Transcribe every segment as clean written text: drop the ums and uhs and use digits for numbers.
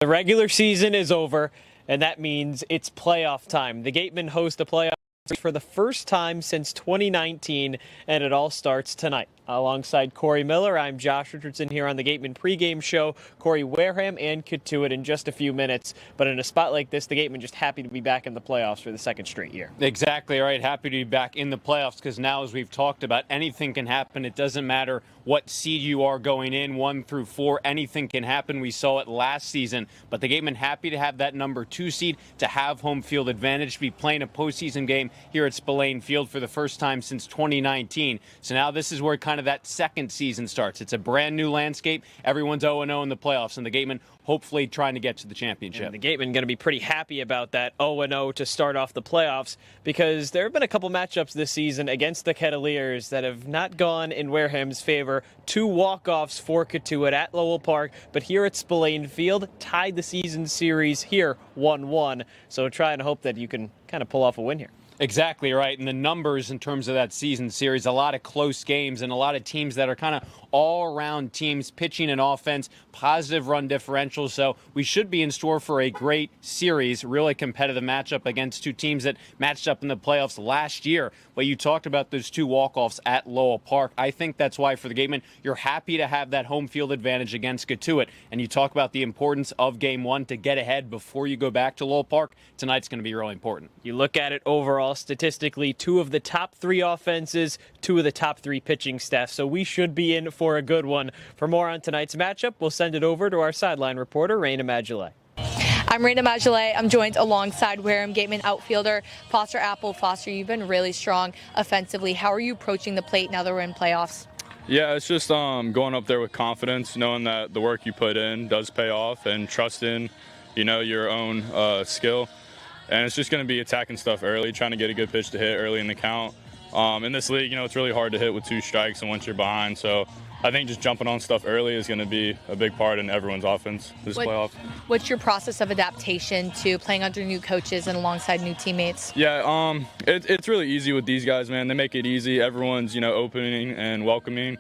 The regular season is over, and that means it's playoff time. The Gatemen host the playoffs for the first time since 2019, and it all starts tonight. Alongside Cory Miller, I'm Josh Richardson here on the Gatemen pregame show. Cory, Wareham and Cotuit in just a few minutes. But in a spot like this, the Gatemen just happy to be back in the playoffs for the second straight year. Exactly right. Happy to be back in the playoffs because now, as we've talked about, anything can happen. It doesn't matter what seed you are going in, 1 through 4. Anything can happen. We saw it last season. But the Gatemen happy to have that number 2 seed, to have home field advantage, to be playing a postseason game here at Spillane Field for the first time since 2019. So now this is where kind of that second season starts. It's a brand new landscape. Everyone's 0-0 in the playoffs, and the Gatemen hopefully trying to get to the championship. And the Gatemen going to be pretty happy about that 0-0 to start off the playoffs, because there have been a couple matchups this season against the Kettleers that have not gone in Wareham's favor. 2 walk-offs for Cotuit at Lowell Park, but here at Spillane Field, tied the season series here 1-1. So try and hope that you can kind of pull off a win here. Exactly right. And the numbers in terms of that season series, a lot of close games and a lot of teams that are kind of all-around teams, pitching and offense, positive run differential. So we should be in store for a great series, really competitive matchup against 2 teams that matched up in the playoffs last year. But you talked about those 2 walk-offs at Lowell Park. I think that's why for the Gatemen, you're happy to have that home field advantage against Cotuit. And you talk about the importance of Game 1 to get ahead before you go back to Lowell Park. Tonight's going to be really important. You look at it overall, statistically, 2 of the top 3 offenses, 2 of the top 3 pitching staff. So we should be in for a good one. For more on tonight's matchup, we'll send it over to our sideline reporter, Rayna Maggelet. I'm Rayna Maggelet. I'm joined alongside Wareham Gatemen outfielder Foster Apple. Foster, you've been really strong offensively. How are you approaching the plate now that we're in playoffs? Yeah, it's just going up there with confidence, knowing that the work you put in does pay off, and trusting, your own skill. And it's just going to be attacking stuff early, trying to get a good pitch to hit early in the count. In this league, it's really hard to hit with 2 strikes and once you're behind. So I think just jumping on stuff early is going to be a big part in everyone's offense this playoff. What's your process of adaptation to playing under new coaches and alongside new teammates? Yeah, it's really easy with these guys, man. They make it easy. Everyone's, opening and welcoming.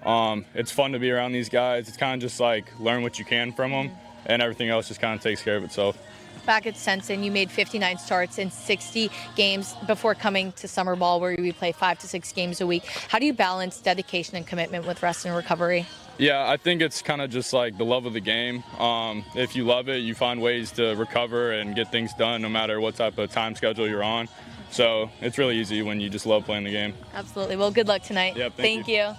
It's fun to be around these guys. It's kind of just like learn what you can from them, and everything else just kind of takes care of itself. Back at Sensen, you made 59 starts in 60 games before coming to summer ball, where we play 5 to 6 games a week. How do you balance dedication and commitment with rest and recovery? Yeah, I think it's kind of just like the love of the game. If you love it, you find ways to recover and get things done no matter what type of time schedule you're on. So it's really easy when you just love playing the game. Absolutely. Well, good luck tonight. Yep, thank you.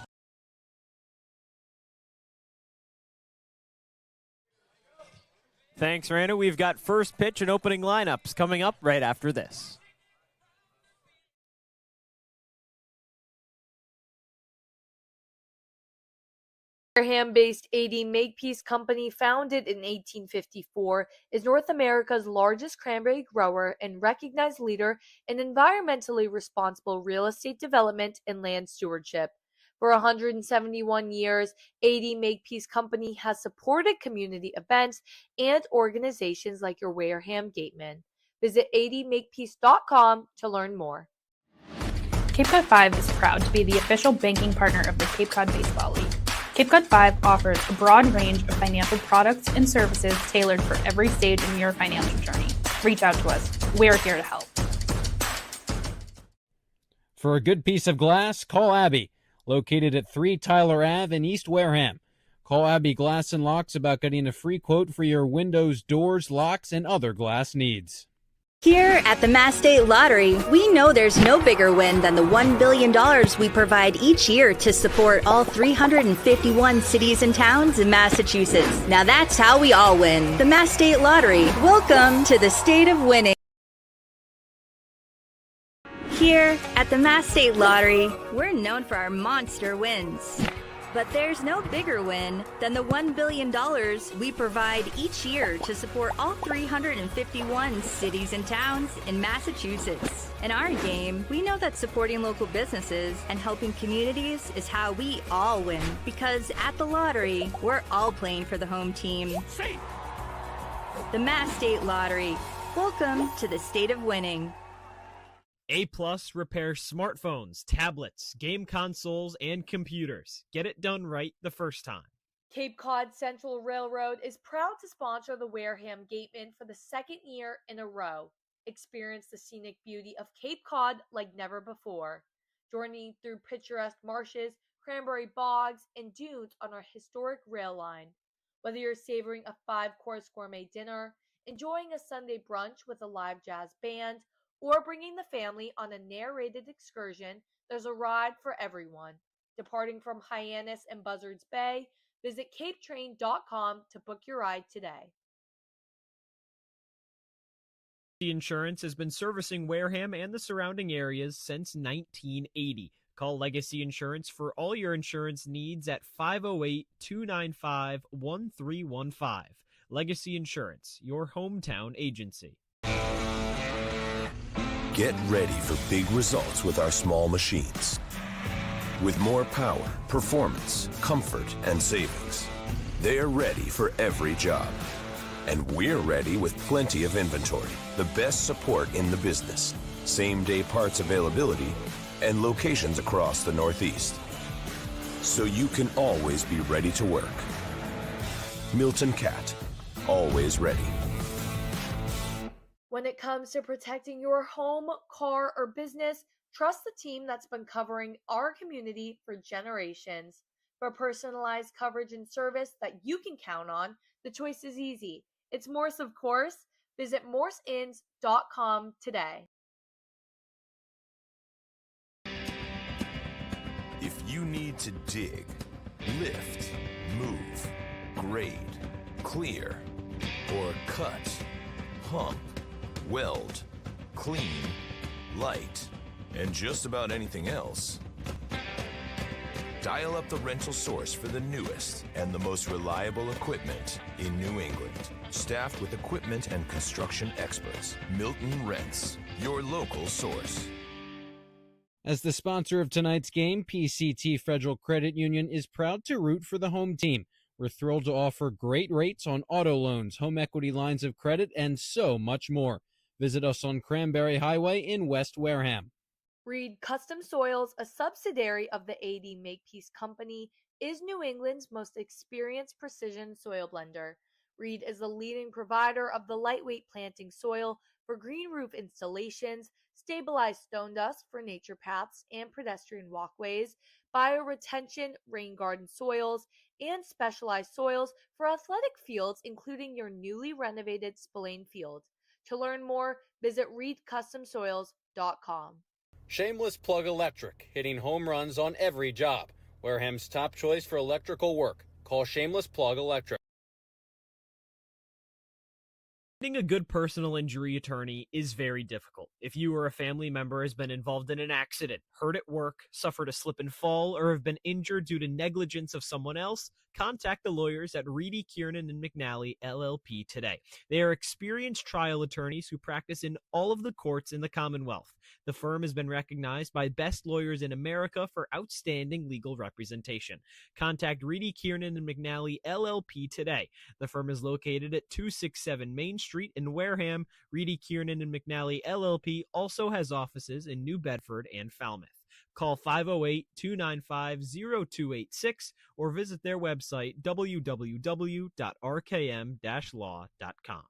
Thanks, Rayna. We've got first pitch and opening lineups coming up right after this. Wareham-based AD Makepeace Company, founded in 1854, is North America's largest cranberry grower and recognized leader in environmentally responsible real estate development and land stewardship. For 171 years, AD Makepeace Company has supported community events and organizations like your Wareham Gatemen. Visit admakepeace.com to learn more. Cape Cod 5 is proud to be the official banking partner of the Cape Cod Baseball League. Cape Cod 5 offers a broad range of financial products and services tailored for every stage in your financial journey. Reach out to us. We're here to help. For a good piece of glass, call Abby, located at 3 Tyler Ave in East Wareham. Call Abby Glass and Locks about getting a free quote for your windows, doors, locks, and other glass needs. Here at the Mass State Lottery, we know there's no bigger win than the $1 billion we provide each year to support all 351 cities and towns in Massachusetts. Now that's how we all win. The Mass State Lottery. Welcome to the state of winning. Here at the Mass State Lottery, we're known for our monster wins. But there's no bigger win than the $1 billion we provide each year to support all 351 cities and towns in Massachusetts. In our game, we know that supporting local businesses and helping communities is how we all win. Because at the lottery, we're all playing for the home team. The Mass State Lottery. Welcome to the state of winning. A+ repairs smartphones, tablets, game consoles, and computers. Get it done right the first time. Cape Cod Central Railroad is proud to sponsor the Wareham Gatemen for the second year in a row. Experience the scenic beauty of Cape Cod like never before. Journey through picturesque marshes, cranberry bogs, and dunes on our historic rail line. Whether you're savoring a 5-course gourmet dinner, enjoying a Sunday brunch with a live jazz band, or bringing the family on a narrated excursion, there's a ride for everyone. Departing from Hyannis and Buzzards Bay, visit capetrain.com to book your ride today. Insurance has been servicing Wareham and the surrounding areas since 1980. Call Legacy Insurance for all your insurance needs at 508-295-1315. Legacy Insurance, your hometown agency. Get ready for big results with our small machines. With more power, performance, comfort, and savings. They're ready for every job. And we're ready with plenty of inventory, the best support in the business, same-day parts availability, and locations across the Northeast. So you can always be ready to work. Milton Cat, always ready. When it comes to protecting your home, car, or business, trust the team that's been covering our community for generations. For personalized coverage and service that you can count on, the choice is easy. It's Morse, of course. Visit morseins.com today. If you need to dig, lift, move, grade, clear, or cut, pump, weld, clean, light, and just about anything else, dial up the rental source for the newest and the most reliable equipment in New England. Staffed with equipment and construction experts. Milton Rents, your local source. As the sponsor of tonight's game, PCT Federal Credit Union is proud to root for the home team. We're thrilled to offer great rates on auto loans, home equity lines of credit, and so much more. Visit us on Cranberry Highway in West Wareham. Reed Custom Soils, a subsidiary of the AD Makepeace Company, is New England's most experienced precision soil blender. Reed is the leading provider of the lightweight planting soil for green roof installations, stabilized stone dust for nature paths and pedestrian walkways, bioretention rain garden soils, and specialized soils for athletic fields, including your newly renovated Spillane Field. To learn more, visit reedcustomsoils.com. Shameless Plug Electric, hitting home runs on every job. Wareham's top choice for electrical work. Call Shameless Plug Electric. Finding a good personal injury attorney is very difficult. If you or a family member has been involved in an accident, hurt at work, suffered a slip and fall, or have been injured due to negligence of someone else, contact the lawyers at Reedy, Kiernan, and McNally, LLP today. They are experienced trial attorneys who practice in all of the courts in the Commonwealth. The firm has been recognized by Best Lawyers in America for outstanding legal representation. Contact Reedy, Kiernan, and McNally, LLP today. The firm is located at 267 Main Street in Wareham. Reedy, Kiernan, and McNally, LLP also has offices in New Bedford and Falmouth. Call 508-295-0286 or visit their website, www.rkm-law.com.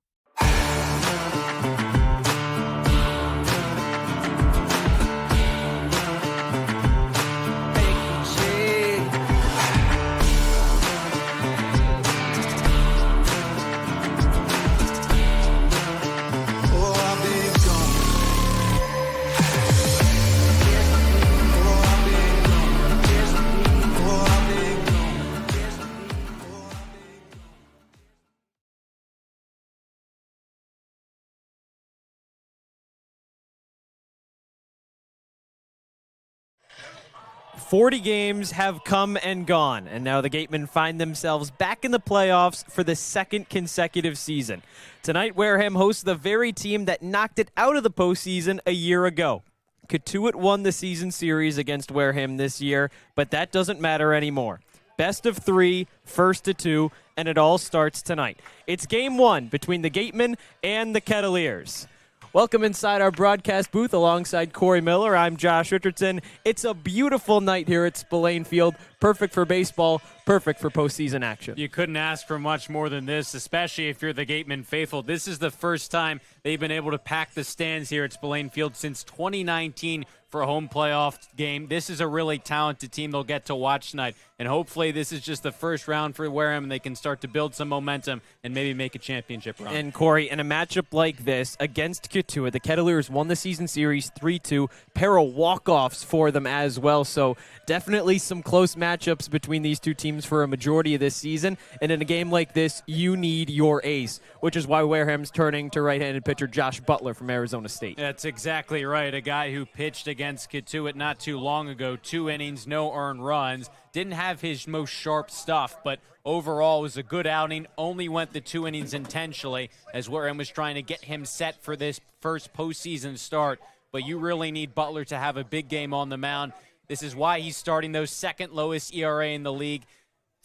"40 games have come and gone, and now the Gatemen find themselves back in the playoffs for the second consecutive season. Tonight, Wareham hosts the very team that knocked it out of the postseason a year ago. Cotuit won the season series against Wareham this year, but that doesn't matter anymore. Best of 3, first to 2, and it all starts tonight. It's game 1 between the Gatemen and the Kettleers. Welcome inside our broadcast booth alongside Cory Miller. I'm Josh Richardson. It's a beautiful night here at Spillane Field. Perfect for baseball, perfect for postseason action. You couldn't ask for much more than this, especially if you're the Gatemen faithful. This is the first time they've been able to pack the stands here at Spillane Field since 2019 for a home playoff game. This is a really talented team they'll get to watch tonight, and hopefully this is just the first round for Wareham and they can start to build some momentum and maybe make a championship run. And Cory, in a matchup like this against Cotuit, the Kettleers won the season series 3-2, pair of walk-offs for them as well, so definitely some close matchups between these two teams for a majority of this season, and in a game like this, you need your ace, which is why Wareham's turning to right-handed pitcher Josh Butler from Arizona State. That's exactly right, a guy who pitched against Cotuit not too long ago, 2 innings, no earned runs, didn't have his most sharp stuff, but overall was a good outing, only went the 2 innings intentionally as Wareham was trying to get him set for this first postseason start, but you really need Butler to have a big game on the mound. This is why he's starting those second lowest ERA in the league.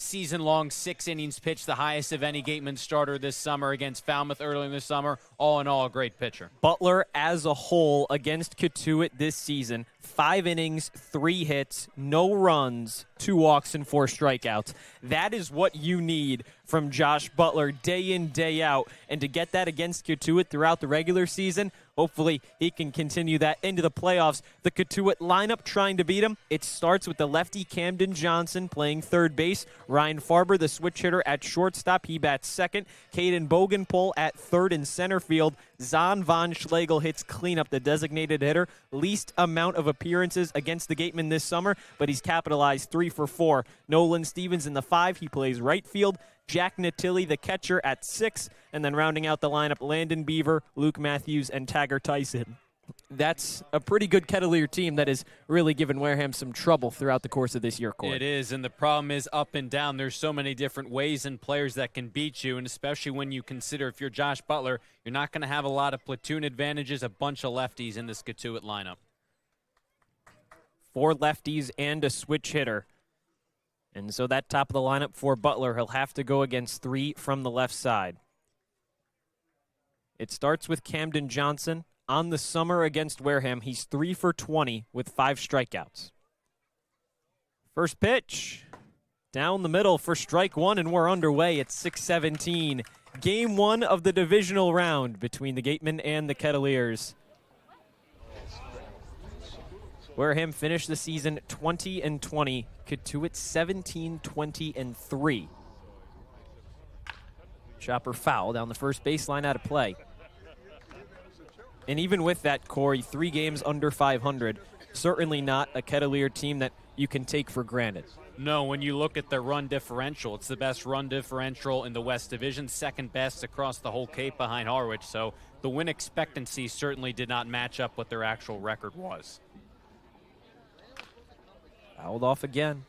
Season-long 6 innings pitched, the highest of any Gateman starter this summer against Falmouth early in the summer. All in all, a great pitcher. Butler as a whole against Cotuit this season, 5 innings, 3 hits, no runs, 2 walks, and 4 strikeouts. That is what you need from Josh Butler day in, day out. And to get that against Cotuit throughout the regular season, hopefully he can continue that into the playoffs. The Cotuit lineup trying to beat him. It starts with the lefty Camden Johnson playing third base. Ryan Farber, the switch hitter, at shortstop. He bats second. Caden Bogenpole at third and center field. Zahn Von Schlegel hits cleanup, the designated hitter. Least amount of appearances against the Gatemen this summer, but he's capitalized 3 for 4. Nolan Stevens in the 5. He plays right field. Jack Natilli, the catcher, at 6. And then rounding out the lineup, Landon Beaver, Luke Matthews, and Tagger Tyson. That's a pretty good Kettleer team that has really given Wareham some trouble throughout the course of this year, Cory. It is, and the problem is up and down. There's so many different ways and players that can beat you, and especially when you consider if you're Josh Butler, you're not going to have a lot of platoon advantages, a bunch of lefties in this Cotuit lineup. 4 lefties and a switch hitter. And so that top of the lineup for Butler, he'll have to go against 3 from the left side. It starts with Camden Johnson. On the summer against Wareham, he's 3 for 20 with 5 strikeouts. First pitch, down the middle for strike 1, and we're underway at 6:17. Game 1 of the divisional round between the Gatemen and the Kettleers. Wareham finished the season 20-20. Cotuit 17-20-3. Chopper foul down the first baseline, out of play. And even with that, Cory, 3 games under 500, certainly not a Kettleer team that you can take for granted. No, when you look at their run differential, it's the best run differential in the West Division, second best across the whole Cape behind Harwich. So the win expectancy certainly did not match up what their actual record was. Fouled off again.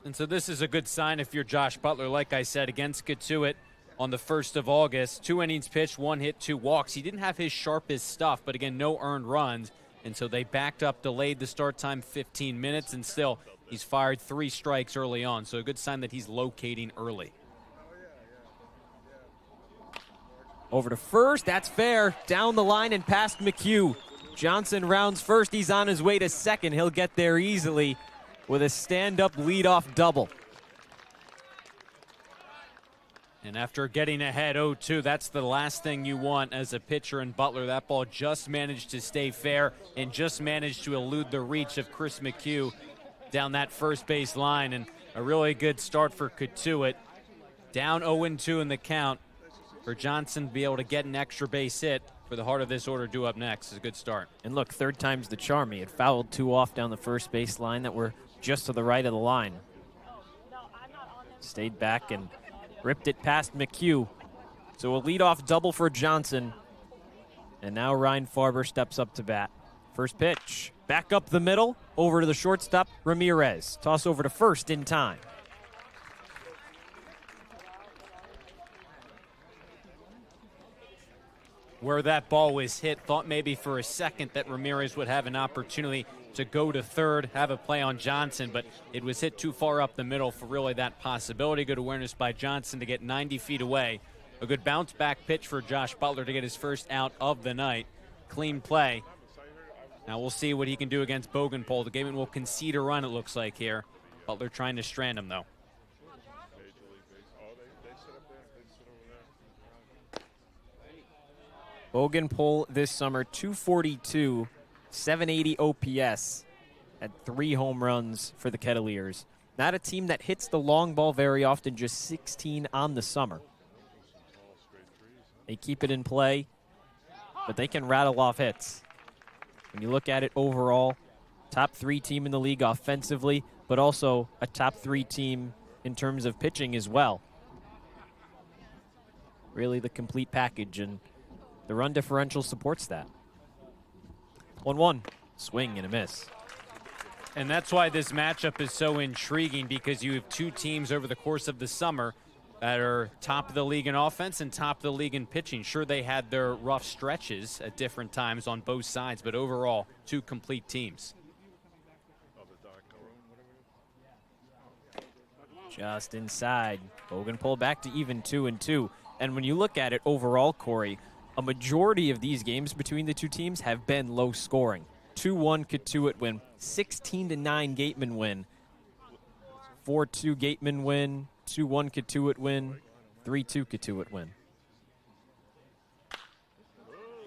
And so this is a good sign if you're Josh Butler, like I said, against Cotuit on the 1st of August. 2 innings pitched, 1 hit, 2 walks. He didn't have his sharpest stuff, but again, no earned runs. And so they backed up, delayed the start time 15 minutes, and still he's fired 3 strikes early on. So a good sign that he's locating early. Over to first, that's fair. Down the line and past McHugh. Johnson rounds first, he's on his way to second. He'll get there easily with a stand-up leadoff double. And after getting ahead 0-2, that's the last thing you want as a pitcher in Butler. That ball just managed to stay fair and just managed to elude the reach of Chris McHugh down that first base line. And a really good start for Cotuit. Down 0-2 in the count. For Johnson to be able to get an extra base hit for the heart of this order due up next is a good start. And look, 3rd time's the charm. He had fouled 2 off down the first base line that were just to the right of the line. Stayed back and ripped it past McHugh. So a leadoff double for Johnson. And now Ryan Farber steps up to bat. First pitch, back up the middle, over to the shortstop, Ramirez. Toss over to first in time. Where that ball was hit, thought maybe for a second that Ramirez would have an opportunity to go to third, have a play on Johnson, but it was hit too far up the middle for really that possibility. Good awareness by Johnson to get 90 feet away A good bounce back pitch for Josh Butler to get his first out of the night. Clean play. Now we'll see what he can do against Bougainville. The Gatemen will concede a run, it looks like here. Butler trying to strand him, though. Bougainville this summer, 242, 780 OPS, had 3 home runs for the Kettleers. Not a team that hits the long ball very often, just 16 on the summer. They keep it in play, but they can rattle off hits. When you look at it overall, top 3 team in the league offensively, but also a top 3 team in terms of pitching as well. Really the complete package, and the run differential supports that. 1-1, swing and a miss. And that's why this matchup is so intriguing, because you have 2 teams over the course of the summer that are top of the league in offense and top of the league in pitching. Sure, they had their rough stretches at different times on both sides, but overall, 2 complete teams. Just inside. Bougainville back to even 2-2. And when you look at it overall, Corey, a majority of these games between the 2 teams have been low scoring. 2-1 Cotuit win, 16-9 Gatemen win, 4-2 Gatemen win, 2-1 Cotuit win, 3-2 Cotuit win.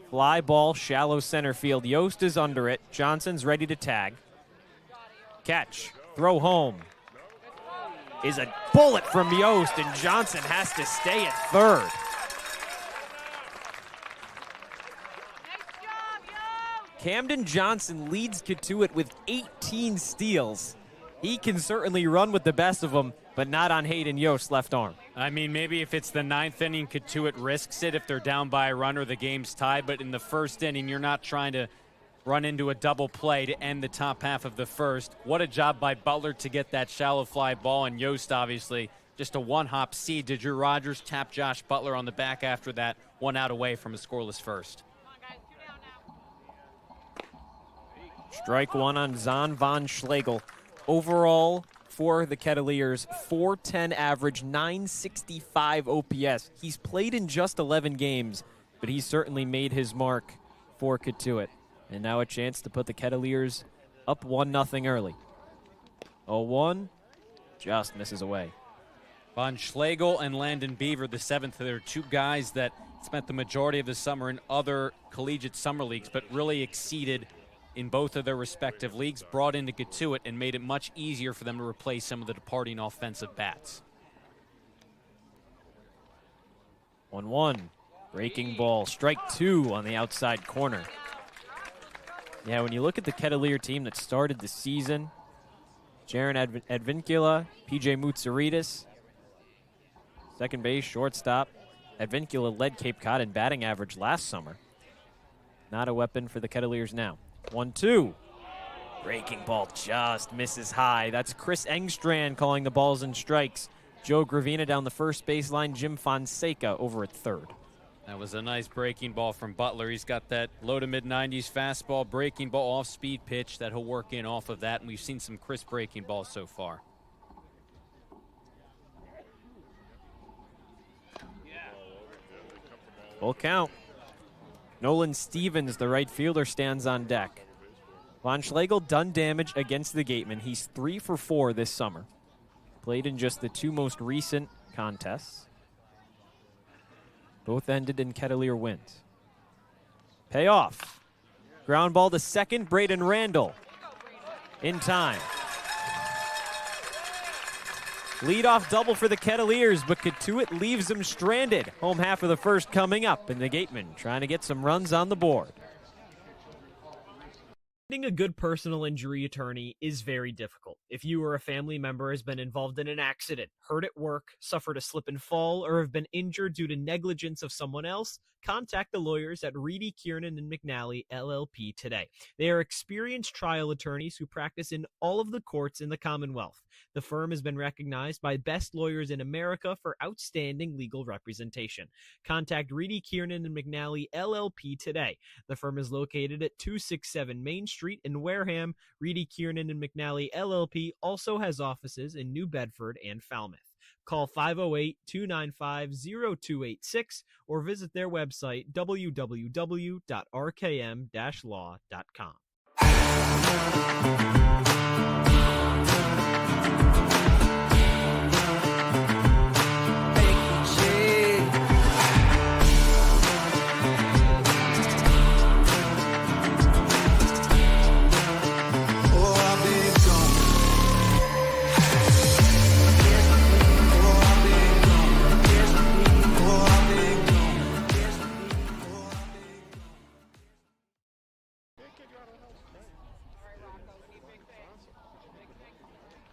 Fly ball, shallow center field. Yost is under it. Johnson's ready to tag. Catch, throw home. Is a bullet from Yost, and Johnson has to stay at third. Camden Johnson leads Cotuit with 18 steals. He can certainly run with the best of them, but not on Hayden Yost's left arm. I mean, maybe if it's the 9th inning, Cotuit risks it if they're down by a run or the game's tied, but in the first inning, you're not trying to run into a double play to end the top half of the first. What a job by Butler to get that shallow fly ball, and Yost obviously just a one-hop seed. Did Drew Rogers tap Josh Butler on the back after that, 1 out away from a scoreless first? Strike 1 on Zahn von Schlegel. Overall, for the Kettleers, 410 average, 965 OPS. He's played in just 11 games, but he's certainly made his mark for Cotuit. And now a chance to put the Kettleers up 1-0 early. 0-1, just misses away. Von Schlegel and Landon Beaver, the 7th, they're 2 guys that spent the majority of the summer in other collegiate summer leagues, but really exceeded in both of their respective leagues, brought into Cotuit and made it much easier for them to replace some of the departing offensive bats. 1-1, breaking ball, strike 2 on the outside corner. Yeah, when you look at the Kettleer team that started the season, Jaron Advincula, PJ Moutsarides, second base, shortstop. Advincula led Cape Cod in batting average last summer. Not a weapon for the Kettleers now. 1-2. Breaking ball just misses high. That's Chris Engstrand calling the balls and strikes. Joe Gravina down the first baseline. Jim Fonseca over at third. That was a nice breaking ball from Butler. He's got that low to mid-90s fastball, breaking ball, off-speed pitch that he'll work in off of that, and we've seen some crisp breaking balls so far. Full count. Nolan Stevens, the right fielder, stands on deck. Von Schlegel done damage against the Gatemen. He's 3 for 4 this summer. Played in just the 2 most recent contests. Both ended in Kettleer wins. Payoff. Ground ball to second, Braden Randall. In time. Leadoff double for the Kettleers, but Cotuit leaves them stranded. Home half of the first coming up, and the Gatemen trying to get some runs on the board. Finding a good personal injury attorney is very difficult. If you or a family member has been involved in an accident, hurt at work, suffered a slip and fall, or have been injured due to negligence of someone else, contact the lawyers at Reedy, Kiernan, and McNally, LLP today. They are experienced trial attorneys who practice in all of the courts in the Commonwealth. The firm has been recognized by Best Lawyers in America for outstanding legal representation. Contact Reedy, Kiernan, and McNally, LLP today. The firm is located at 267 Main Street in Wareham. Reedy, Kiernan, and McNally, LLP also has offices in New Bedford and Falmouth. Call 508-295-0286 or visit their website www.rkm-law.com.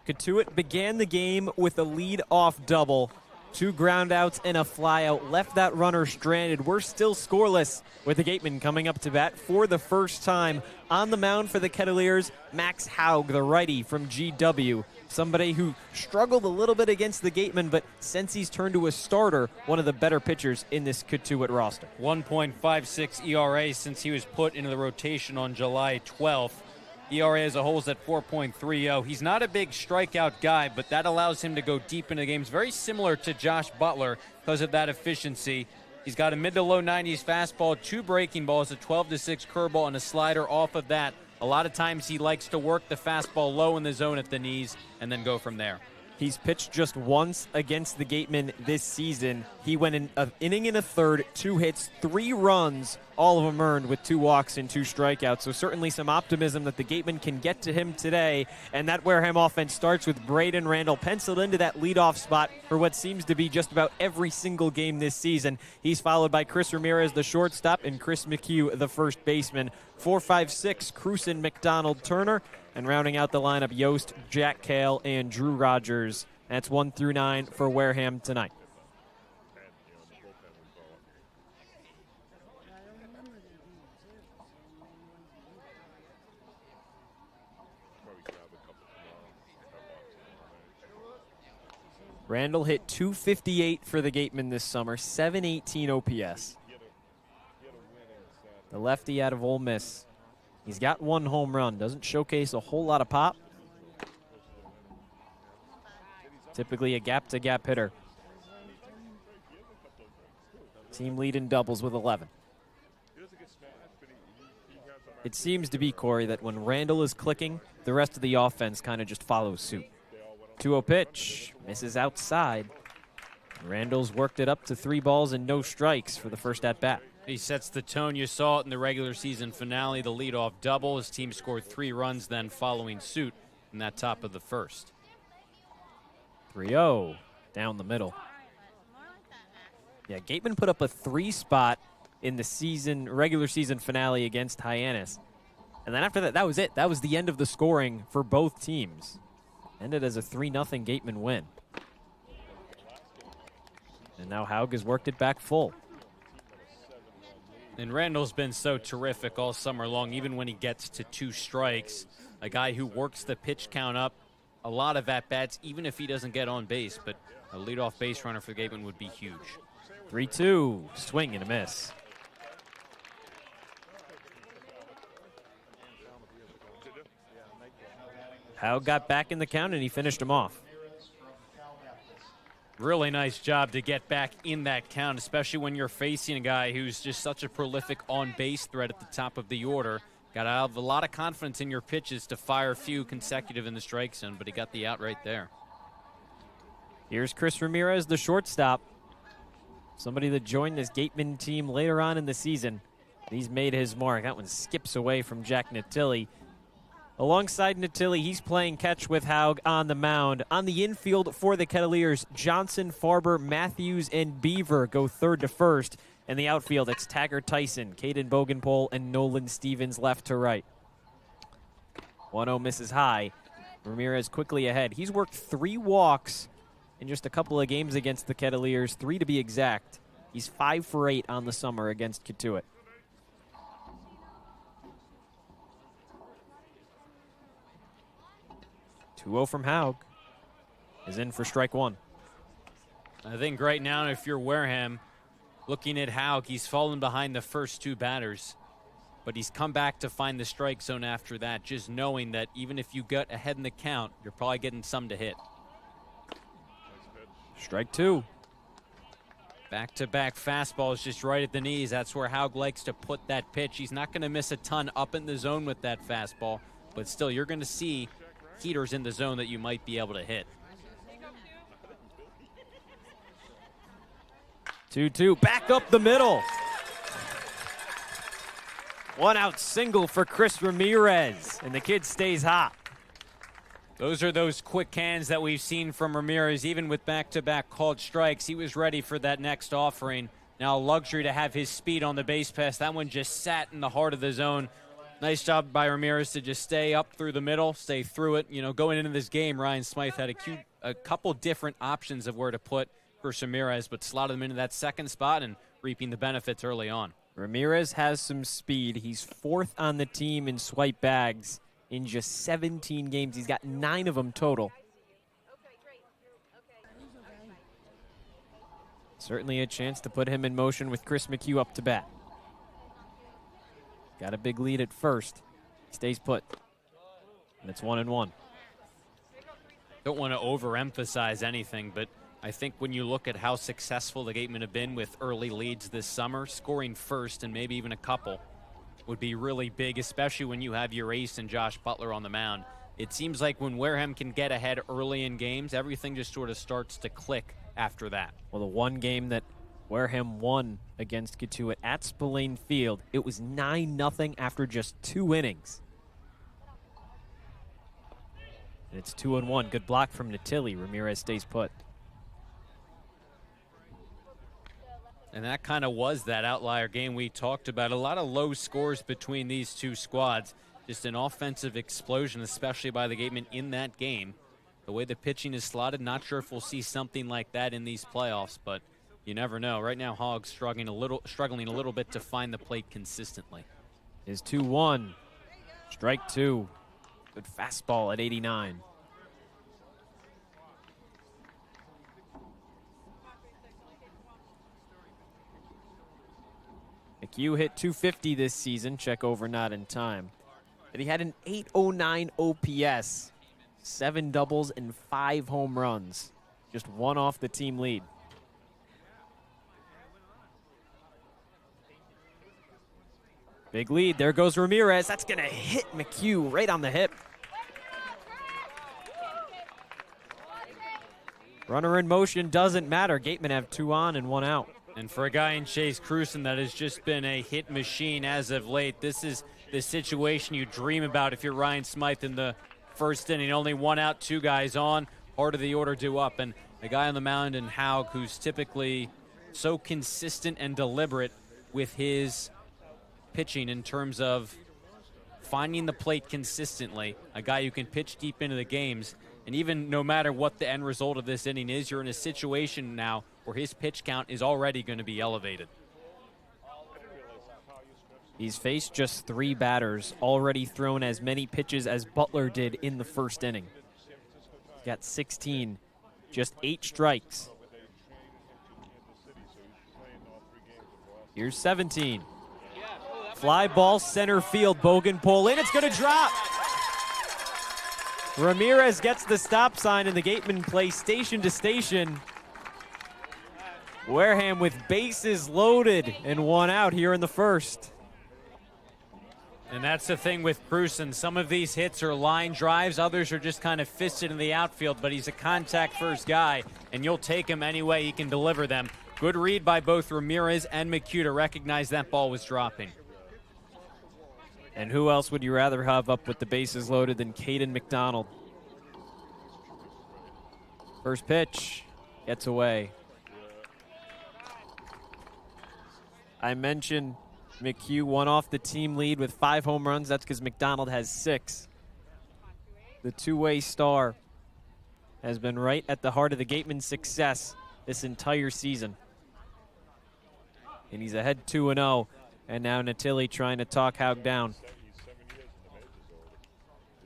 Cotuit began the game with a lead-off double. 2 groundouts and a flyout left that runner stranded. We're still scoreless with the Gatemen coming up to bat for the first time. On the mound for the Kettleers, Max Haug, the righty from GW. Somebody who struggled a little bit against the Gatemen, but since he's turned to a starter, one of the better pitchers in this Cotuit roster. 1.56 ERA since he was put into the rotation on July 12th. ERA as a whole is at 4.30. He's not a big strikeout guy, but that allows him to go deep into games. Very similar to Josh Butler because of that efficiency. He's got a mid to low 90s fastball, 2 breaking balls, a 12-6 curveball, and a slider off of that. A lot of times he likes to work the fastball low in the zone at the knees and then go from there. He's pitched just once against the Gatemen this season. He went in an inning and a third, 2 hits, 3 runs, all of them earned with 2 walks and 2 strikeouts. So certainly some optimism that the Gatemen can get to him today. And that Wareham offense starts with Braden Randall penciled into that leadoff spot for what seems to be just about every single game this season. He's followed by Chris Ramirez, the shortstop, and Chris McHugh, the first baseman. 4, 5, 6, Cruson, McDonald, Turner. And rounding out the lineup, Yost, Jack Kale, and Drew Rogers. That's 1 through 9 for Wareham tonight. Randall hit .258 for the Gatemen this summer, .718 OPS. The lefty out of Ole Miss. He's got 1 home run. Doesn't showcase a whole lot of pop. Typically a gap-to-gap hitter. Team lead in doubles with 11. It seems to be, Cory, that when Randall is clicking, the rest of the offense kind of just follows suit. 2-0 pitch. Misses outside. Randall's worked it up to 3 balls and no strikes for the first at-bat. He sets the tone. You saw it in the regular season finale, the leadoff double. His team scored 3 runs then following suit in that top of the first. 3-0 down the middle. Yeah, Gatemen put up a 3 spot in the regular season finale against Hyannis. And then after that, that was it. That was the end of the scoring for both teams. Ended as a 3-0 Gatemen win. And now Haug has worked it back full. And Randall's been so terrific all summer long, even when he gets to 2 strikes. A guy who works the pitch count up, a lot of at-bats, even if he doesn't get on base. But a leadoff base runner for Gatemen would be huge. 3-2, swing and a miss. Haug got back in the count and he finished him off. Really nice job to get back in that count, especially when you're facing a guy who's just such a prolific on-base threat at the top of the order. Got to have a lot of confidence in your pitches to fire a few consecutive in the strike zone, but he got the out right there. Here's Chris Ramirez, the shortstop. Somebody that joined this Gatemen team later on in the season. He's made his mark. That one skips away from Jack Natilli. Alongside Natilli, he's playing catch with Haug on the mound. On the infield for the Kettleers, Johnson, Farber, Matthews, and Beaver go 3rd to 1st. And the outfield, it's Taggart Tyson, Caden Bogenpole, and Nolan Stevens left to right. 1-0 misses high. Ramirez quickly ahead. He's worked 3 walks in just a couple of games against the Kettleers, 3 to be exact. He's 5 for 8 on the summer against Cotuit. 2-0 from Haug is in for strike 1. I think right now, if you're Wareham, looking at Haug, he's fallen behind the first 2 batters, but he's come back to find the strike zone after that, just knowing that even if you get ahead in the count, you're probably getting some to hit. Strike two. Back-to-back fastballs just right at the knees. That's where Haug likes to put that pitch. He's not going to miss a ton up in the zone with that fastball, but still, you're going to see heaters in the zone that you might be able to hit. 2-2, back up the middle. One out single for Chris Ramirez, and the kid stays hot. Those are those quick hands that we've seen from Ramirez. Even with back-to-back called strikes, he was ready for that next offering. Now a luxury to have his speed on the base pass. That one just sat in the heart of the zone. Nice job by Ramirez to just stay up through the middle, stay through it. You know, going into this game, Ryan Smythe had a couple different options of where to put Chris Ramirez, but slotted him into that second spot and reaping the benefits early on. Ramirez has some speed. He's 4th on the team in swipe bags in just 17 games. He's got 9 of them total. Certainly a chance to put him in motion with Chris McHugh up to bat. Got a big lead at first. Stays put. And it's 1-1. Don't want to overemphasize anything, but I think when you look at how successful the Gatemen have been with early leads this summer, scoring first and maybe even a couple would be really big, especially when you have your ace and Josh Butler on the mound. It seems like when Wareham can get ahead early in games, everything just sort of starts to click after that. Well, the one game that Wareham won against Cotuit at Spillane Field, it was 9-0 after just 2 innings. And it's 2-1. Good block from Natili. Ramirez stays put. And that kind of was that outlier game we talked about. A lot of low scores between these two squads. Just an offensive explosion, especially by the Gatemen in that game. The way the pitching is slotted, not sure if we'll see something like that in these playoffs, but you never know. Right now, Haug's struggling a little bit to find the plate consistently. Is 2-1. Strike two. Good fastball at 89. McHugh hit 250 this season. Check over not in time. But he had an 809 OPS, 7 doubles and 5 home runs. Just 1 off the team lead. Big lead. There goes Ramirez. That's going to hit McHugh right on the hip. Runner in motion doesn't matter. Gatemen have 2 on and 1 out. And for a guy in Chase Cruson that has just been a hit machine as of late, this is the situation you dream about if you're Ryan Smythe in the first inning. Only 1 out, 2 guys on. Part of the order due up. And a guy on the mound in Haug who's typically so consistent and deliberate with his pitching in terms of finding the plate consistently. A guy who can pitch deep into the games. And even no matter what the end result of this inning is, you're in a situation now where his pitch count is already going to be elevated. He's faced just 3 batters, already thrown as many pitches as Butler did in the first inning. He's got 16, just 8 strikes. Here's 17. Fly ball center field, Bogan pull in, it's going to drop. Ramirez gets the stop sign and the Gatemen play station to station. Wareham with bases loaded and 1 out here in the first. And that's the thing with Cruson. Some of these hits are line drives. Others are just kind of fisted in the outfield, but he's a contact-first guy, and you'll take him any way he can deliver them. Good read by both Ramirez and McHugh to recognize that ball was dropping. And who else would you rather have up with the bases loaded than Caden McDonald? First pitch gets away. I mentioned McHugh 1 off the team lead with 5 home runs. That's because McDonald has 6. The two-way star has been right at the heart of the Gatemen's success this entire season. And he's ahead 2-0. And now Natili trying to talk Haug down.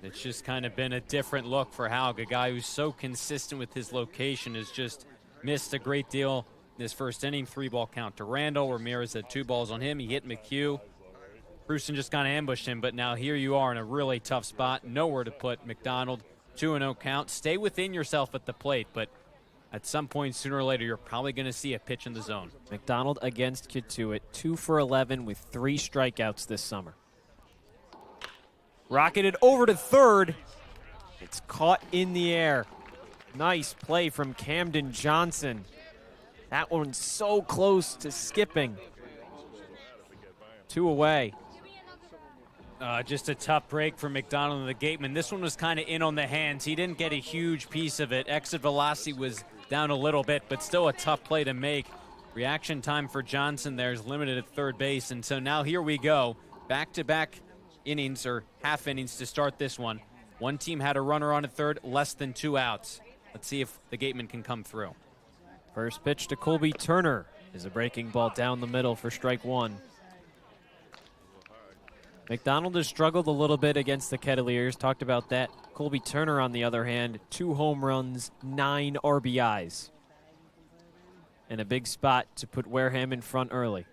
It's just kind of been a different look for Haug. A guy who's so consistent with his location has just missed a great deal this first inning. 3-ball count to Randall. Ramirez had 2 balls on him. He hit McHugh. Cruson just kind of ambushed him, but now here you are in a really tough spot. Nowhere to put McDonald. 2-0 count. Stay within yourself at the plate, but at some point sooner or later, you're probably going to see a pitch in the zone. McDonald against Cotuit, 2 for 11 with 3 strikeouts this summer. Rocketed over to third. It's caught in the air. Nice play from Camden Johnson. That one's so close to skipping. 2 away. Just a tough break for McDonald and the Gatemen. This one was kind of in on the hands. He didn't get a huge piece of it. Exit velocity was down a little bit, but still a tough play to make. Reaction time for Johnson there is limited at third base, and so now here we go. Back-to-back innings or half innings to start this one. One team had a runner on at third, less than 2 outs. Let's see if the Gatemen can come through. First pitch to Colby Turner is a breaking ball down the middle for strike 1. McDonald has struggled a little bit against the Kettleers. Talked about that. Colby Turner, on the other hand, 2 home runs, 9 RBIs. And a big spot to put Wareham in front early.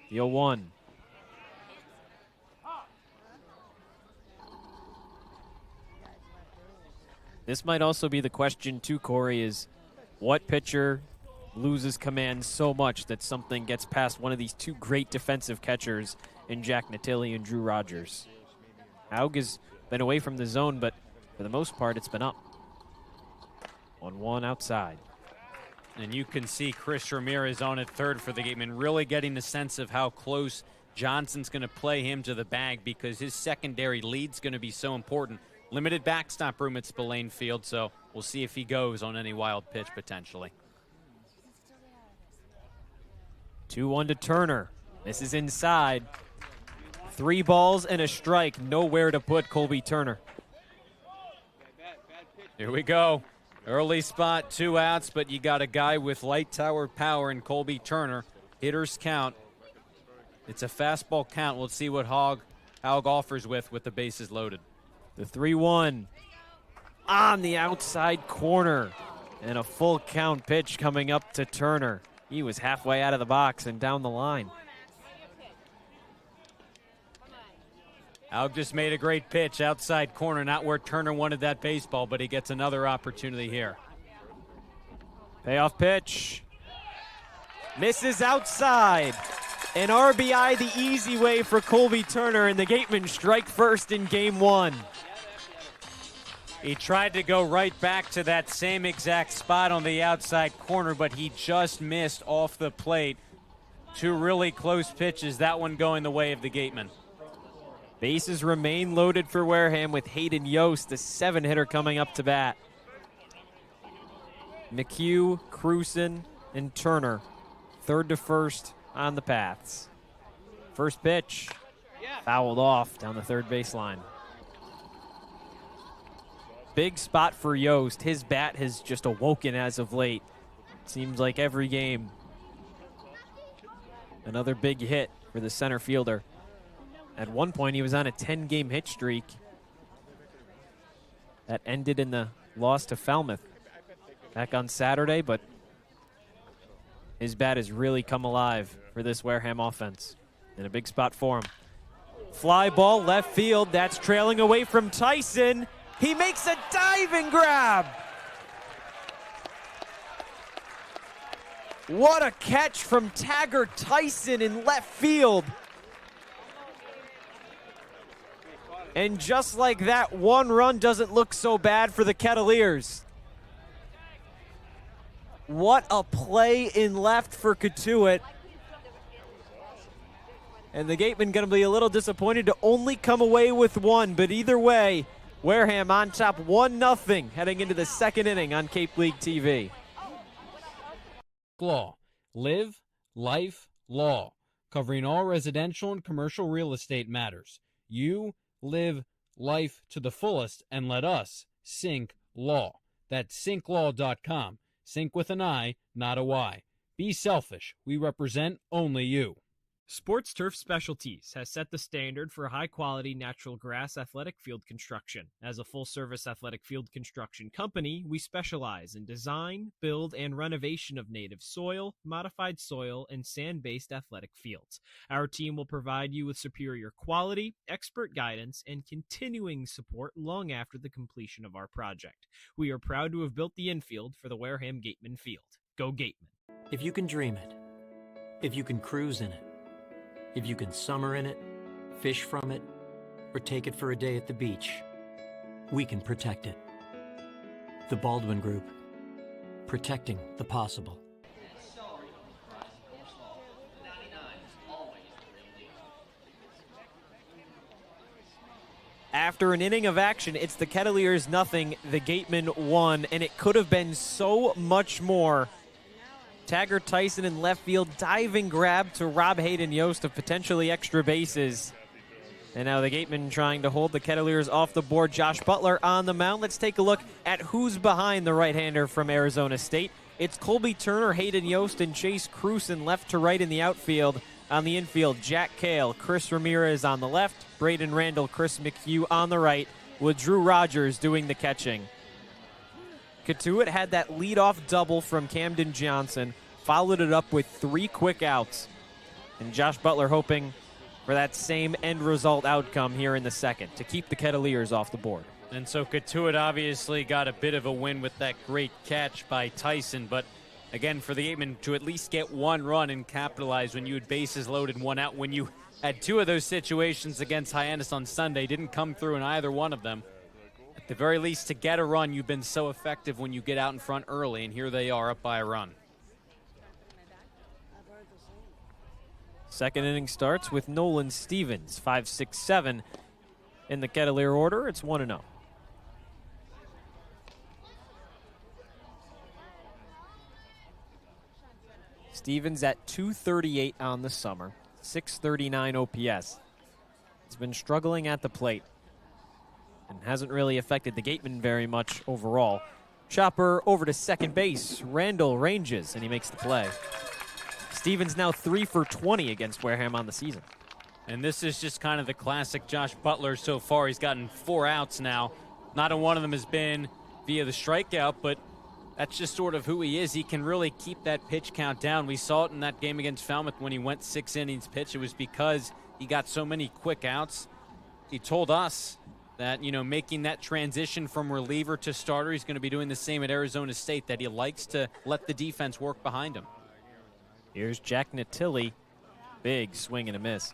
The 0-1. This might also be the question too, Cory, is what pitcher loses command so much that something gets past one of these 2 great defensive catchers in Jack Natilli and Drew Rogers. Haug has been away from the zone, but for the most part, it's been up. 1-1 outside. And you can see Chris Ramirez on at third for the Gatemen, really getting the sense of how close Johnson's going to play him to the bag because his secondary lead's going to be so important. Limited backstop room at Spillane Field, so we'll see if he goes on any wild pitch potentially. 2-1 to Turner. This is inside. 3 balls and a strike. Nowhere to put Colby Turner. Here we go. Early spot, 2 outs, but you got a guy with light tower power in Colby Turner. Hitters count. It's a fastball count. We'll see what Haug offers with the bases loaded. The 3-1 on the outside corner. And a full count pitch coming up to Turner. He was halfway out of the box and down the line. Haug just made a great pitch outside corner, not where Turner wanted that baseball, but he gets another opportunity here. Payoff pitch. Misses outside. An RBI the easy way for Colby Turner, and the Gatemen strike first in game 1. He tried to go right back to that same exact spot on the outside corner, but he just missed off the plate. 2 really close pitches, that one going the way of the Gatemen. Bases remain loaded for Wareham with Hayden Yost, the 7-hitter, coming up to bat. McHugh, Cruson, and Turner, third to first on the paths. First pitch, fouled off down the third baseline. Big spot for Yost. His bat has just awoken as of late. Seems like every game. Another big hit for the center fielder. At one point, he was on a 10-game hit streak that ended in the loss to Falmouth back on Saturday, but his bat has really come alive for this Wareham offense. And a big spot for him. Fly ball left field. That's trailing away from Tyson. He makes a diving grab. What a catch from Taggart Tyson in left field. And just like that, 1 run doesn't look so bad for the Kettleers. What a play in left for Cotuit. And the Gatemen going to be a little disappointed to only come away with 1, but either way, Wareham on top 1-0 heading into the 2nd inning on Cape League TV. Law. Live, life, law. Covering all residential and commercial real estate matters. You live life to the fullest and let us sync law. That's synclaw.com. Sync with an I, not a Y. Be selfish. We represent only you. Sports Turf Specialties has set the standard for high-quality natural grass athletic field construction. As a full-service athletic field construction company, we specialize in design, build, and renovation of native soil, modified soil, and sand-based athletic fields. Our team will provide you with superior quality, expert guidance, and continuing support long after the completion of our project. We are proud to have built the infield for the Wareham Gatemen field. Go Gatemen. If you can dream it, if you can cruise in it, if you can summer in it, fish from it, or take it for a day at the beach, we can protect it. The Baldwin Group, protecting the possible. After an inning of action, it's the Kettleers 0, the Gatemen 1, and it could have been so much more. Taggart Tyson in left field, diving grab to rob Hayden Yost of potentially extra bases. And now the Gatemen trying to hold the Kettleers off the board. Josh Butler on the mound. Let's take a look at who's behind the right-hander from Arizona State. It's Colby Turner, Hayden Yost, and Chase Cruson left to right in the outfield. On the infield, Jack Cale, Chris Ramirez on the left, Braden Randall, Chris McHugh on the right, with Drew Rogers doing the catching. Cotuit had that leadoff double from Camden Johnson, followed it up with 3 quick outs. And Josh Butler hoping for that same end result outcome here in the second to keep the Kettleers off the board. And so Cotuit obviously got a bit of a win with that great catch by Tyson, but again, for the Gatemen to at least get 1 run and capitalize when you had bases loaded, 1 out, when you had 2 of those situations against Hyannis on Sunday, didn't come through in either one of them. At the very least, to get a run, you've been so effective when you get out in front early, and here they are up by a run. Second inning starts with Nolan Stevens, 5-6-7 in the Kettleer order. It's 1-0. Stevens at .238 on the summer, .639 OPS. He's been struggling at the plate and hasn't really affected the Gatemen very much overall. Chopper over to second base. Randall ranges, and he makes the play. Stevens now 3 for 20 against Wareham on the season. And this is just kind of the classic Josh Butler so far. He's gotten 4 outs now. Not a one of them has been via the strikeout, but that's just sort of who he is. He can really keep that pitch count down. We saw it in that game against Falmouth when he went 6 innings pitch. It was because he got so many quick outs. He told us that, making that transition from reliever to starter, he's going to be doing the same at Arizona State, that he likes to let the defense work behind him. Here's Jack Natilli. Big swing and a miss.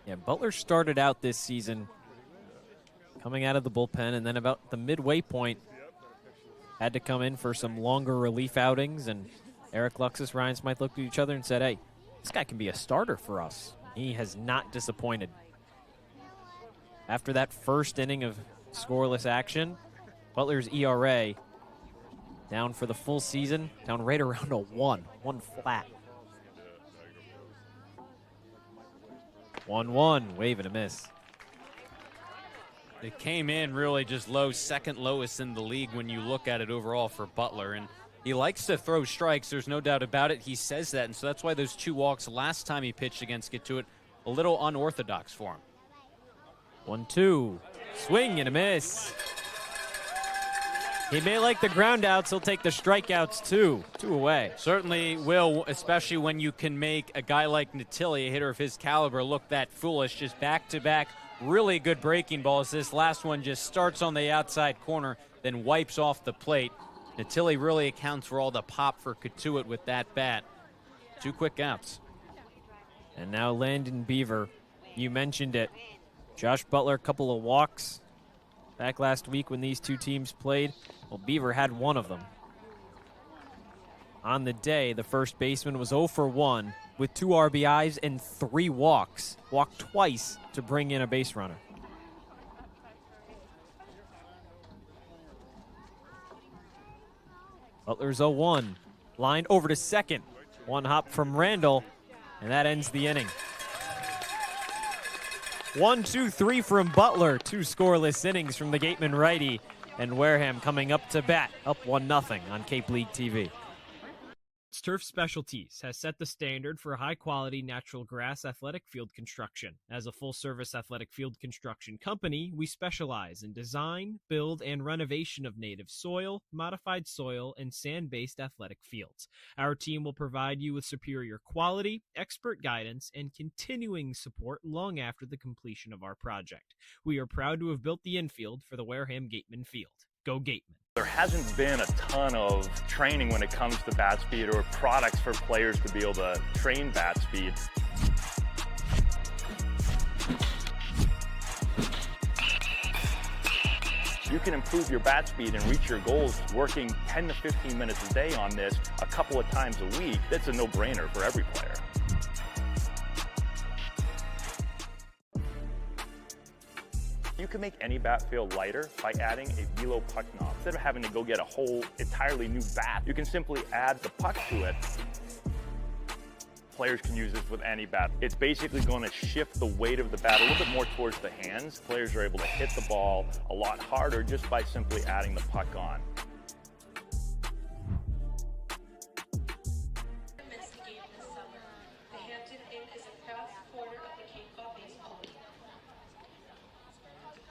Yeah, Butler started out this season coming out of the bullpen, and then about the midway point had to come in for some longer relief outings, and Eric Luxus, Ryan Smythe looked at each other and said, hey, this guy can be a starter for us. He has not disappointed. After that first inning of scoreless action, Butler's ERA down for the full season, down right around a 1 flat. 1-1, wave and a miss. It came in really just low, second lowest in the league when you look at it overall for Butler. And he likes to throw strikes, there's no doubt about it. He says that, and so that's why those 2 walks last time he pitched against Cotuit, a little unorthodox for him. 1-2, swing and a miss. He may like the ground outs, he'll take the strikeouts too. 2 away. Certainly will, especially when you can make a guy like Natilli, a hitter of his caliber, look that foolish. Just back-to-back really good breaking balls. This last one just starts on the outside corner, then wipes off the plate. Natilli really accounts for all the pop for Cotuit with that bat. 2 quick outs. And now Landon Beaver, you mentioned it. Josh Butler, a couple of walks back last week when these 2 teams played. Well, Beaver had 1 of them. On the day, the first baseman was 0 for 1 with 2 RBIs and 3 walks. Walked twice to bring in a base runner. Butler's 0-1. Line over to second. 1 hop from Randall, and that ends the inning. 1, 2, 3 from Butler. 2 scoreless innings from the Gatemen righty. And Wareham coming up to bat, up 1-0 on Cape League TV. Turf Specialties has set the standard for high-quality natural grass athletic field construction. As a full-service athletic field construction company, we specialize in design, build, and renovation of native soil, modified soil, and sand-based athletic fields. Our team will provide you with superior quality, expert guidance, and continuing support long after the completion of our project. We are proud to have built the infield for the Wareham Gatemen field. Go Gatemen. There hasn't been a ton of training when it comes to bat speed or products for players to be able to train bat speed. You can improve your bat speed and reach your goals working 10 to 15 minutes a day on this a couple of times a week. That's a no-brainer for every player. You can make any bat feel lighter by adding a velo puck knob. Instead of having to go get a whole entirely new bat, you can simply add the puck to it. Players can use this with any bat. It's basically going to shift the weight of the bat a little bit more towards the hands. Players are able to hit the ball a lot harder just by simply adding the puck on.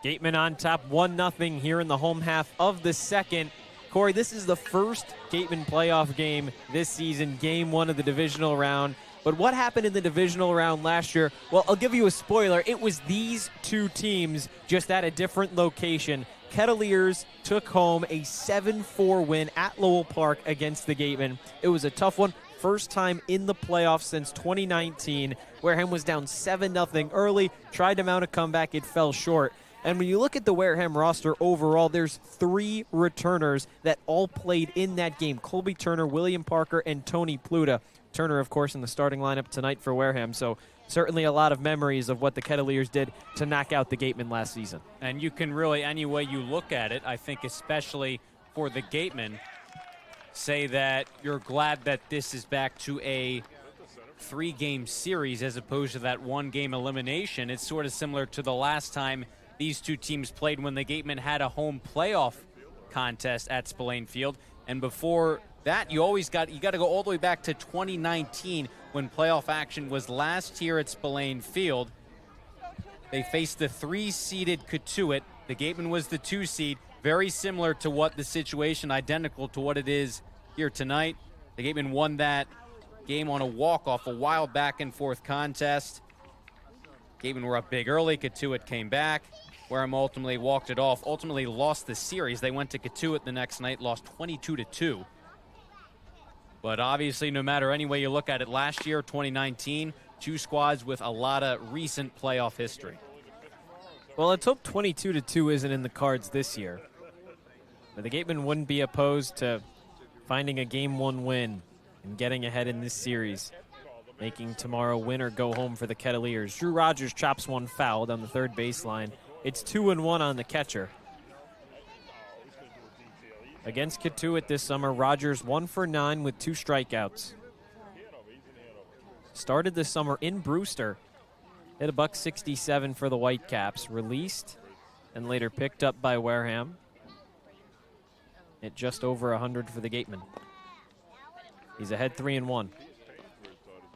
Gatemen on top 1-0 here in the home half of the second. Cory, this is the first Gatemen playoff game this season, game one of the divisional round. But what happened in the divisional round last year? Well, I'll give you a spoiler. It was these two teams just at a different location. Kettleers took home a 7-4 win at Lowell Park against the Gatemen. It was a tough one. First time in the playoffs since 2019. Wareham was down 7-0 early, tried to mount a comeback. It fell short. And when you look at the Wareham roster overall, there's 3 returners that all played in that game. Colby Turner, William Parker, and Tony Pluta. Turner, of course, in the starting lineup tonight for Wareham. So certainly a lot of memories of what the Kettleers did to knock out the Gatemen last season. And you can really, any way you look at it, I think especially for the Gatemen, say that you're glad that this is back to a 3-game series as opposed to that 1-game elimination. It's sort of similar to the last time these two teams played when the Gatemen had a home playoff contest at Spillane Field. And before that, you got to go all the way back to 2019 when playoff action was last here at Spillane Field. They faced the 3-seeded Cotuit. The Gatemen was the 2 seed. Very similar to what the situation, identical to what it is here tonight. The Gatemen won that game on a walk-off, a wild back-and-forth contest. Gatemen were up big early. Cotuit came back. Wareham ultimately walked it off, ultimately lost the series. They went to Cotuit the next night, lost 22-2. But obviously, no matter any way you look at it, last year, 2019, 2 squads with a lot of recent playoff history. Well, let's hope 22-2 isn't in the cards this year. But the Gatemen wouldn't be opposed to finding a Game 1 win and getting ahead in this series, making tomorrow win or go home for the Kettleers. Drew Rogers chops one foul down the third baseline. It's 2-1 on the catcher. Against Cotuit this summer, Rogers 1 for 9 with 2 strikeouts. Started this summer in Brewster. Hit a $167 for the Whitecaps. Released and later picked up by Wareham. Hit just over 100 for the Gatemen. He's ahead 3-1.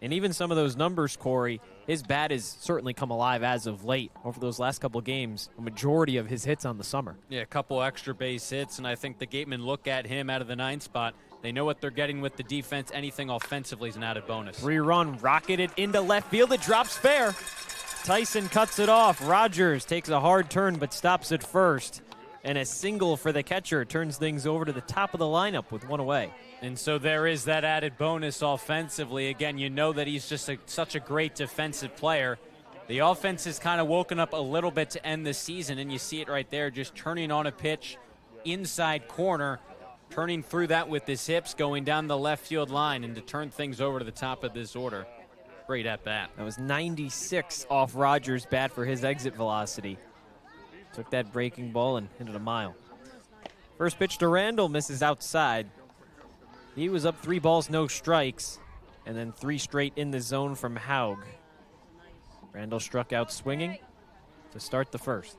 And even some of those numbers, Cory, his bat has certainly come alive as of late. Over those last couple of games, a majority of his hits on the summer. Yeah, a couple extra base hits, and I think the Gatemen look at him out of the 9th spot. They know what they're getting with the defense. Anything offensively is an added bonus. 3-run, rocketed into left field. It drops fair. Tyson cuts it off. Rogers takes a hard turn but stops at first. And a single for the catcher turns things over to the top of the lineup with 1 away. And so there is that added bonus offensively. Again, you know that he's just such a great defensive player. The offense has kind of woken up a little bit to end the season, and you see it right there, just turning on a pitch inside corner, turning through that with his hips, going down the left field line, and to turn things over to the top of this order. Great at bat. That was 96 off Rogers' bat for his exit velocity. Took that breaking ball and hit it a mile. First pitch to Randall, misses outside. He was up 3 balls, no strikes, and then 3 straight in the zone from Haug. Randall struck out swinging to start the first.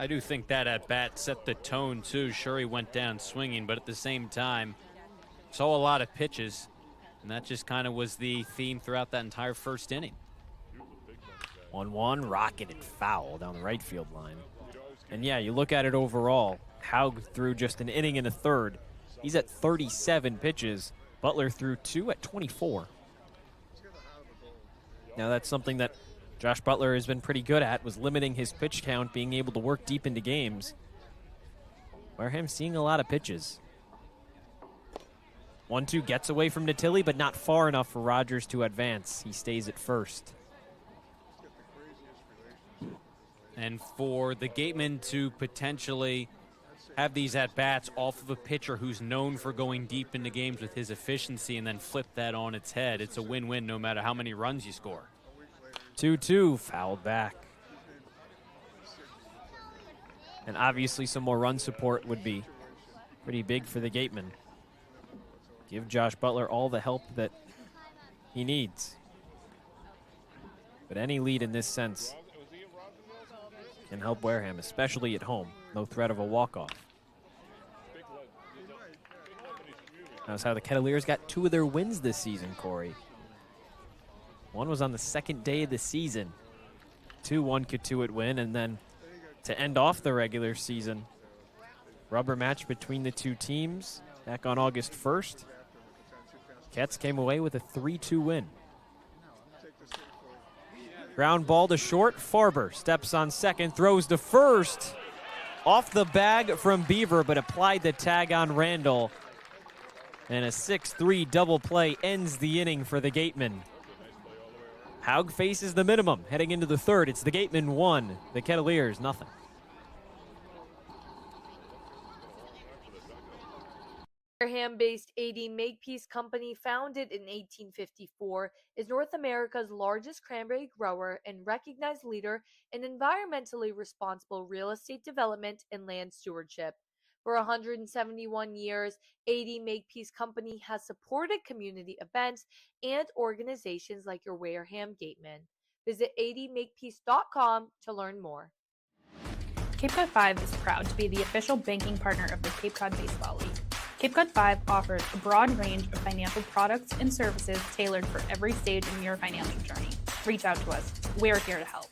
I do think that at bat set the tone too. Sure, he went down swinging, but at the same time, saw a lot of pitches, and that just kind of was the theme throughout that entire first inning. 1-1, rocketed foul down the right field line. And yeah, you look at it overall, Haug threw just an inning and a third. He's at 37 pitches. Butler threw 2 at 24. Now that's something that Josh Butler has been pretty good at, was limiting his pitch count, being able to work deep into games. Wareham seeing a lot of pitches. 1-2 gets away from Natilli, but not far enough for Rogers to advance. He stays at first. And for the Gatemen to potentially have these at-bats off of a pitcher who's known for going deep into games with his efficiency and then flip that on its head, it's a win-win no matter how many runs you score. 2-2, fouled back. And obviously some more run support would be pretty big for the Gatemen. Give Josh Butler all the help that he needs. But any lead in this sense can help Wareham, especially at home. No threat of a walk-off. That's how the Kettleers got 2 of their wins this season, Cory. One was on the second day of the season. 2-1 Cotuit win, and then to end off the regular season, rubber match between the two teams back on August 1st. Ketts came away with a 3-2 win. Ground ball to short. Farber steps on second, throws to first. Off the bag from Beaver, but applied the tag on Randall. And a 6-3 double play ends the inning for the Gatemen. Haug faces the minimum heading into the third. It's the Gatemen 1, the Kettleers nothing. Wareham-based AD Makepeace Company, founded in 1854, is North America's largest cranberry grower and recognized leader in environmentally responsible real estate development and land stewardship. For 171 years, AD Makepeace Company has supported community events and organizations like your Wareham Gatemen. Visit admakepeace.com to learn more. Cape Cod 5 is proud to be the official banking partner of the Cape Cod Baseball League. Cape Cod 5 offers a broad range of financial products and services tailored for every stage in your financial journey. Reach out to us. We're here to help.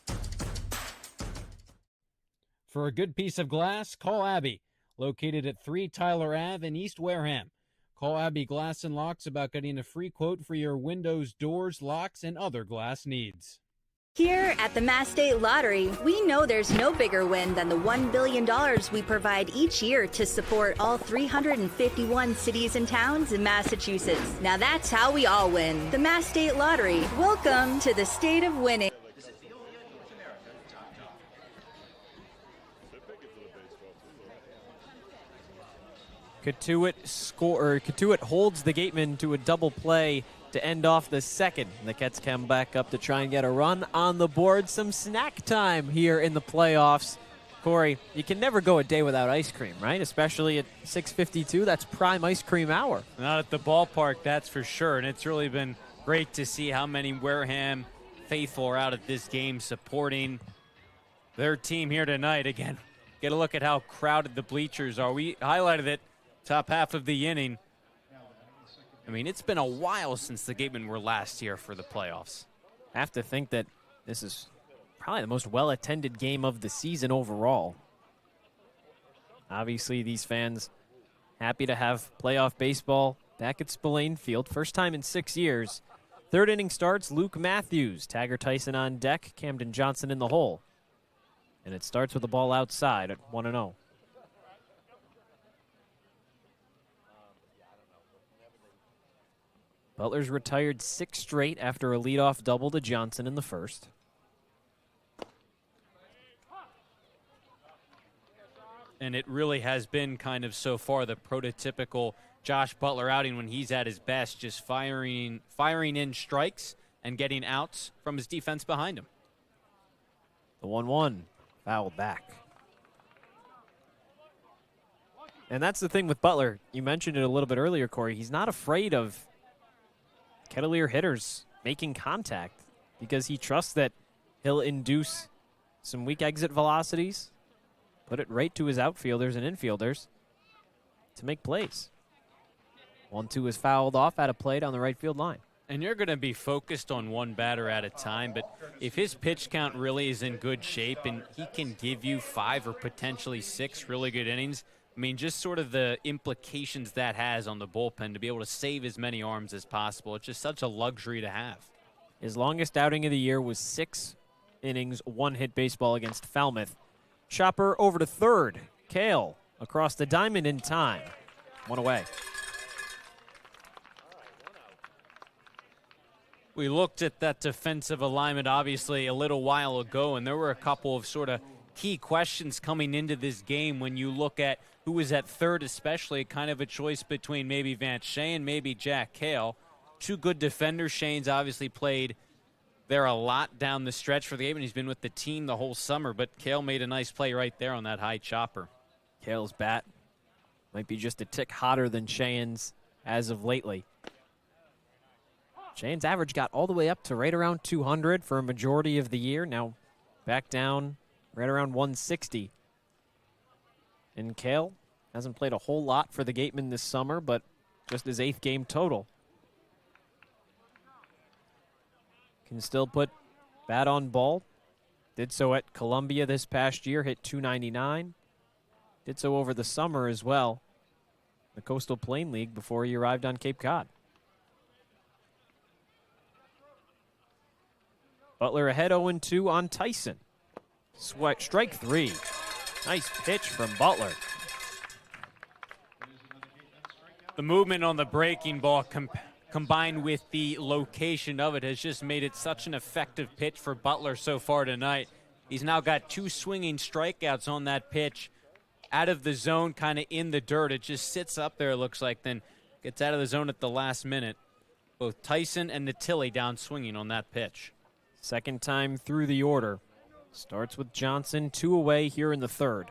For a good piece of glass, call Abby, located at 3 Tyler Ave in East Wareham. Call Abby Glass and Locks about getting a free quote for your windows, doors, locks, and other glass needs. Here at the Mass State Lottery, we know there's no bigger win than the $1 billion we provide each year to support all 351 cities and towns in Massachusetts. Now that's how we all win. The Mass State Lottery. Welcome to the state of winning. Cotuit holds the Gatemen to a double play to end off the second. The Cats come back up to try and get a run on the board. Some snack time here in the playoffs. Cory, you can never go a day without ice cream, right? Especially at 6:52, that's prime ice cream hour. Not at the ballpark, that's for sure. And it's really been great to see how many Wareham faithful are out at this game supporting their team here tonight. Again, get a look at how crowded the bleachers are. We highlighted it top half of the inning. I mean, it's been a while since the Gatemen were last here for the playoffs. I have to think that this is probably the most well-attended game of the season overall. Obviously, these fans happy to have playoff baseball back at Spillane Field. First time in 6 years. Third inning starts, Luke Matthews, Tagger Tyson on deck, Camden Johnson in the hole. And it starts with a ball outside at 1-0. Butler's retired 6 straight after a leadoff double to Johnson in the first. And it really has been kind of so far the prototypical Josh Butler outing when he's at his best, just firing in strikes and getting outs from his defense behind him. The 1-1, fouled back. And that's the thing with Butler. You mentioned it a little bit earlier, Cory. He's not afraid of Kettleer hitters making contact because he trusts that he'll induce some weak exit velocities, put it right to his outfielders and infielders to make plays. 1-2 is fouled off at a plate on the right field line. And you're going to be focused on one batter at a time, but if his pitch count really is in good shape and he can give you 5 or potentially 6 really good innings, I mean, just sort of the implications that has on the bullpen to be able to save as many arms as possible. It's just such a luxury to have. His longest outing of the year was 6 innings, 1-hit baseball against Falmouth. Chopper over to third. Kale across the diamond in time. 1 away. We looked at that defensive alignment obviously a little while ago, and there were a couple of sort of key questions coming into this game when you look at who was at third, especially kind of a choice between maybe Vance Shea and maybe Jack Kale. 2 good defenders. Shane's obviously played there a lot down the stretch for the game, and he's been with the team the whole summer, but Kale made a nice play right there on that high chopper. Kale's bat might be just a tick hotter than Shane's as of lately. Shane's average got all the way up to right around 200 for a majority of the year. Now back down right around 160. And Kale hasn't played a whole lot for the Gatemen this summer, but just his 8th game total. Can still put bat on ball. Did so at Columbia this past year, hit .299. Did so over the summer as well, the Coastal Plain League, before he arrived on Cape Cod. Butler ahead 0-2 on Tyson. Strike 3. Nice pitch from Butler. The movement on the breaking ball combined with the location of it has just made it such an effective pitch for Butler so far tonight. He's now got 2 swinging strikeouts on that pitch. Out of the zone, kind of in the dirt. It just sits up there, it looks like, then gets out of the zone at the last minute. Both Tyson and Natilli down swinging on that pitch. Second time through the order. Starts with Johnson, 2 away here in the third.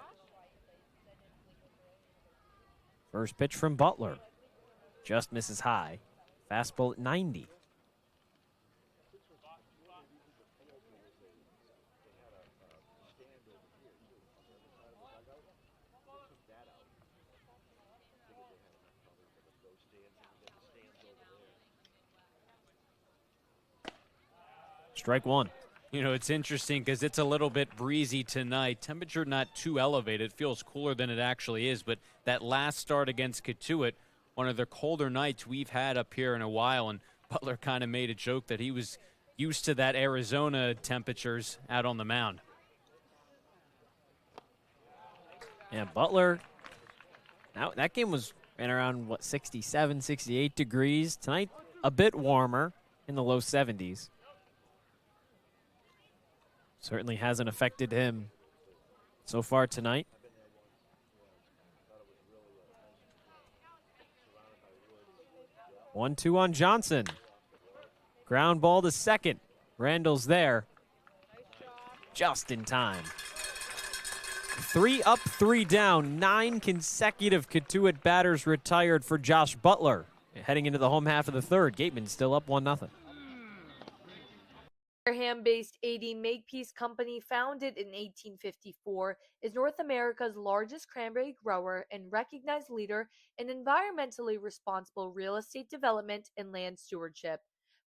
First pitch from Butler. Just misses high. Fastball at 90. Strike 1. You know, it's interesting because it's a little bit breezy tonight. Temperature not too elevated. It feels cooler than it actually is. But that last start against Cotuit, one of the colder nights we've had up here in a while. And Butler kind of made a joke that he was used to that Arizona temperatures out on the mound. Yeah, Butler. Now that game was right around, 67, 68 degrees. Tonight, a bit warmer in the low 70s. Certainly hasn't affected him so far tonight. 1-2 on Johnson. Ground ball to second. Randall's there. Just in time. 3 up, 3 down. 9 consecutive Cotuit batters retired for Josh Butler. Heading into the home half of the third. Gatemen still up 1-0. Wareham-based AD Makepeace Company, founded in 1854, is North America's largest cranberry grower and recognized leader in environmentally responsible real estate development and land stewardship.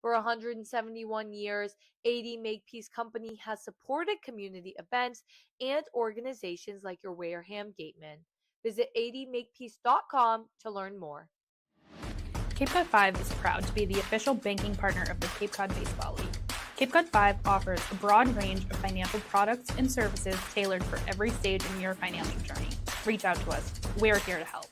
For 171 years, AD Makepeace Company has supported community events and organizations like your Wareham Gatemen. Visit admakepeace.com to learn more. Cape Cod 5 is proud to be the official banking partner of the Cape Cod Baseball League. Cape Cod 5 offers a broad range of financial products and services tailored for every stage in your financial journey. Reach out to us. We're here to help.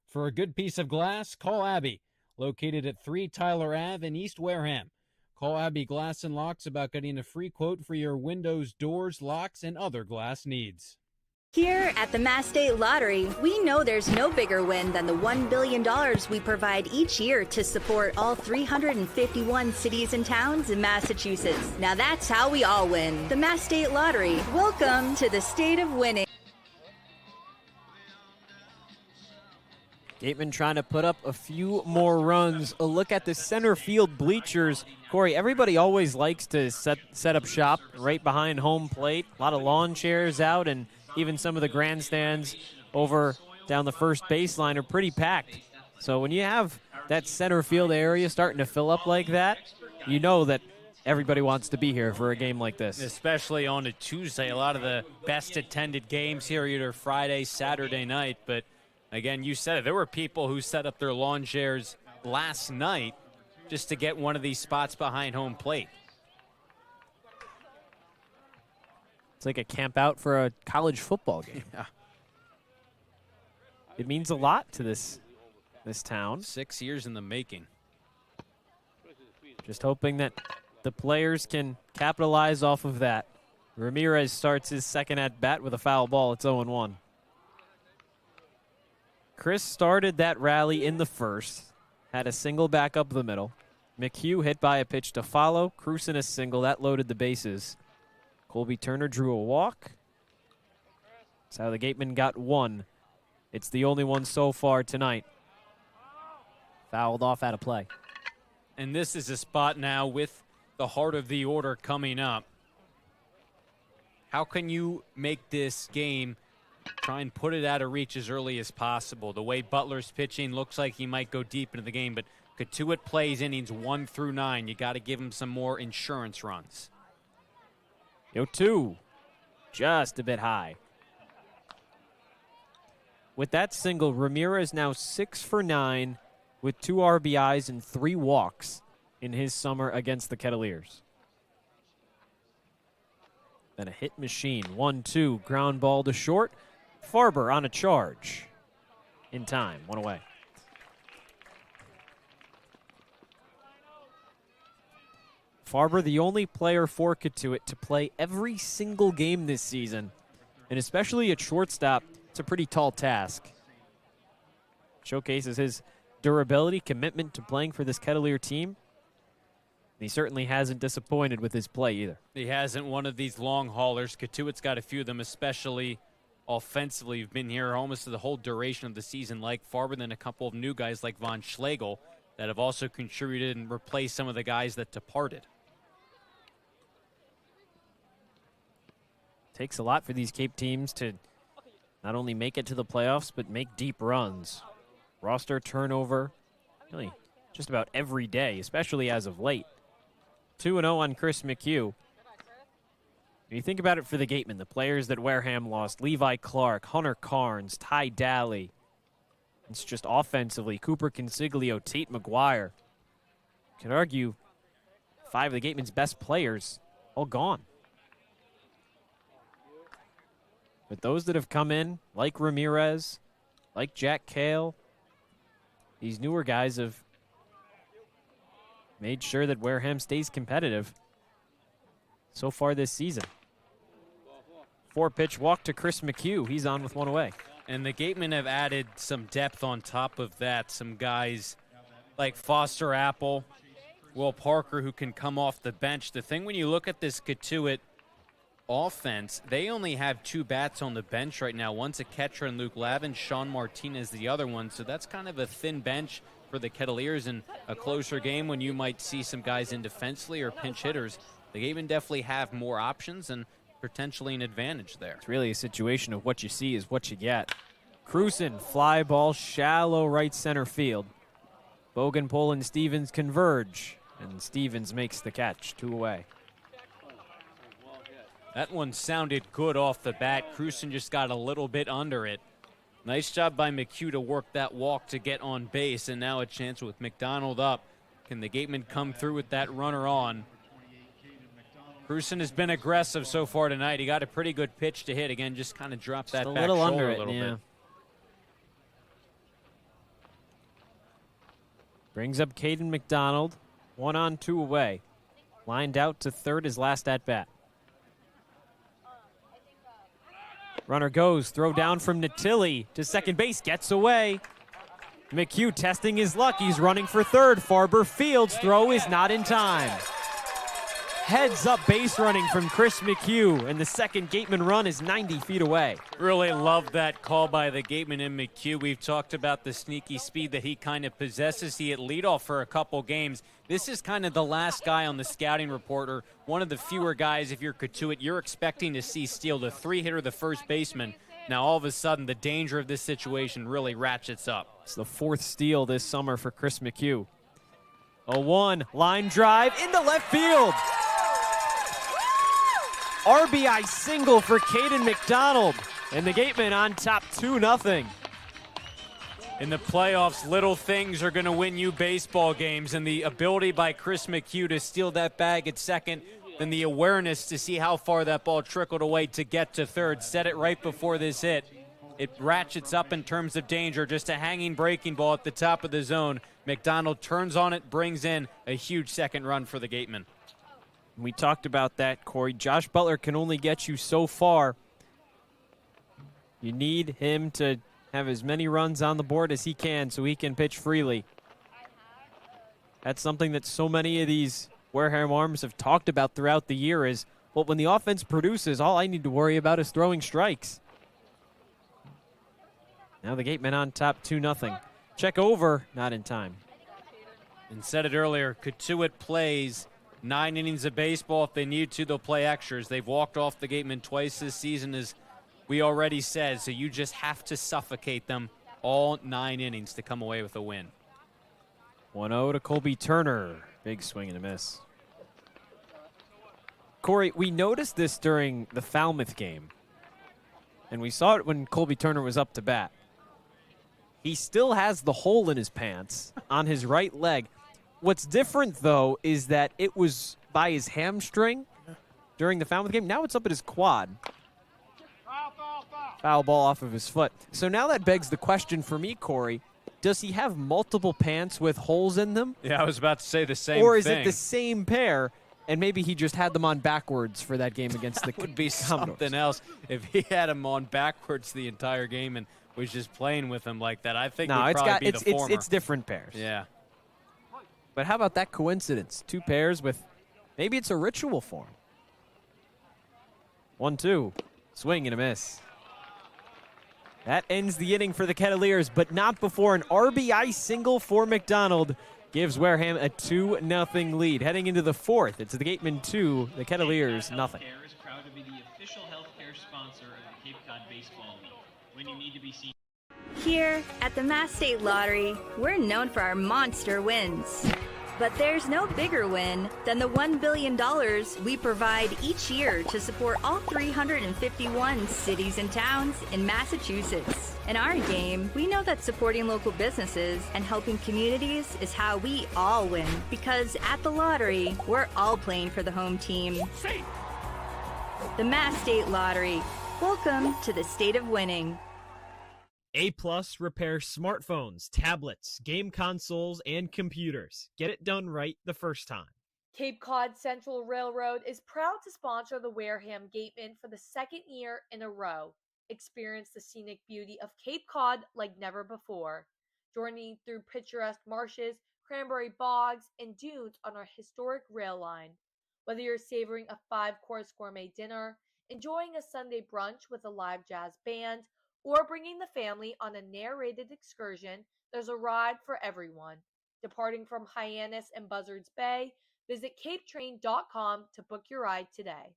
For a good piece of glass, call Abby, located at 3 Tyler Ave in East Wareham. Call Abby Glass and Locks about getting a free quote for your windows, doors, locks, and other glass needs. Here at the Mass State Lottery, we know there's no bigger win than the $1 billion we provide each year to support all 351 cities and towns in Massachusetts. Now that's how we all win. The Mass State Lottery. Welcome to the state of winning. Gatemen trying to put up a few more runs. A look at the center field bleachers. Cory, everybody always likes to set up shop right behind home plate. A lot of lawn chairs out, and even some of the grandstands over down the first baseline are pretty packed. So when you have that center field area starting to fill up like that, you know that everybody wants to be here for a game like this. Especially on a Tuesday. A lot of the best attended games here either Friday, Saturday night. But again, you said it. There were people who set up their lawn chairs last night just to get one of these spots behind home plate. It's like a camp out for a college football game. Yeah. It means a lot to this town. 6 years in the making. Just hoping that the players can capitalize off of that. Ramirez starts his second at bat with a foul ball. It's 0-1. Chris started that rally in the first. Had a single back up the middle. McHugh hit by a pitch to follow. Cruson a single. That loaded the bases. Colby Turner drew a walk. That's how the Gatemen got one. It's the only one so far tonight. Fouled off out of play. And this is a spot now with the heart of the order coming up. How can you make this game try and put it out of reach as early as possible? The way Butler's pitching looks like he might go deep into the game, but Cotuit plays innings 1 through 9. You got to give him some more insurance runs. 0-2, just a bit high. With that single, Ramirez now 6 for 9 with 2 RBIs and 3 walks in his summer against the Kettleers. Then a hit machine, 1-2, ground ball to short. Farber on a charge. In time, 1 away. Farber, the only player for Cotuit to play every single game this season, and especially at shortstop, it's a pretty tall task. Showcases his durability, commitment to playing for this Kettleer team. He certainly hasn't disappointed with his play either. He hasn't one of these long haulers. Cotuit's got a few of them, especially offensively. You've been here almost the whole duration of the season, like Farber, then a couple of new guys like Von Schlegel that have also contributed and replaced some of the guys that departed. Takes a lot for these Cape teams to not only make it to the playoffs, but make deep runs. Roster turnover really just about every day, especially as of late. 2-0 on Chris McHugh. When you think about it for the Gatemen, the players that Wareham lost, Levi Clark, Hunter Carnes, Ty Daly. It's just offensively, Cooper Consiglio, Tate McGuire. You could argue 5 of the Gatemen's best players all gone. But those that have come in, like Ramirez, like Jack Cale, these newer guys have made sure that Wareham stays competitive so far this season. 4-pitch walk to Chris McHugh. He's on with 1 away. And the Gatemen have added some depth on top of that. Some guys like Foster Apple, Will Parker, who can come off the bench. The thing when you look at this Cotuit offense, they only have 2 bats on the bench right now. One's a catcher and Luke Lavin, Sean Martinez the other one. So that's kind of a thin bench for the Kettleers in a closer game when you might see some guys in defensively or pinch hitters. The Gatemen definitely have more options and potentially an advantage there. It's really a situation of what you see is what you get. Cruson, fly ball, shallow right center field. Bogenpole and Stevens converge, and Stevens makes the catch, 2 away. That one sounded good off the bat. Cruson just got a little bit under it. Nice job by McHugh to work that walk to get on base, and now a chance with McDonald up. Can the Gatemen come through with that runner on? Cruson has been aggressive so far tonight. He got a pretty good pitch to hit. Again, just kind of dropped that back shoulder a little bit. Brings up Caden McDonald. 1 on, 2 away. Lined out to third, his last at-bat. Runner goes, throw down from Natilli to second base, gets away. McHugh testing his luck, he's running for third. Farber fields, throw is not in time. heads-up base running from Chris McHugh, and the second Gateman run is 90 feet away. Really love that call by the Gateman and McHugh. We've talked about the sneaky speed that he kind of possesses. He hit leadoff for a couple games. This is kind of the last guy on the scouting report, or one of the fewer guys, if you're Cotuit, you're expecting to see steal the 3-hitter, the first baseman. Now, all of a sudden, the danger of this situation really ratchets up. It's the 4th steal this summer for Chris McHugh. A 1, line drive into left field. RBI single for Caden McDonald, and the Gatemen on top 2-0. In the playoffs, little things are going to win you baseball games, and the ability by Chris McHugh to steal that bag at second, then the awareness to see how far that ball trickled away to get to third. Said it right before this hit. It ratchets up in terms of danger. Just a hanging breaking ball at the top of the zone. McDonald turns on it, brings in a huge second run for the Gatemen. We talked about that, Cory. Josh Butler can only get you so far. You need him to have as many runs on the board as he can so he can pitch freely. That's something that so many of these Wareham Arms have talked about throughout the year is, well, when the offense produces, all I need to worry about is throwing strikes. Now the Gatemen on top 2-0. Check over, not in time. And said it earlier, Cotuit plays 9 innings of baseball. If they need to, they'll play extras. They've walked off the Gatemen twice this season, as we already said, so you just have to suffocate them all 9 innings to come away with a win. 1-0 to Colby Turner. Big swing and a miss. Cory, we noticed this during the Falmouth game, and we saw it when Colby Turner was up to bat. He still has the hole in his pants on his right leg. What's different, though, is that it was by his hamstring during the Falmouth game. Now it's up at his quad. Foul ball off of his foot. So now that begs the question for me, Cory, does he have multiple pants with holes in them? Yeah, I was about to say the same thing. Or is it the same pair, and maybe he just had them on backwards for that game against the would be Commodores. something else if he had them on backwards the entire game and was just playing with them like that. I think no, it'd probably be the former. It's different pairs. Yeah. But how about that coincidence? 2 pairs with, maybe it's a ritual for him. 1-2, swing and a miss. That ends the inning for the Kettleers, but not before an RBI single for McDonald gives Wareham a 2-0 lead. Heading into the 4th, it's the Gatemen 2, the Kettleers nothing. Healthcare is proud to be the official healthcare sponsor of the Cape Cod Baseball League. When you need to be seen. Here at the Mass State Lottery, we're known for our monster wins. But there's no bigger win than the $1 billion we provide each year to support all 351 cities and towns in Massachusetts. In our game, we know that supporting local businesses and helping communities is how we all win. Because at the lottery, we're all playing for the home team. The Mass State Lottery. Welcome to the state of winning. A+ repairs smartphones, tablets, game consoles, and computers. Get it done right the first time. Cape Cod Central Railroad is proud to sponsor the Wareham Gatemen for the 2nd year in a row. Experience the scenic beauty of Cape Cod like never before. Journey through picturesque marshes, cranberry bogs, and dunes on our historic rail line. Whether you're savoring a 5-course gourmet dinner, enjoying a Sunday brunch with a live jazz band, or bringing the family on a narrated excursion, there's a ride for everyone. Departing from Hyannis and Buzzards Bay, visit capetrain.com to book your ride today.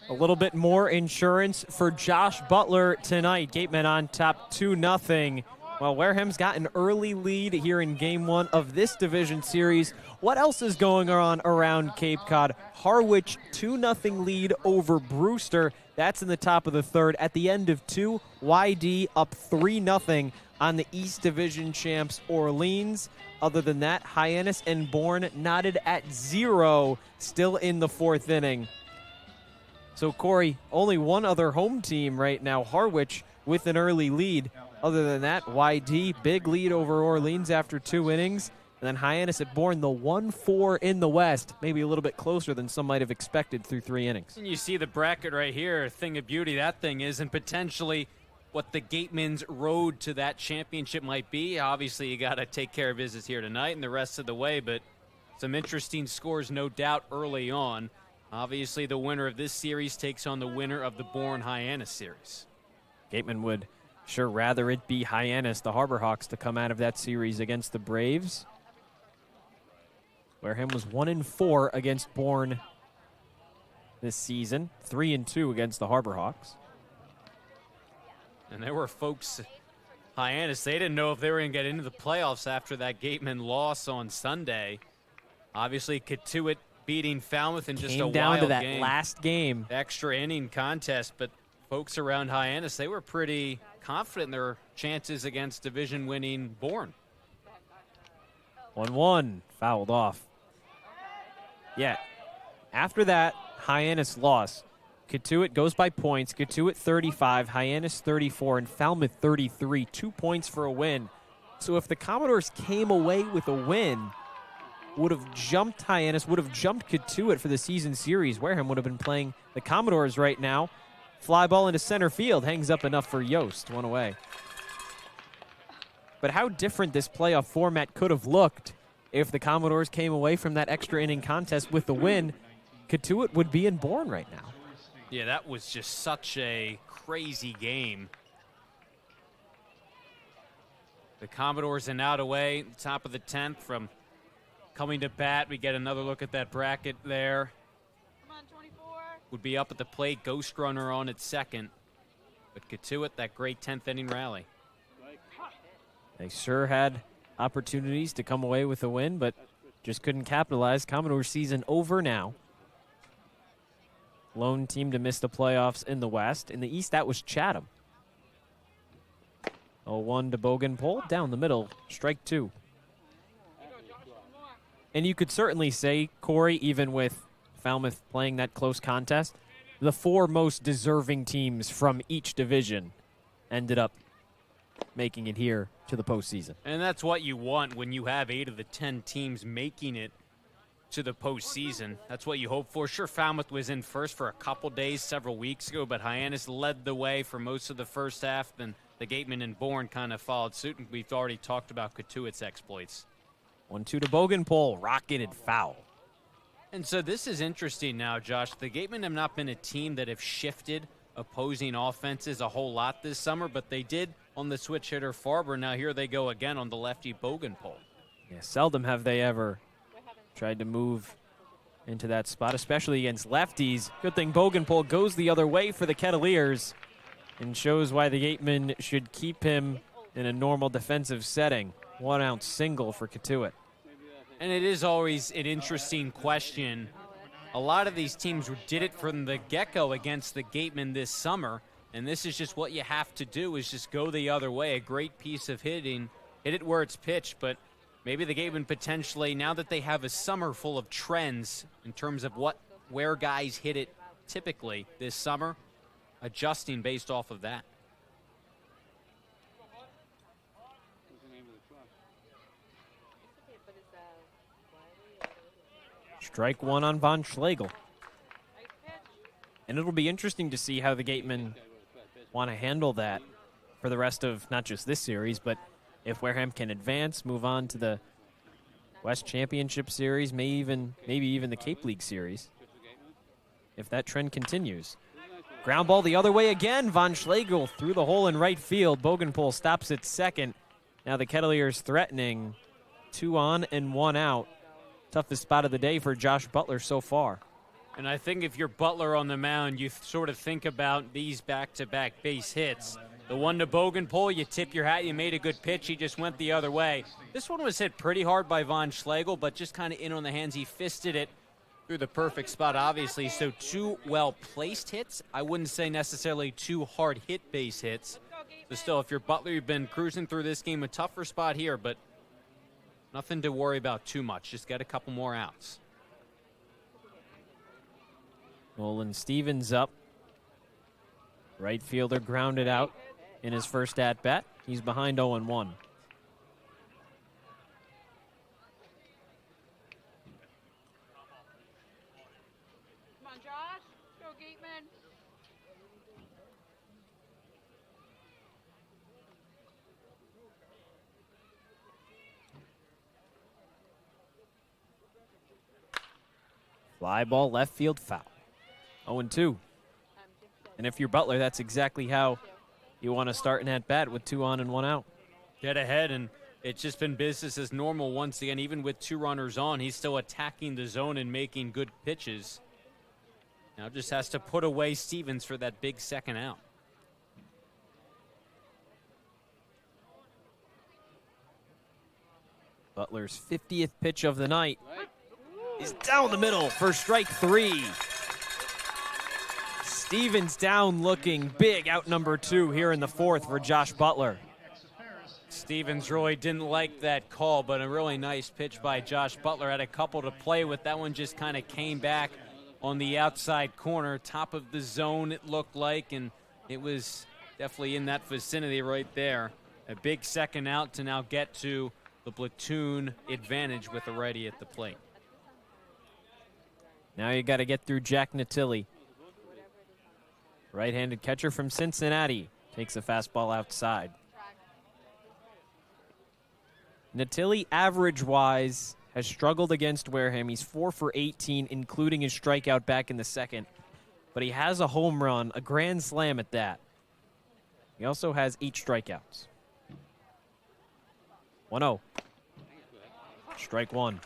A little bit more insurance for Josh Butler tonight. Gatemen on top 2-0. Well, Wareham's got an early lead here in Game 1 of this division series. What else is going on around Cape Cod? Harwich 2-0 lead over Brewster. That's in the top of the 3rd. At the end of 2, YD up 3-0 on the East Division champs Orleans. Other than that, Hyannis and Bourne knotted at 0, still in the 4th inning. So, Cory, only one other home team right now, Harwich, with an early lead. Other than that, YD, big lead over Orleans after 2 innings. And then Hyannis at Bourne, the 1-4 in the West. Maybe a little bit closer than some might have expected through 3 innings. And you see the bracket right here, thing of beauty that thing is, and potentially what the Gatemen's road to that championship might be. Obviously, you got to take care of business here tonight and the rest of the way, but some interesting scores, no doubt, early on. Obviously, the winner of this series takes on the winner of the Bourne Hyannis series. Gatemen would sure rather it be Hyannis, the Harbor Hawks, to come out of that series against the Braves. Wareham was 1-4 against Bourne this season, 3-2 against the Harbor Hawks. And there were folks, Hyannis, they didn't know if they were going to get into the playoffs after that Gatemen loss on Sunday. Obviously, Cotuit beating Falmouth in just a wild game. Came down to that last game. Extra inning contest, but folks around Hyannis, they were pretty confident in their chances against division-winning Bourne. 1-1, fouled off. Yeah, after that Hyannis loss, Cotuit goes by points. Cotuit 35, Hyannis 34, and Falmouth 33. 2 points for a win. So if the Commodores came away with a win, would have jumped Hyannis, would have jumped Cotuit for the season series. Wareham would have been playing the Commodores right now. Fly ball into center field, hangs up enough for Yost, one away. But how different this playoff format could have looked if the Commodores came away from that extra inning contest with the win. Cotuit would be in Bourne right now. Yeah, that was just such a crazy game. The Commodores are out away, top of the 10th from coming to bat. We get another look at that bracket there. Come on, 24. Would be up at the plate, ghost runner on at second. But Cotuit, that great 10th inning rally. They sure had opportunities to come away with a win, but just couldn't capitalize. Commodore season over now. Lone team to miss the playoffs in the West. In the East, that was Chatham. 0-1 to Bougainville, down the middle, strike two. And you could certainly say, Cory, even with Falmouth playing that close contest, the four most deserving teams from each division ended up making it here to the postseason. And that's what you want when you have 8 of the 10 teams making it to the postseason. That's what you hope for. Sure, Falmouth was in first for a couple days several weeks ago, but Hyannis led the way for most of the first half. Then the Gatemen and Bourne kind of followed suit, and we've already talked about Cotuit's exploits. 1-2 to Bougainville, rocketed foul. And so this is interesting now, Josh. The Gatemen have not been a team that have shifted opposing offenses a whole lot this summer, but they did on the switch hitter Farber. Now here they go again on the lefty Bougainville. Yeah, seldom have they ever tried to move into that spot, especially against lefties. Good thing Bougainville goes the other way for the Kettleers and shows why the Gatemen should keep him in a normal defensive setting. 1 out single for Cotuit. And it is always an interesting question. A lot of these teams did it from the get-go against the Gatemen this summer, and this is just what you have to do, is just go the other way. A great piece of hitting, hit it where it's pitched, but maybe the Gatemen potentially, now that they have a summer full of trends in terms of where guys hit it typically this summer, adjusting based off of that. Strike one on Von Schlegel. And it'll be interesting to see how the Gatemen want to handle that for the rest of not just this series, but if Wareham can advance, move on to the West Championship Series, maybe even the Cape League Series, if that trend continues. Ground ball the other way again. Von Schlegel through the hole in right field. Bougainville stops at second. Now the Kettleers threatening. 2 on and 1 out. Toughest spot of the day for Josh Butler so far. And I think if you're Butler on the mound, you sort of think about these back-to-back base hits. The one to Bougainville, you tip your hat, you made a good pitch, he just went the other way. This one was hit pretty hard by Von Schlegel, but just kind of in on the hands. He fisted it through the perfect spot, obviously. So 2 well-placed hits. I wouldn't say necessarily 2 hard-hit base hits. So still, if you're Butler, you've been cruising through this game, a tougher spot here, but nothing to worry about too much. Just get a couple more outs. Nolan Stevens up. Right fielder grounded out in his first at-bat. He's behind 0-1. Come on, Josh. Go, Gatemen. Fly ball, left field, foul. 0-2. And if you're Butler, that's exactly how you want to start an at-bat with 2 on and 1 out. Get ahead, and it's just been business as normal once again. Even with 2 runners on, he's still attacking the zone and making good pitches. Now just has to put away Stevens for that big second out. Butler's 50th pitch of the night is down the middle for strike 3. Stevens down looking big, out number 2 here in the 4th for Josh Butler. Stevens really didn't like that call, but a really nice pitch by Josh Butler. Had a couple to play with. That one just kind of came back on the outside corner, top of the zone it looked like, and it was definitely in that vicinity right there. A big second out to now get to the platoon advantage with a righty at the plate. Now you got to get through Jack Natilli. Right-handed catcher from Cincinnati takes a fastball outside. Natilli, average-wise, has struggled against Wareham. He's 4 for 18, including his strikeout back in the 2nd. But he has a home run, a grand slam at that. He also has 8 strikeouts. 1-0. Strike 1.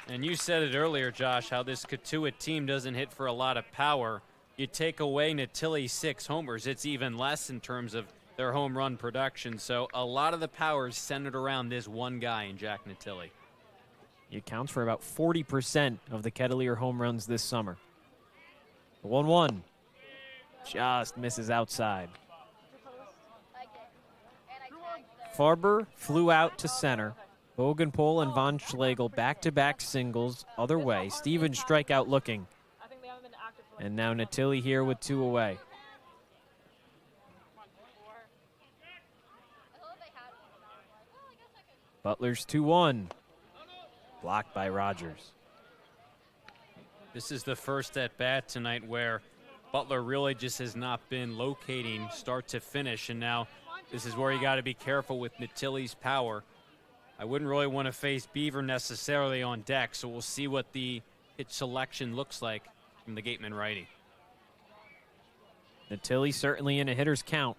And you said it earlier, Josh, how this Cotuit team doesn't hit for a lot of power. You take away Natilli's 6 homers, it's even less in terms of their home run production. So a lot of the power is centered around this one guy in Jack Natilli. He accounts for about 40% of the Kettleer home runs this summer. 1-1. Just misses outside. Farber flew out to center. Bogenpol and Von Schlegel back-to-back singles other way. Stevens strikeout looking. And now Natilli here with 2 away. Butler's 2-1. Blocked by Rogers. This is the first at-bat tonight where Butler really just has not been locating start to finish, and now this is where you got to be careful with Natilli's power. I wouldn't really want to face Beaver necessarily on deck, so we'll see what the pitch selection looks like from the Gatemen righty. Natilli certainly in a hitter's count.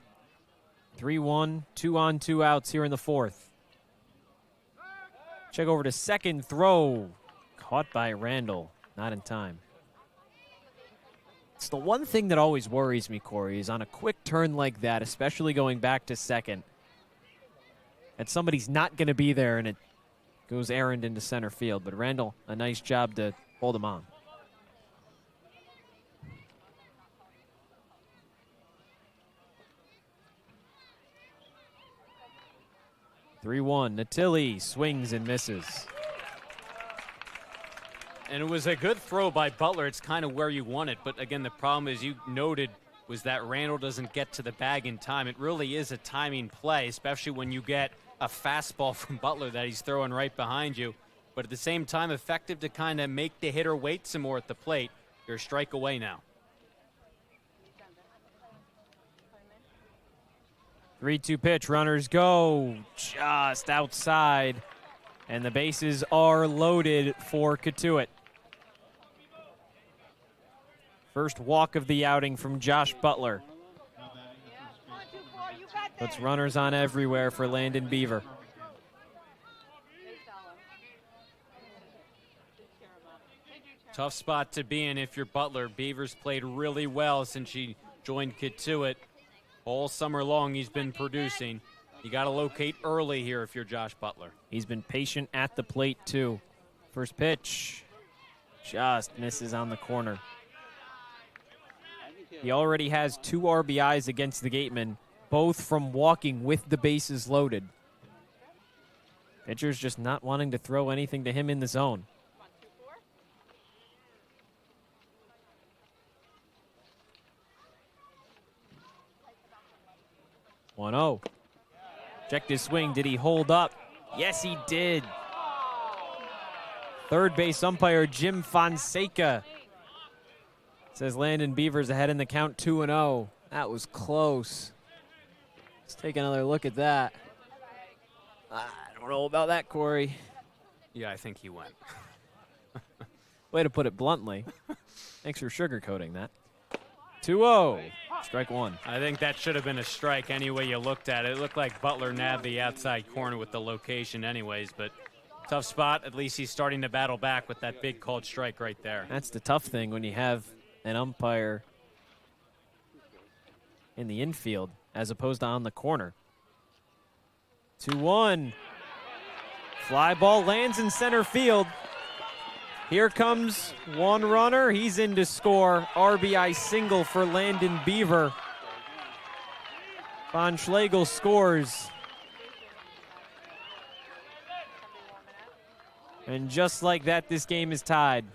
3-1, 2 on, 2 outs here in the 4th. Check over to second, throw. Caught by Randall, not in time. It's the one thing that always worries me, Cory, is on a quick turn like that, especially going back to second, and somebody's not going to be there and it goes errand into center field. But Randall, a nice job to hold him on. (3-1). Natilli swings and misses. And it was a good throw by Butler. It's kind of where you want it. But again, the problem, as you noted, was that Randall doesn't get to the bag in time. It really is a timing play, especially when you get a fastball from Butler that he's throwing right behind you. But at the same time, effective to kind of make the hitter wait some more at the plate. You're a strike away now. 3-2 pitch, runners go just outside, and the bases are loaded for Cotuit. First walk of the outing from Josh Butler. Puts runners on everywhere for Landon Beaver. Tough spot to be in if you're Butler. Beaver's played really well since she joined Cotuit. All summer long he's been producing. You got to locate early here if you're Josh Butler. He's been patient at the plate, too. First pitch just misses on the corner. He already has 2 RBIs against the Gatemen, both from walking with the bases loaded. Pitcher's just not wanting to throw anything to him in the zone. (1-0). Checked his swing. Did he hold up? Yes, he did. Third base umpire Jim Fonseca says Landon Beaver's ahead in the count, 2-0. That was close. Let's take another look at that. I don't know about that, Cory. Yeah, I think he went. Way to put it bluntly. Thanks for sugarcoating that. 2-0. Strike one. I think that should have been a strike any way you looked at it. It looked like Butler nabbed the outside corner with the location anyways, but tough spot. At least he's starting to battle back with that big called strike right there. That's the tough thing when you have an umpire in the infield as opposed to on the corner. 2-1. Fly ball lands in center field. Here comes one runner. He's in to score. RBI single for Landon Beaver. Von Schlegel scores. And just like that, this game is tied.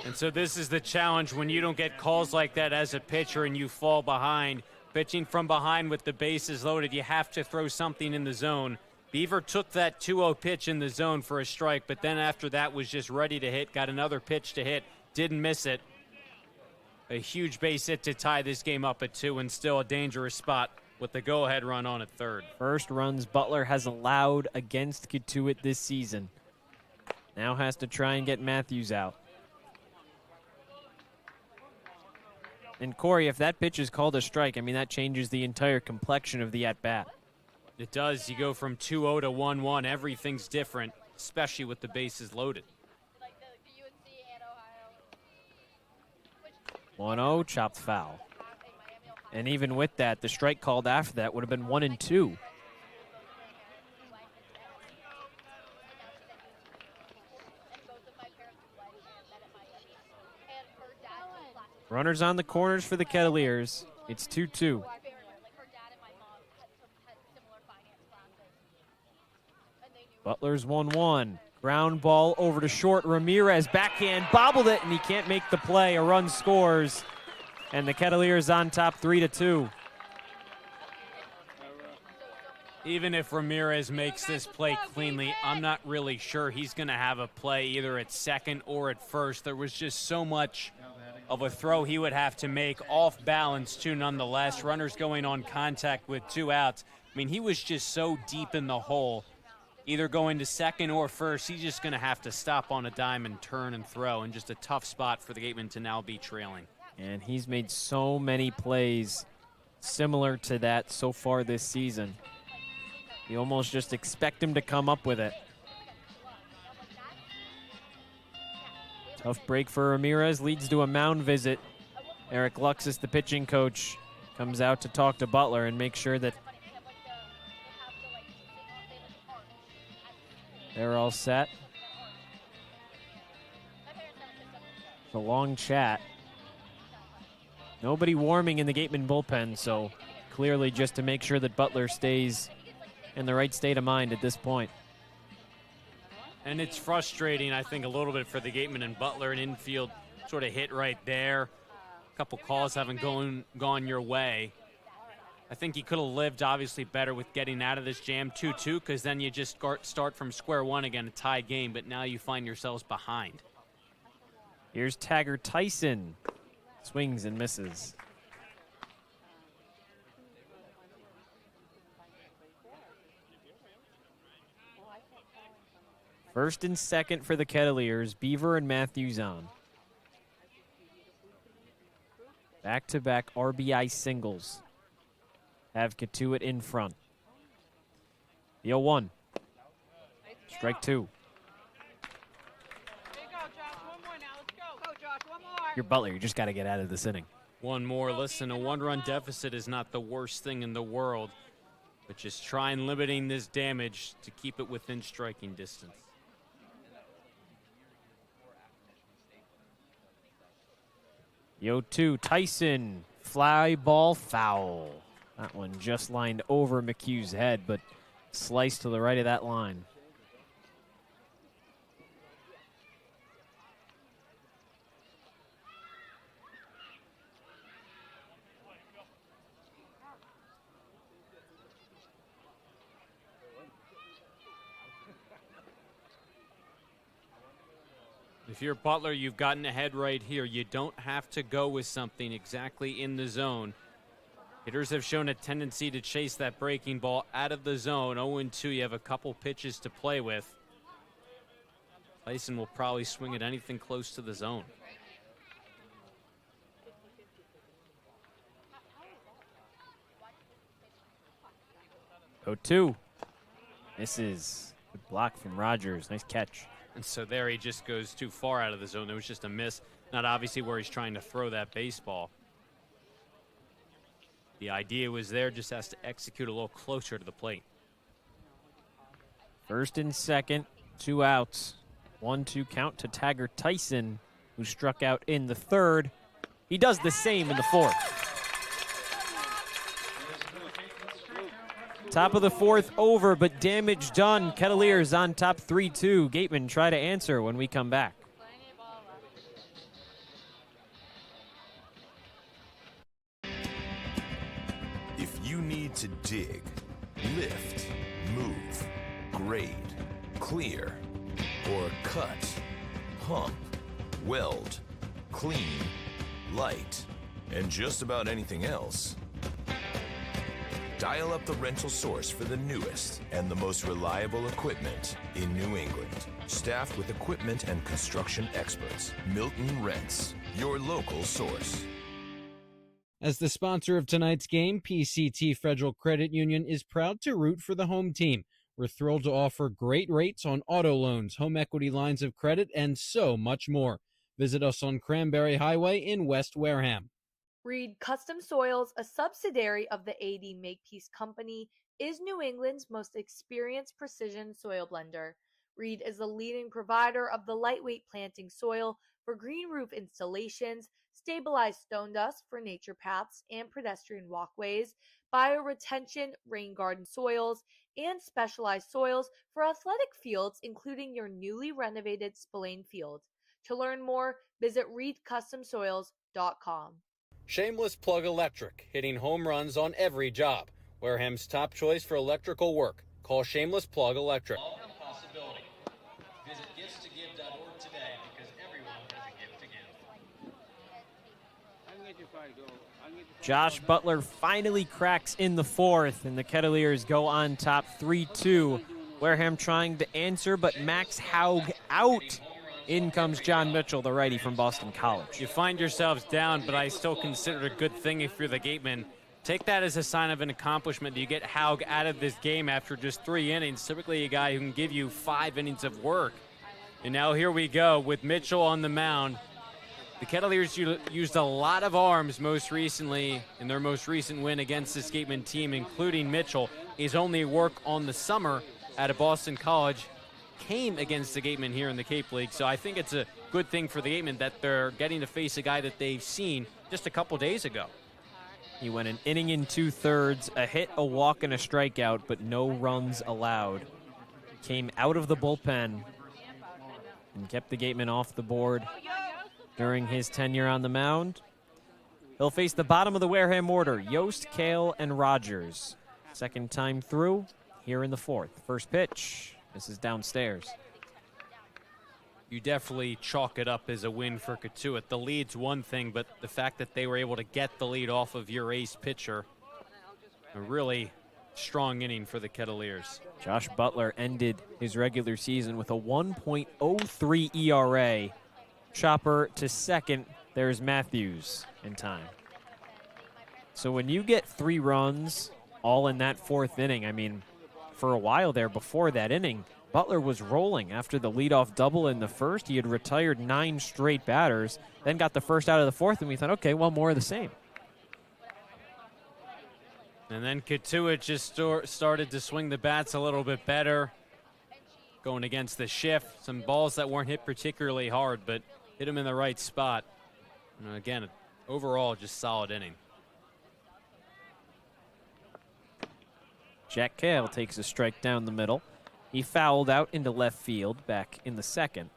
And so this is the challenge when you don't get calls like that as a pitcher and you fall behind. Pitching from behind with the bases loaded, you have to throw something in the zone. Beaver took that 2-0 pitch in the zone for a strike, but then after that was just ready to hit, got another pitch to hit, didn't miss it. A huge base hit to tie this game up at 2 and still a dangerous spot with the go-ahead run on at third. First runs Butler has allowed against Cotuit this season. Now has to try and get Matthews out. And Cory, if that pitch is called a strike, I mean, that changes the entire complexion of the at-bat. It does. You go from 2-0 to 1-1. Everything's different, especially with the bases loaded. 1-0, chopped foul. And even with that, the strike called after that would have been 1-2. Runners on the corners for the Kettleers. It's 2-2. Butler's 1-1. Ground ball over to short. Ramirez backhand bobbled it, and he can't make the play. A run scores, and the Kettleers on top 3-2. Even if Ramirez makes this play cleanly, I'm not really sure he's going to have a play either at second or at first. There was just so much of a throw he would have to make off balance, too, nonetheless. Runners going on contact with 2 outs. I mean, he was just so deep in the hole. Either going to second or first, he's just going to have to stop on a dime and turn and throw, and just a tough spot for the Gatemen to now be trailing. And he's made so many plays similar to that so far this season. You almost just expect him to come up with it. Tough break for Ramirez, leads to a mound visit. Eric Luxus, the pitching coach, comes out to talk to Butler and make sure that they're all set. It's a long chat. Nobody warming in the Gatemen bullpen, so clearly just to make sure that Butler stays in the right state of mind at this point. And it's frustrating, I think, a little bit for the Gatemen and Butler. An infield sort of hit right there. A couple calls haven't gone your way. I think you could have lived, obviously, better with getting out of this jam 2-2, because then you just start from square one again, a tie game, but now you find yourselves behind. Here's Taggart Tyson. Swings and misses. First and second for the Kettleers, Beaver and Matthews on. Back-to-back RBI singles have Cotuit in front. The 0-1. Strike 2. You're Butler, you just got to get out of this inning. One more. Listen, a one-run deficit is not the worst thing in the world, but just try and limiting this damage to keep it within striking distance. The 0-2, Tyson, fly ball foul. That one just lined over McHugh's head, but sliced to the right of that line. If you're Butler, you've gotten ahead right here. You don't have to go with something exactly in the zone. Hitters have shown a tendency to chase that breaking ball out of the zone. 0-2, you have a couple pitches to play with. Tyson will probably swing at anything close to the zone. 0-2. Misses. Good block from Rogers. Nice catch. And so there he just goes too far out of the zone. There was just a miss. Not obviously where he's trying to throw that baseball. The idea was there, just has to execute a little closer to the plate. First and second, 2 outs. 1-2 count to Taggart Tyson, who struck out in the third. He does the same in the fourth. Top of the fourth over, but damage done. Kettleers on top 3-2. Gatemen try to answer when we come back. If you need to dig, lift, move, grade, clear, or cut, pump, weld, clean, light, and just about anything else, dial up the rental source for the newest and the most reliable equipment in New England. Staffed with equipment and construction experts, Milton Rents, your local source. As the sponsor of tonight's game, PCT Federal Credit Union is proud to root for the home team. We're thrilled to offer great rates on auto loans, home equity lines of credit, and so much more. Visit us on Cranberry Highway in West Wareham. Reed Custom Soils, a subsidiary of the AD Makepeace Company, is New England's most experienced precision soil blender. Reed is the leading provider of the lightweight planting soil for green roof installations, stabilized stone dust for nature paths and pedestrian walkways, bioretention rain garden soils, and specialized soils for athletic fields, including your newly renovated Spillane Field. To learn more, visit reedcustomsoils.com. Shameless Plug Electric, hitting home runs on every job. Wareham's top choice for electrical work. Call Shameless Plug Electric. Possibility. Visit giftstogive.org today because everyone has a gift to give. Josh Butler finally cracks in the fourth, and the Kettleers go on top 3-2. Wareham trying to answer, but Max Haug out. In comes John Mitchell, the righty from Boston College. You find yourselves down, but I still consider it a good thing if you're the Gatemen. Take that as a sign of an accomplishment. You get Haug out of this game after just 3 innings, typically a guy who can give you 5 innings of work. And now here we go with Mitchell on the mound. The Kettleers used a lot of arms most recently in their most recent win against this Gatemen team, including Mitchell. His only work on the summer at a Boston College came against the Gatemen here in the Cape League, so I think it's a good thing for the Gatemen that they're getting to face a guy that they've seen just a couple days ago. He went an inning in 2/3, a hit, a walk, and a strikeout, but no runs allowed. Came out of the bullpen and kept the Gatemen off the board during his tenure on the mound. He'll face the bottom of the Wareham order, Yost, Kale, and Rogers. Second time through here in the fourth. First pitch. This is downstairs. You definitely chalk it up as a win for Cotuit. The lead's one thing, but the fact that they were able to get the lead off of your ace pitcher, a really strong inning for the Kettleers. Josh Butler ended his regular season with a 1.03 ERA. Chopper to second. There's Matthews in time. So when you get 3 runs all in that fourth inning, I mean, for a while there before that inning, Butler was rolling after the leadoff double in the first. He had retired 9 straight batters, then got the first out of the fourth, and we thought, okay, well, more of the same. And then Cotuit just started to swing the bats a little bit better, going against the shift. Some balls that weren't hit particularly hard, but hit him in the right spot. And again, overall, just solid inning. Jack Kale takes a strike down the middle. He fouled out into left field back in the second.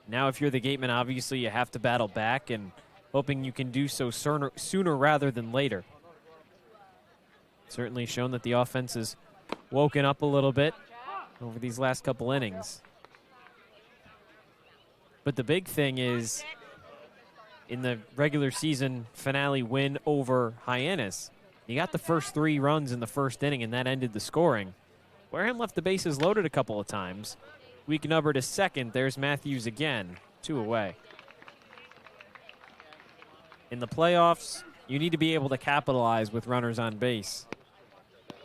Now if you're the Gatemen, obviously you have to battle back, and hoping you can do so sooner rather than later. Certainly shown that the offense has woken up a little bit over these last couple innings. But the big thing is, in the regular season finale win over Hyannis, you got the first 3 runs in the first inning, and that ended the scoring. Wareham left the bases loaded a couple of times. Weak number to second. There's Matthews again. 2 away. In the playoffs, you need to be able to capitalize with runners on base.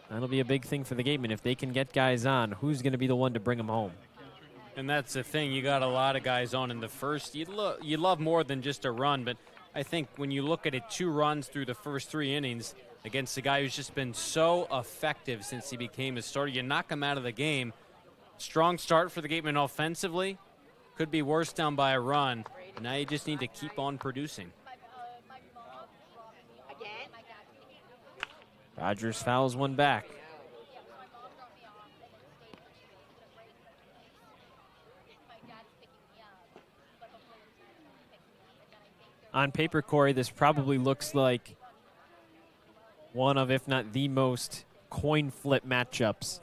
That'll be a big thing for the Gatemen. If they can get guys on, who's going to be the one to bring them home? And that's the thing. You got a lot of guys on in the first. You love more than just a run, but I think when you look at it, 2 runs through the first 3 innings against a guy who's just been so effective since he became a starter, you knock him out of the game. Strong start for the Gatemen offensively. Could be worse down by a run. Now you just need to keep on producing. Rogers fouls one back. On paper, Cory, this probably looks like one of, if not the most coin flip matchups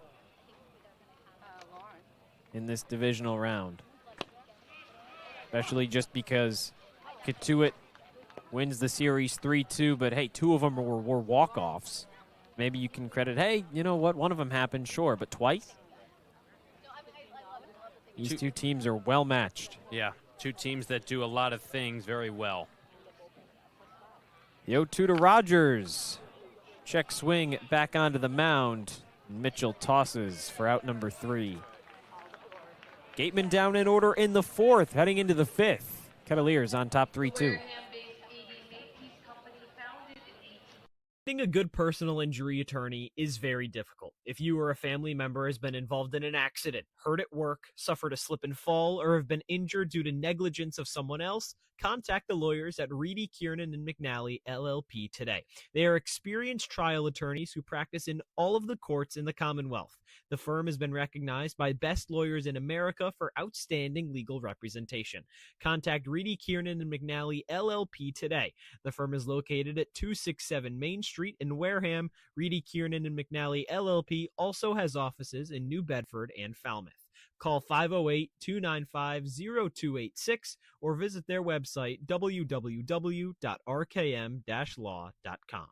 in this divisional round. Especially just because Cotuit wins the series 3-2, but hey, 2 of them were walk-offs. Maybe you can credit, hey, you know what, one of them happened, sure, but twice? These 2 teams are well matched. Yeah, 2 teams that do a lot of things very well. The 0-2 to Rogers. Check swing back onto the mound. Mitchell tosses for out number 3. Gatemen down in order in the 4th, heading into the 5th. Kettleers on top 3-2. Getting a good personal injury attorney is very difficult. If you or a family member has been involved in an accident, hurt at work, suffered a slip and fall, or have been injured due to negligence of someone else, contact the lawyers at Reedy, Kiernan, and McNally, LLP today. They are experienced trial attorneys who practice in all of the courts in the Commonwealth. The firm has been recognized by Best Lawyers in America for outstanding legal representation. Contact Reedy, Kiernan, and McNally, LLP today. The firm is located at 267 Main Street in Wareham. Reedy, Kiernan, and McNally, LLP also has offices in New Bedford and Falmouth. Call 508-295-0286 or visit their website, www.rkm-law.com.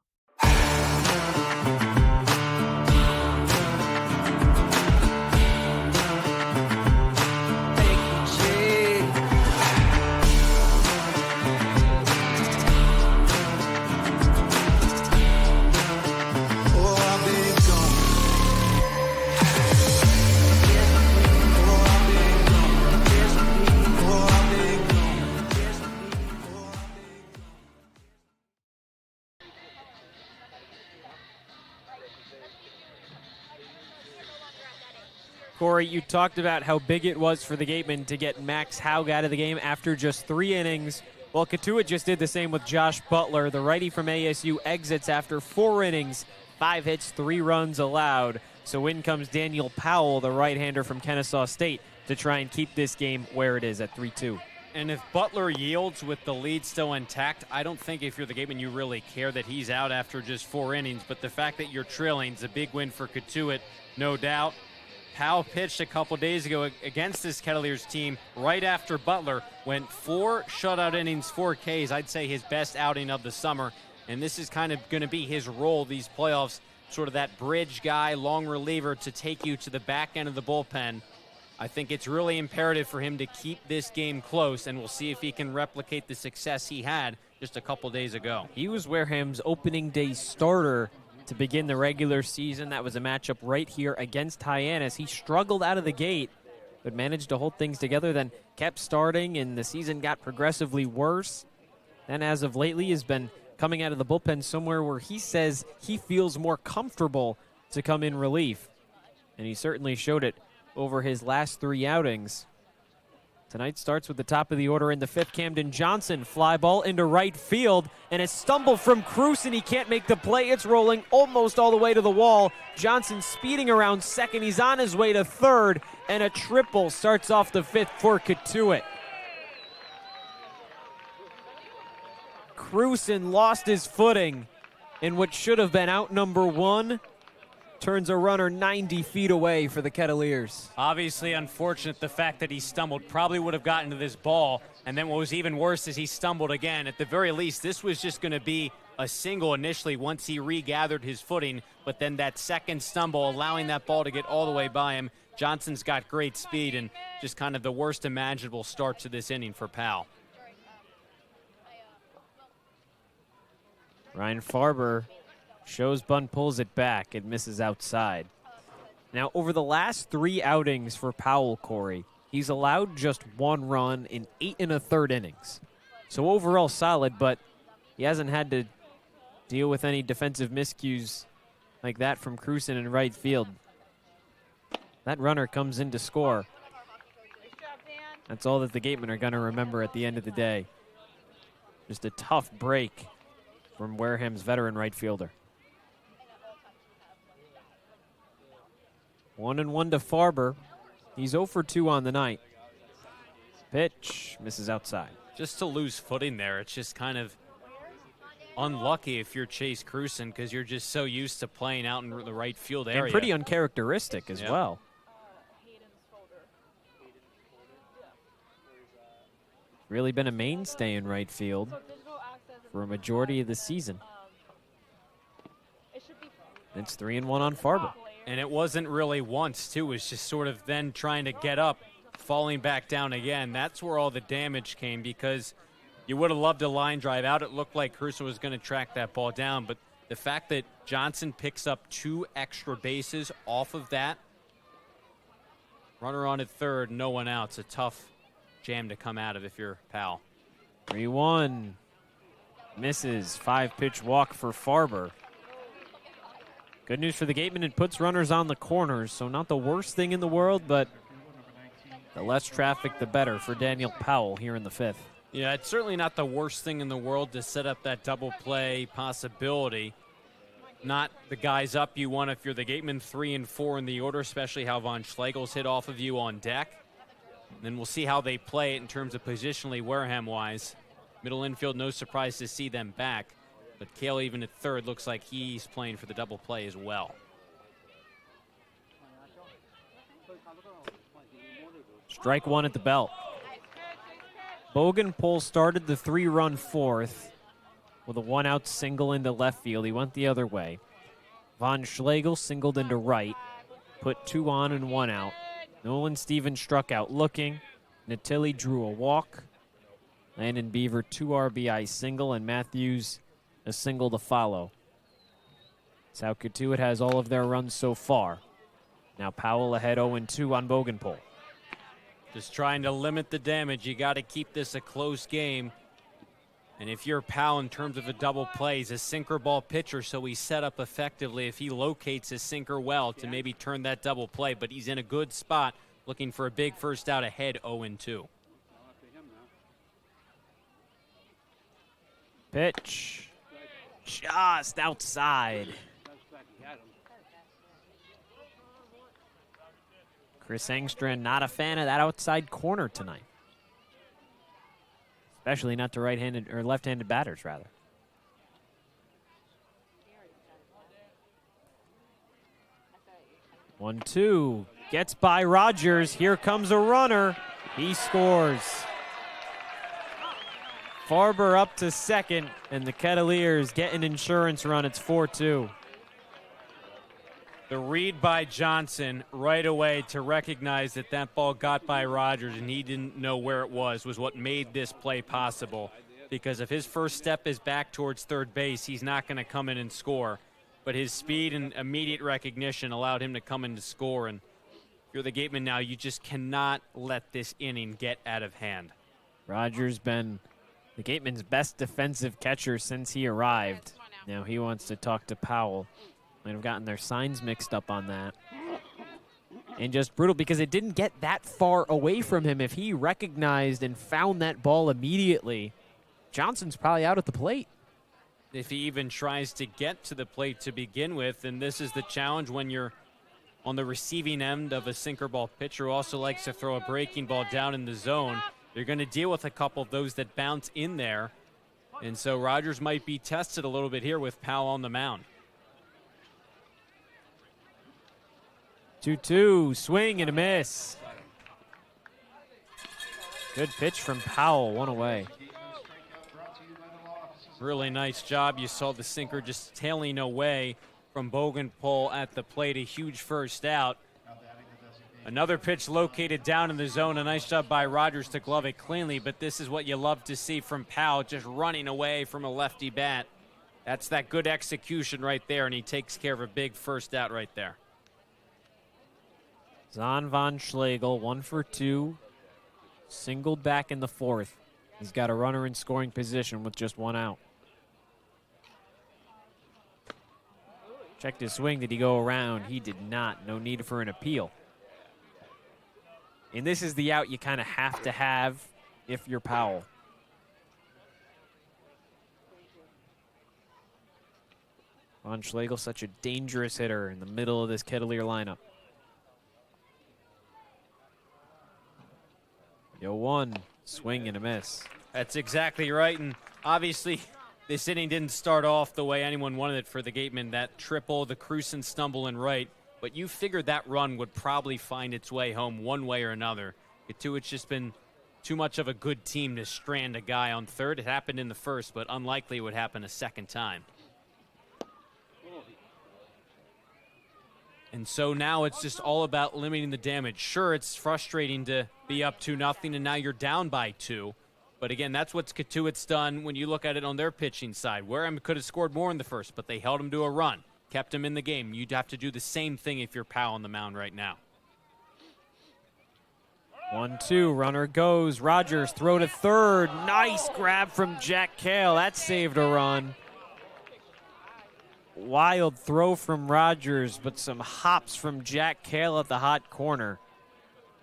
Cory, you talked about how big it was for the Gatemen to get Max Haug out of the game after just 3 innings. Well, Cotuit just did the same with Josh Butler. The righty from ASU exits after 4 innings, 5 hits, 3 runs allowed. So in comes Daniel Powell, the right-hander from Kennesaw State, to try and keep this game where it is at 3-2. And if Butler yields with the lead still intact, I don't think if you're the Gatemen you really care that he's out after just 4 innings. But the fact that you're trailing is a big win for Cotuit, no doubt. Powell pitched a couple days ago against this Kettleers team right after Butler. Went 4 shutout innings, 4 Ks. I'd say his best outing of the summer. And this is kind of going to be his role these playoffs, sort of that bridge guy, long reliever to take you to the back end of the bullpen. I think it's really imperative for him to keep this game close, and we'll see if he can replicate the success he had just a couple days ago. He was Wareham's opening day starter to begin the regular season. That was a matchup right here against Hyannis. He struggled out of the gate, but managed to hold things together, then kept starting, and the season got progressively worse. And as of lately has been coming out of the bullpen somewhere where he says he feels more comfortable to come in relief. And he certainly showed it over his last 3 outings. Tonight starts with the top of the order in the 5th. Camden Johnson, fly ball into right field, and a stumble from Cruz, and he can't make the play. It's rolling almost all the way to the wall. Johnson speeding around second. He's on his way to third, and a triple starts off the 5th for Cotuit. Cruzen lost his footing in what should have been out number 1. Turns a runner 90 feet away for the Kettleers. Obviously unfortunate the fact that he stumbled. Probably would have gotten to this ball. And then what was even worse is he stumbled again. At the very least, this was just going to be a single initially once he regathered his footing, but then that second stumble allowing that ball to get all the way by him. Johnson's got great speed and just kind of the worst imaginable start to this inning for Powell. Ryan Farber shows bunt, pulls it back. It misses outside. Now, over the last 3 outings for Powell, Cory, he's allowed just 1 run in 8 1/3 innings. So overall solid, but he hasn't had to deal with any defensive miscues like that from Cruzen in right field. That runner comes in to score. That's all that the Gatemen are going to remember at the end of the day. Just a tough break from Wareham's veteran right fielder. 1-1 to Farber. He's 0 for 2 on the night. Pitch misses outside. Just to lose footing there, it's just kind of unlucky if you're Chase Cruzen because you're just so used to playing out in the right field area. And pretty uncharacteristic as well. Really been a mainstay in right field for a majority of the season. It's 3-1 on Farber. And it wasn't really once, too. It was just sort of then trying to get up, falling back down again. That's where all the damage came because you would have loved a line drive out. It looked like Cruzen was going to track that ball down. But the fact that Johnson picks up 2 extra bases off of that, runner on at third, no one out. It's a tough jam to come out of if you're Powell. 3-1. Misses. 5-pitch walk for Farber. Good news for the Gatemen, it puts runners on the corners, so not the worst thing in the world, but the less traffic, the better for Daniel Powell here in the 5th. Yeah, it's certainly not the worst thing in the world to set up that double play possibility. Not the guys up you want if you're the Gatemen 3 and 4 in the order, especially how Von Schlegel's hit off of you on deck. And then we'll see how they play it in terms of positionally Wareham-wise. Middle infield, no surprise to see them back. But Cale, even at third, looks like he's playing for the double play as well. Strike 1 at the belt. Bogenpol started the 3-run 4th with a 1-out single into left field. He went the other way. Von Schlegel singled into right, put 2 on and 1 out. Nolan Stevens struck out looking. Natilli drew a walk. Landon Beaver 2 RBI single, and Matthews a single to follow. That's how Cotuit has all of their runs so far. Now Powell ahead 0-2 on Bogenpol. Just trying to limit the damage. You got to keep this a close game. And if you're Powell in terms of a double play, he's a sinker ball pitcher, so he's set up effectively if he locates his sinker well to maybe turn that double play. But he's in a good spot looking for a big first out ahead 0-2. Pitch. Just outside. Chris Engstrand not a fan of that outside corner tonight. Especially not to right-handed or left-handed batters, rather. One, two. Gets by Rogers. Here comes a runner. He scores. Farber up to second, and the Kettleers get an insurance run. It's 4-2. The read by Johnson right away to recognize that that ball got by Rogers and he didn't know where it was what made this play possible. Because if his first step is back towards third base, he's not going to come in and score. But his speed and immediate recognition allowed him to come in to score. And if you're the Gatemen now, you just cannot let this inning get out of hand. Rogers been the Gatemen's best defensive catcher since he arrived. Now he wants to talk to Powell. Might have gotten their signs mixed up on that. And just brutal because it didn't get that far away from him. If he recognized and found that ball immediately, Johnson's probably out at the plate. If he even tries to get to the plate to begin with, and this is the challenge when you're on the receiving end of a sinker ball pitcher who also likes to throw a breaking ball down in the zone. You're going to deal with a couple of those that bounce in there. And so Rogers might be tested a little bit here with Powell on the mound. 2-2, swing and a miss. Good pitch from Powell, one away. Really nice job. You saw the sinker just tailing away from Bogenpol at the plate. A huge first out. Another pitch located down in the zone. A nice job by Rogers to glove it cleanly, but this is what you love to see from Powell, just running away from a lefty bat. That's that good execution right there, and he takes care of a big first out right there. Zahn von Schlegel, 1 for 2, singled back in the 4th. He's got a runner in scoring position with just 1 out. Checked his swing. Did he go around? He did not. No need for an appeal. And this is the out you kind of have to have if you're Powell. Von Schlegel, such a dangerous hitter in the middle of this Kettleer lineup. 0-1, swing and a miss. That's exactly right, and obviously this inning didn't start off the way anyone wanted it for the Gatemen. That triple, the Cruson stumble and right, but you figured that run would probably find its way home one way or another. Cotuit's just been too much of a good team to strand a guy on third. It happened in the first, but unlikely it would happen a second time. And so now it's just all about limiting the damage. Sure, it's frustrating to be up 2-0 and now you're down by 2. But again, that's what Cotuit's done when you look at it on their pitching side. Wareham could have scored more in the first, but they held him to a run, kept him in the game. You'd have to do the same thing if you're Powell on the mound right now. 1-2, runner goes. Rogers throw to third. Nice grab from Jack Cale. That saved a run. Wild throw from Rogers, but some hops from Jack Cale at the hot corner.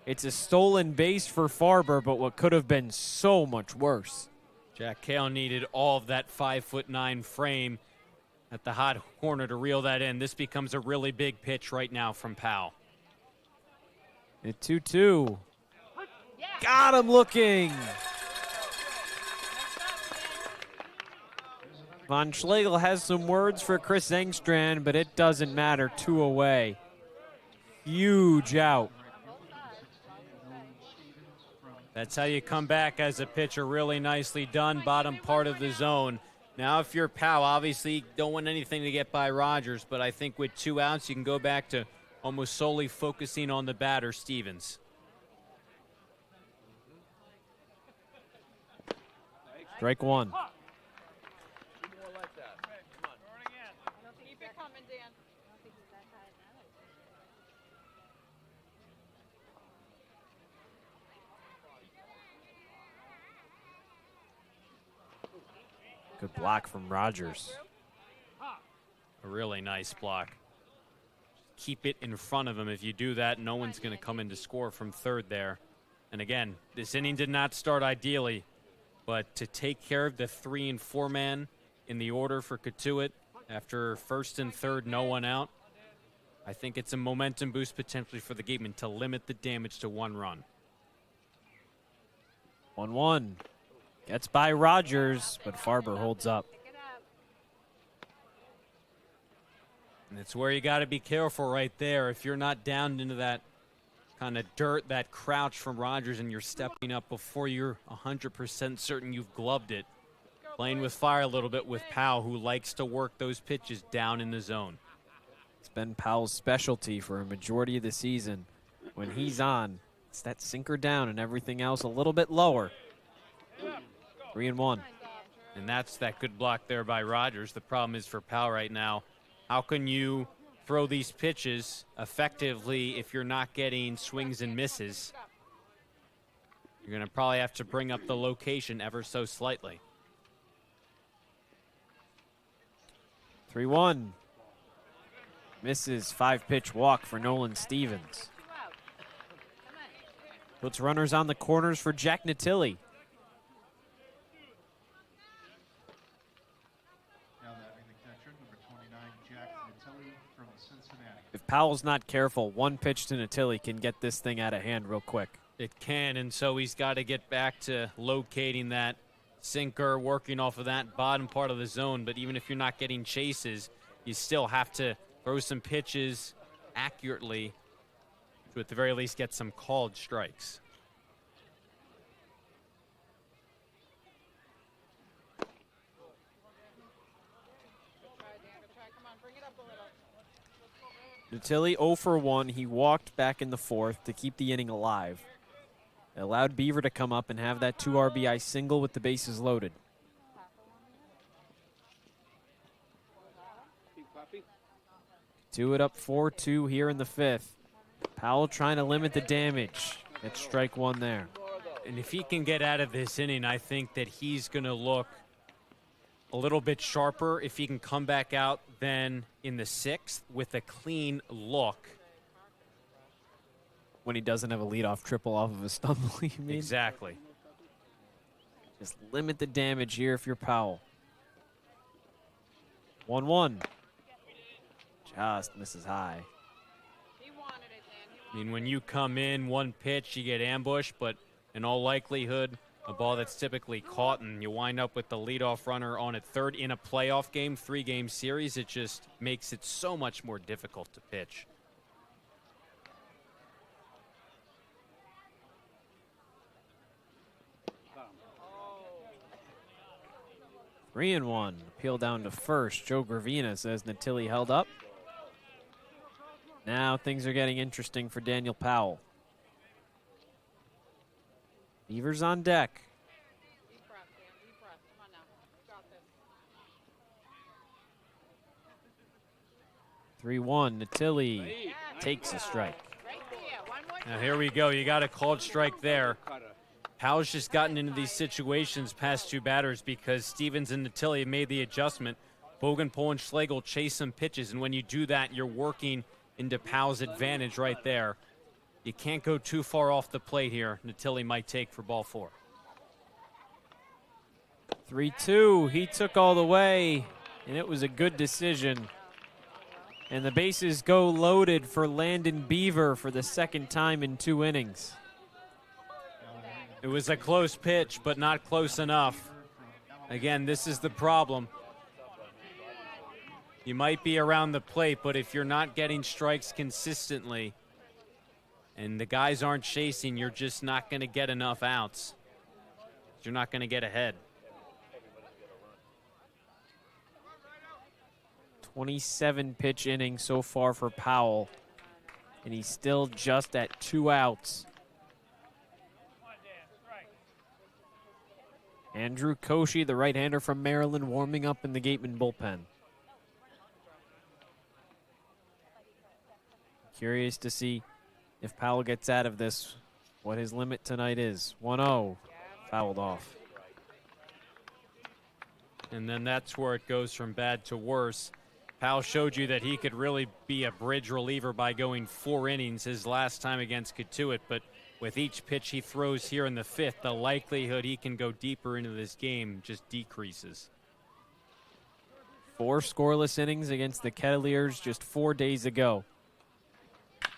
It's a stolen base for Farber, but what could have been so much worse. Jack Cale needed all of that 5'9" frame at the hot corner to reel that in. This becomes a really big pitch right now from Powell. At 2-2. Got him looking. Von Schlegel has some words for Chris Engstrand, but it doesn't matter. 2 away. Huge out. That's how you come back as a pitcher. Really nicely done, bottom part of the zone. Now if you're Powell, obviously don't want anything to get by Rogers, but I think with 2 outs you can go back to almost solely focusing on the batter, Stevens. Strike 1. Good block from Rogers. A really nice block. Keep it in front of him. If you do that, no one's going to come in to score from third there. And again, this inning did not start ideally, but to take care of the 3 and 4 man in the order for Cotuit after first and third, no one out, I think it's a momentum boost potentially for the Gatemen to limit the damage to 1 run. 1-1. Gets by Rogers, but Farber holds up. And it's where you got to be careful right there. If you're not down into that kind of dirt, that crouch from Rogers, and you're stepping up before you're 100% certain you've gloved it. Playing with fire a little bit with Powell, who likes to work those pitches down in the zone. It's been Powell's specialty for a majority of the season. When he's on, it's that sinker down and everything else a little bit lower. 3-1. And that's that good block there by Rogers. The problem is for Powell right now, how can you throw these pitches effectively if you're not getting swings and misses? You're going to probably have to bring up the location ever so slightly. 3-1. Misses 5-pitch walk for Nolan Stevens. Puts runners on the corners for Jack Natilli. If Powell's not careful, 1 pitch to Natilli can get this thing out of hand real quick. It can, and so he's got to get back to locating that sinker, working off of that bottom part of the zone. But even if you're not getting chases, you still have to throw some pitches accurately to at the very least get some called strikes. Natilli 0 for 1. He walked back in the fourth to keep the inning alive. It allowed Beaver to come up and have that 2 RBI single with the bases loaded. Cotuit up 4-2 here in the fifth. Powell trying to limit the damage. That's strike one there. And if he can get out of this inning, I think that he's going to look a little bit sharper if he can come back out then in the sixth with a clean look. When he doesn't have a leadoff triple off of a stumble, you mean? Exactly. Just limit the damage here if you're Powell. 1-1. Just misses high. I mean, when you come in one pitch, you get ambushed, but in all likelihood, a ball that's typically caught and you wind up with the leadoff runner on at third in a playoff game, 3-game series, it just makes it so much more difficult to pitch. Three and one. Appeal down to first. Joe Gravina says Natilli held up. Now things are getting interesting for Daniel Powell. Beavers on deck. 3-1. Natilli takes a strike. Now here we go. You got a called strike there. Powell's just gotten into these situations past two batters because Stevens and Natilli have made the adjustment. Bogenpol and Schlegel chase some pitches, and when you do that, you're working into Powell's advantage right there. You can't go too far off the plate here. Natilli might take for ball four. 3-2. He took all the way, and it was a good decision. And the bases go loaded for Landon Beaver for the second time in 2 innings. It was a close pitch, but not close enough. Again, this is the problem. You might be around the plate, but if you're not getting strikes consistently and the guys aren't chasing, you're just not going to get enough outs. You're not going to get ahead. 27 pitch inning so far for Powell, and he's still just at 2 outs. Andrew Koshi, the right-hander from Maryland, warming up in the Gatemen bullpen. Curious to see if Powell gets out of this, what his limit tonight is. 1-0, fouled off. And then that's where it goes from bad to worse. Powell showed you that he could really be a bridge reliever by going 4 innings his last time against Cotuit, but with each pitch he throws here in the fifth, the likelihood he can go deeper into this game just decreases. 4 scoreless innings against the Kettleers just 4 days ago.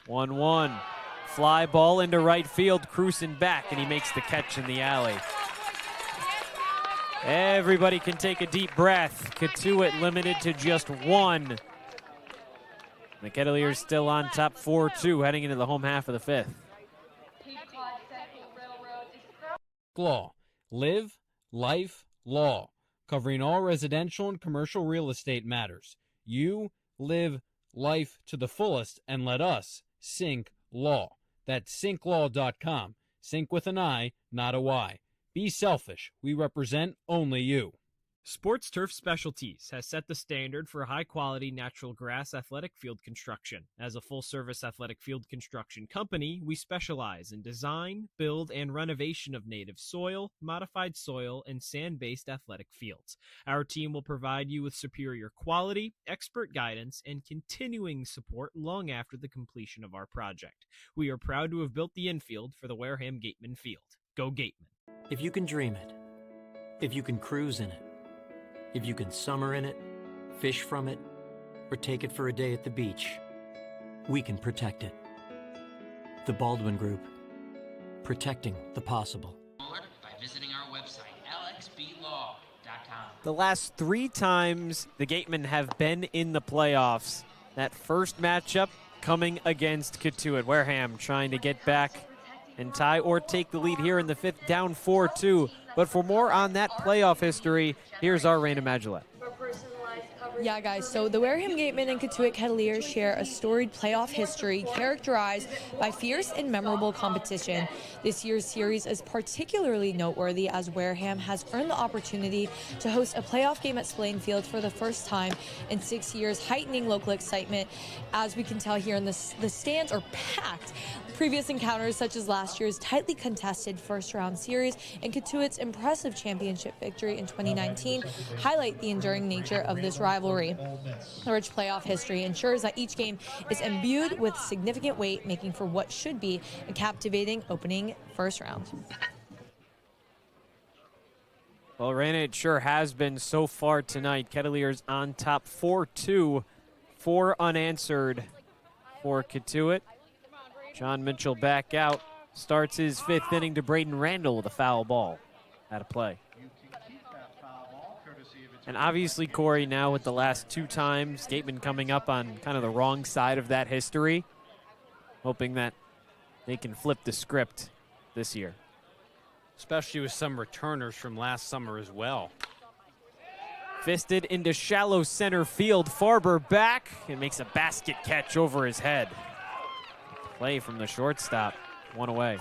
1-1. Fly ball into right field, cruising back, and he makes the catch in the alley. Everybody can take a deep breath. Cotuit limited to just 1. The Kettleers still on top 4-2 heading into the home half of the fifth. Law. Live, life, law. Covering all residential and commercial real estate matters. You live life to the fullest and let us Sync Law. That's synklaw.com. Sync with an I, not a Y. Be selfish. We represent only you. Sports Turf Specialties has set the standard for high-quality natural grass athletic field construction. As a full-service athletic field construction company, we specialize in design, build, and renovation of native soil, modified soil, and sand-based athletic fields. Our team will provide you with superior quality, expert guidance, and continuing support long after the completion of our project. We are proud to have built the infield for the Wareham Gatemen field. Go Gatemen. If you can dream it, if you can cruise in it, if you can summer in it, fish from it, or take it for a day at the beach, we can protect it. The Baldwin Group, protecting the possible. By visiting our website, lxblaw.com. The last 3 times the Gatemen have been in the playoffs. That first matchup coming against Cotuit. Wareham trying to get back and tie or take the lead here in the fifth, down 4-2. But for more on that playoff history, here's our Rayna Maggelet. Yeah, guys, so the Wareham Gatemen and Cotuit Kettleers share a storied playoff history characterized by fierce and memorable competition. This year's series is particularly noteworthy as Wareham has earned the opportunity to host a playoff game at Spillane Field for the first time in 6 years, heightening local excitement. As we can tell here, the stands are packed. Previous encounters, such as last year's tightly contested first-round series and Cotuit's impressive championship victory in 2019, highlight the enduring nature of this rivalry. The rich playoff history ensures that each game is imbued with significant weight, making for what should be a captivating opening first round. Well, Rayna, it sure has been so far tonight. Kettleers on top 4-2, 4 unanswered for Cotuit. John Mitchell back out, starts his 5th inning to Braden Randall with a foul ball out of play. And obviously, Cory, now with the last 2 times, Gatemen coming up on kind of the wrong side of that history, hoping that they can flip the script this year. Especially with some returners from last summer as well. Fisted into shallow center field. Farber back and makes a basket catch over his head. Play from the shortstop, 1 away.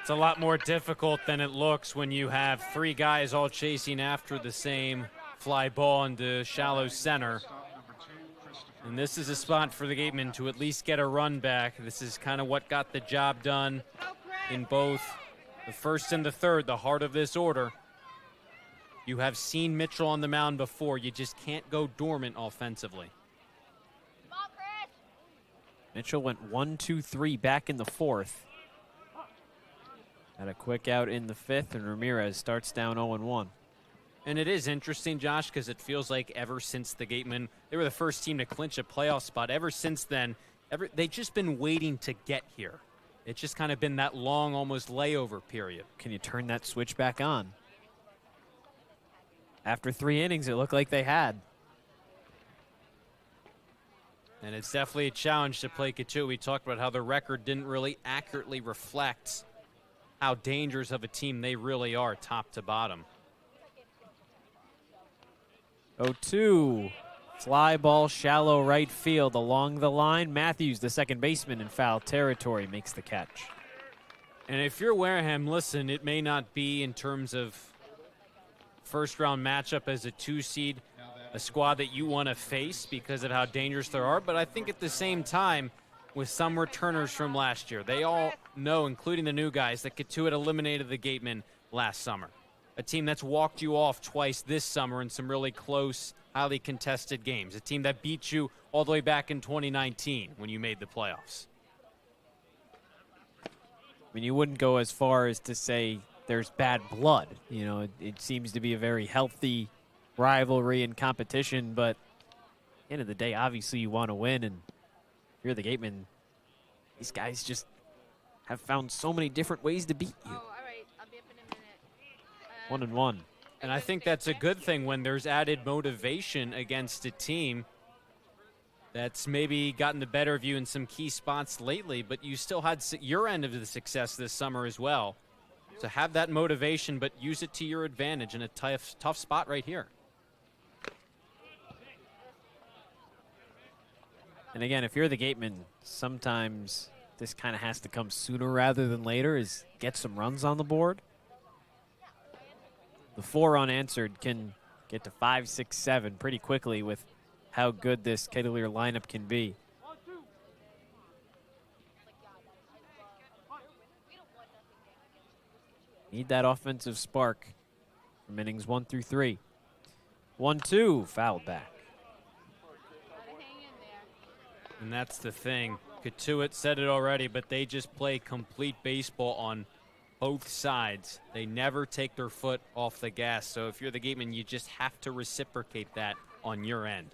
It's a lot more difficult than it looks when you have 3 guys all chasing after the same fly ball into shallow center. And this is a spot for the Gatemen to at least get a run back. This is kind of what got the job done in both the first and the third, the heart of this order. You have seen Mitchell on the mound before. You just can't go dormant offensively. Mitchell went 1-2-3 back in the 4th. Had a quick out in the 5th, and Ramirez starts down 0-1. And it is interesting, Josh, because it feels like ever since the Gatemen, they were the first team to clinch a playoff spot. Ever since then, they've just been waiting to get here. It's just kind of been that long, almost layover period. Can you turn that switch back on? After 3 innings, it looked like they had. And it's definitely a challenge to play Cotuit. We talked about how the record didn't really accurately reflect how dangerous of a team they really are, top to bottom. 0-2. Fly ball, shallow right field along the line. Matthews, the second baseman in foul territory, makes the catch. And if you're Wareham, listen, it may not be in terms of first round matchup as a 2 seed, a squad that you want to face because of how dangerous they are. But I think at the same time, with some returners from last year, they all know, including the new guys, that Cotuit eliminated the Gatemen last summer. A team that's walked you off twice this summer in some really close, highly contested games. A team that beat you all the way back in 2019 when you made the playoffs. I mean, you wouldn't go as far as to say there's bad blood. You know, it seems to be a very healthy rivalry and competition, but at the end of the day, obviously you want to win, and if you're the Gatemen, these guys just have found so many different ways to beat you. 1-1. And I think that's a good thing when there's added motivation against a team that's maybe gotten the better of you in some key spots lately, but you still had your end of the success this summer as well. So have that motivation, but use it to your advantage in a tough spot right here. And again, if you're the Gatemen, sometimes this kind of has to come sooner rather than later, is get some runs on the board. The 4 unanswered can get to 5, 6, 7 pretty quickly with how good this Kettleer lineup can be. Need that offensive spark from innings 1 through 3. 1-2, fouled back. And that's the thing. Cotuit said it already, but they just play complete baseball on both sides. They never take their foot off the gas. So if you're the Gatemen, you just have to reciprocate that on your end.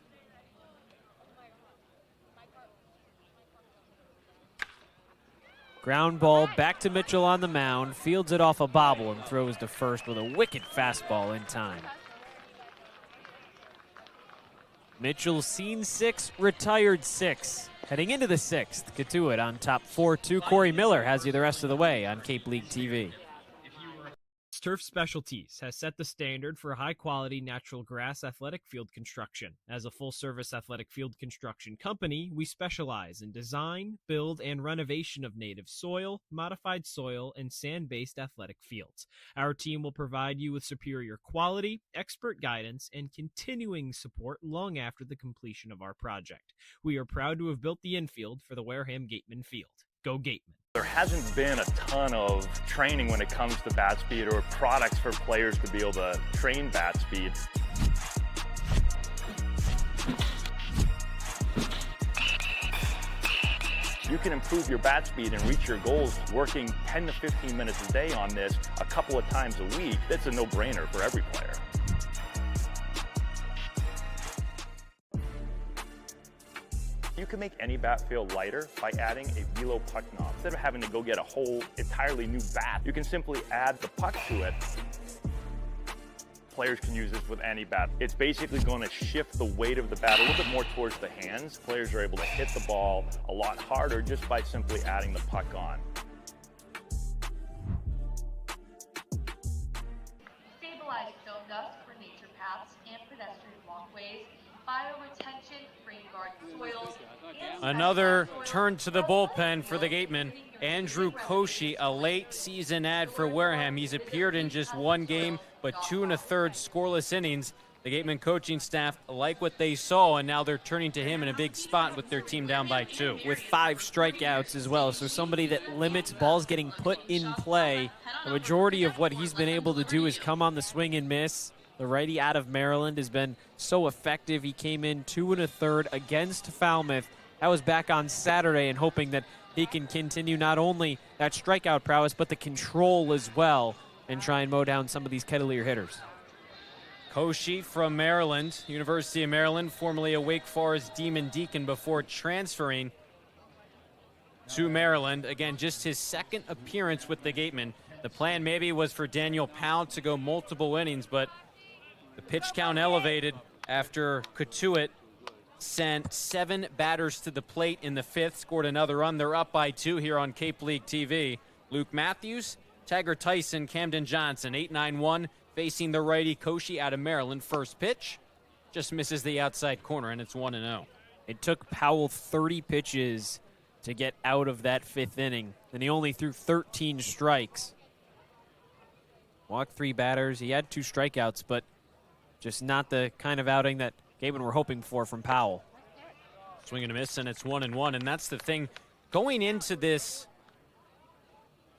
Ground ball back to Mitchell on the mound, fields it off a bobble and throws to first with a wicked fastball in time. Mitchell seen 6, retired 6. Heading into the 6th, Cotuit on top 4-2. Cory Miller has you the rest of the way on Cape League TV. Turf Specialties has set the standard for high-quality natural grass athletic field construction. As a full-service athletic field construction company, we specialize in design, build, and renovation of native soil, modified soil, and sand-based athletic fields. Our team will provide you with superior quality, expert guidance, and continuing support long after the completion of our project. We are proud to have built the infield for the Wareham Gatemen field. Go Gatemen. There hasn't been a ton of training when it comes to bat speed or products for players to be able to train bat speed. You can improve your bat speed and reach your goals working 10 to 15 minutes a day on this a couple of times a week. That's a no-brainer for every player. You can make any bat feel lighter by adding a velo puck knob. Instead of having to go get a whole entirely new bat, you can simply add the puck to it. Players can use this with any bat. It's basically going to shift the weight of the bat a little bit more towards the hands. Players are able to hit the ball a lot harder just by simply adding the puck on. Stabilized stone dust for nature paths and pedestrian walkways, bioretention, rain garden soils. Another turn to the bullpen for the Gatemen. Andrew Cory, a late season ad for Wareham. He's appeared in just one game, but 2 1/3 scoreless innings. The Gatemen coaching staff like what they saw, and now they're turning to him in a big spot with their team down by 2. With 5 strikeouts as well, so somebody that limits balls getting put in play. The majority of what he's been able to do is come on the swing and miss. The righty out of Maryland has been so effective. He came in 2 1/3 against Falmouth. That was back on Saturday, and hoping that he can continue not only that strikeout prowess, but the control as well, and try and mow down some of these Kettleer hitters. Cory from Maryland, University of Maryland, formerly a Wake Forest Demon Deacon before transferring to Maryland. Again, just his second appearance with the Gatemen. The plan maybe was for Daniel Powell to go multiple innings, but the pitch count elevated after Cotuit sent 7 batters to the plate in the 5th, scored another run. They're up by 2 here on Cape League TV. Luke Matthews, Taggart Tyson, Camden Johnson, 8-9-1, facing the righty Cory out of Maryland. First pitch just misses the outside corner, and it's 1-0. It took Powell 30 pitches to get out of that 5th inning, and he only threw 13 strikes. Walked 3 batters. He had 2 strikeouts, but just not the kind of outing that Gatemen were hoping for from Powell. Swing and a miss, and it's 1-1. And that's the thing. Going into this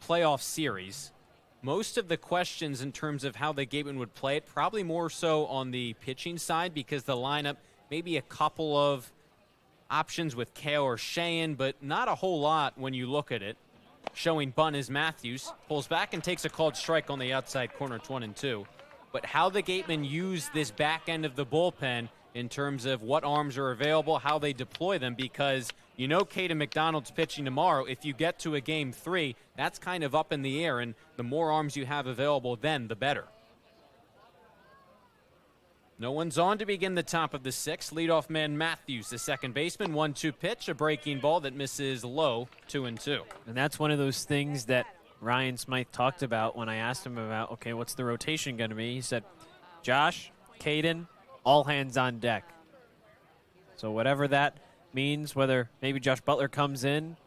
playoff series, most of the questions in terms of how the Gatemen would play it, probably more so on the pitching side, because the lineup, maybe a couple of options with Kale or Sheehan, but not a whole lot when you look at it. Showing bunt is Matthews. Pulls back and takes a called strike on the outside corner. It's 1-2. But how the Gatemen use this back end of the bullpen in terms of what arms are available, how they deploy them, because you know Caden McDonald's pitching tomorrow. If you get to a game 3, that's kind of up in the air, and the more arms you have available then, the better. No one's on to begin the top of the 6th. Leadoff man Matthews, the second baseman. 1-2 pitch, a breaking ball that misses low, 2-2. And that's one of those things that Ryan Smythe talked about when I asked him about, okay, what's the rotation going to be? He said, Josh, Caden, all hands on deck. So whatever that means, whether maybe Josh Butler comes in,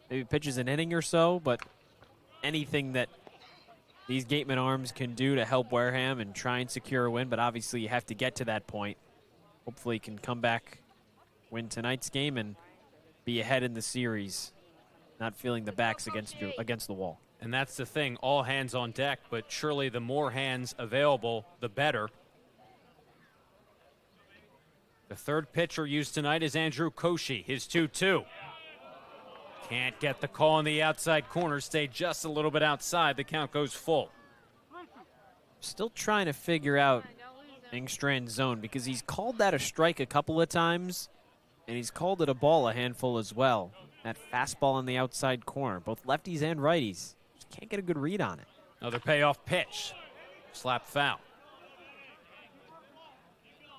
maybe pitches an inning or so, but anything that these Gatemen arms can do to help Wareham and try and secure a win, but obviously you have to get to that point. Hopefully you can come back, win tonight's game, and be ahead in the series, not feeling the backs against the wall. And that's the thing, all hands on deck, but surely the more hands available, the better. The third pitcher used tonight is Andrew Cory, his 2-2. Can't get the call on the outside corner, stayed just a little bit outside. The count goes full. Still trying to figure out Engstrand's zone, because he's called that a strike a couple of times, and he's called it a ball a handful as well. That fastball on the outside corner, both lefties and righties. Just can't get a good read on it. Another payoff pitch. Slap foul.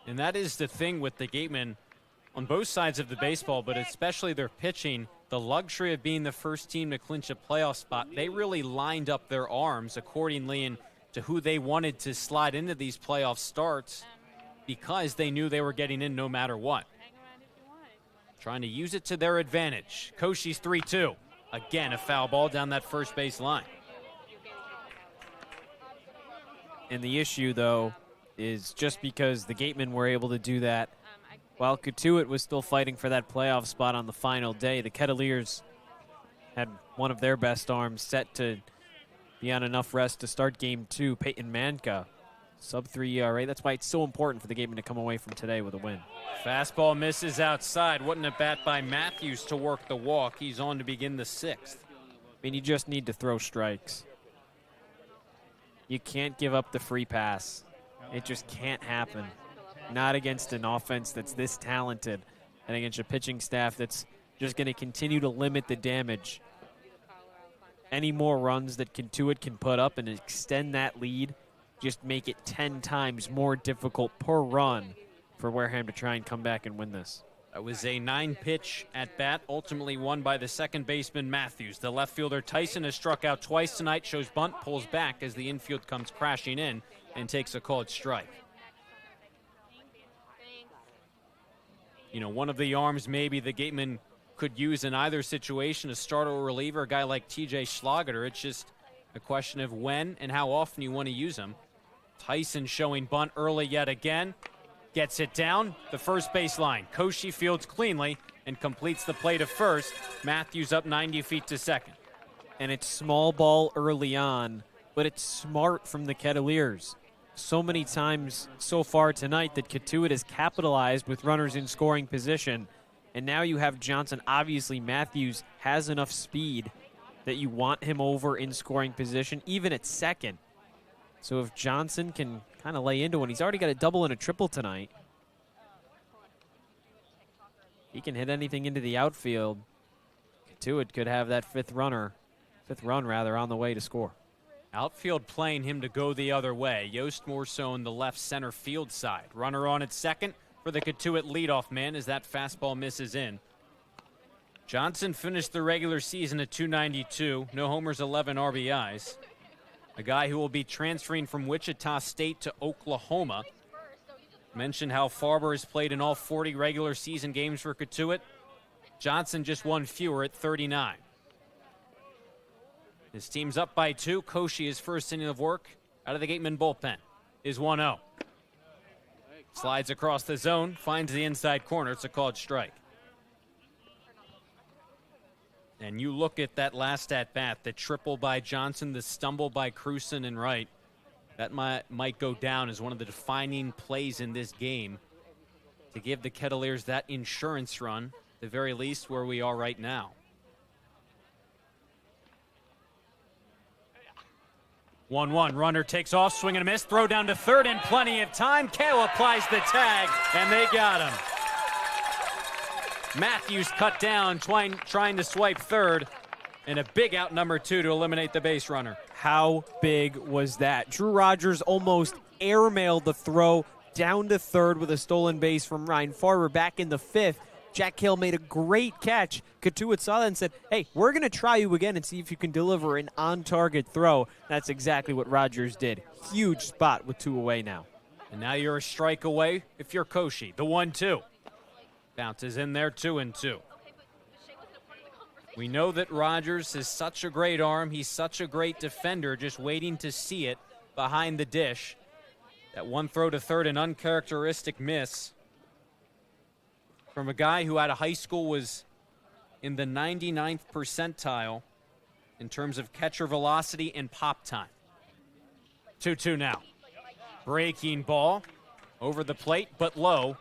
And that is the thing with the Gatemen on both sides of the baseball, but especially their pitching. The the luxury of being the first team to clinch a playoff spot, they really lined up their arms accordingly to who they wanted to slide into these playoff starts because they knew they were getting in no matter what. Trying to use it to their advantage. Koshi's 3-2. Again, a foul ball down that first base line. And the issue, though, is just because the Gatemen were able to do that while Cotuit was still fighting for that playoff spot on the final day, the Kettleers had one of their best arms set to be on enough rest to start game 2, Peyton Manka. Sub-3 ERA. That's why it's so important for the Gatemen to come away from today with a win. Fastball misses outside. What an at-bat by Matthews to work the walk. He's on to begin the 6th. I mean, you just need to throw strikes. You can't give up the free pass. It just can't happen. Not against an offense that's this talented and against a pitching staff that's just going to continue to limit the damage. Any more runs that Cotuit can put up and extend that lead just make it 10 times more difficult per run for Wareham to try and come back and win this. That was a 9-pitch at bat, ultimately won by the second baseman Matthews. The left fielder Tyson has struck out twice tonight, shows bunt, pulls back as the infield comes crashing in and takes a called strike. You know, one of the arms maybe the Gatemen could use in either situation, a starter or reliever, a guy like TJ Schlageter. It's just a question of when and how often you want to use him. Tyson showing bunt early yet again. Gets it down the first baseline. Koshi fields cleanly and completes the play to first. Matthews up 90 feet to second. And it's small ball early on, but it's smart from the Kettleers. So many times so far tonight that Cotuit has capitalized with runners in scoring position. And now you have Johnson. Obviously, Matthews has enough speed that you want him over in scoring position, even at second. So if Johnson can kind of lay into it, he's already got a double and a triple tonight. He can hit anything into the outfield. Cotuit could have that fifth run on the way to score. Outfield playing him to go the other way. Yost more so on the left center field side. Runner on at second for the Cotuit leadoff man as that fastball misses in. Johnson finished the regular season at .292. No homers, 11 RBIs. A guy who will be transferring from Wichita State to Oklahoma. Mentioned how Farber has played in all 40 regular season games for Cotuit. Johnson just one fewer at 39. His team's up by 2. Koshi, his first inning of work out of the Gatemen bullpen, is 1-0. Slides across the zone, finds the inside corner. It's a called strike. And you look at that last at-bat, the triple by Johnson, the stumble by Cruson and Wright. That might go down as one of the defining plays in this game to give the Kettleers that insurance run, at the very least where we are right now. 1-1, runner takes off, swing and a miss, throw down to third and plenty of time. Kale applies the tag, and they got him. Matthews cut down, trying to swipe third, and a big out number 2 to eliminate the base runner. How big was that? Drew Rogers almost airmailed the throw down to third with a stolen base from Ryan Farber back in the 5th. Jack Kale made a great catch. Cotuit saw that and said, hey, we're going to try you again and see if you can deliver an on-target throw. That's exactly what Rogers did. Huge spot with 2 away now. And now you're a strike away if you're Koshi. The 1-2. Bounces in there, 2-2. We know that Rogers is such a great arm. He's such a great defender, just waiting to see it behind the dish. That one throw to third, an uncharacteristic miss from a guy who out of high school was in the 99th percentile in terms of catcher velocity and pop time. 2-2 now. Breaking ball over the plate, but low.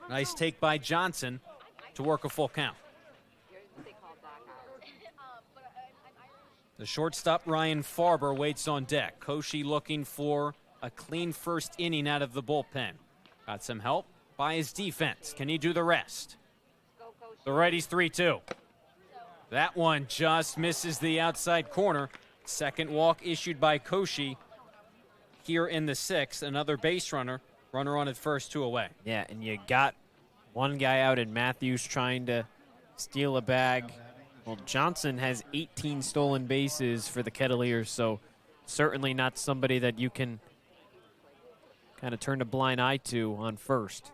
Nice take by Johnson to work a full count. The shortstop, Ryan Farber, waits on deck. Koshi looking for a clean first inning out of the bullpen. Got some help by his defense. Can he do the rest? The righty's 3-2. That one just misses the outside corner. Second walk issued by Koshi here in the 6th. Another base runner. Runner on at first, 2 away. Yeah, and you got one guy out in Matthews trying to steal a bag. Well, Johnson has 18 stolen bases for the Kettleers, so certainly not somebody that you can kind of turn a blind eye to on first,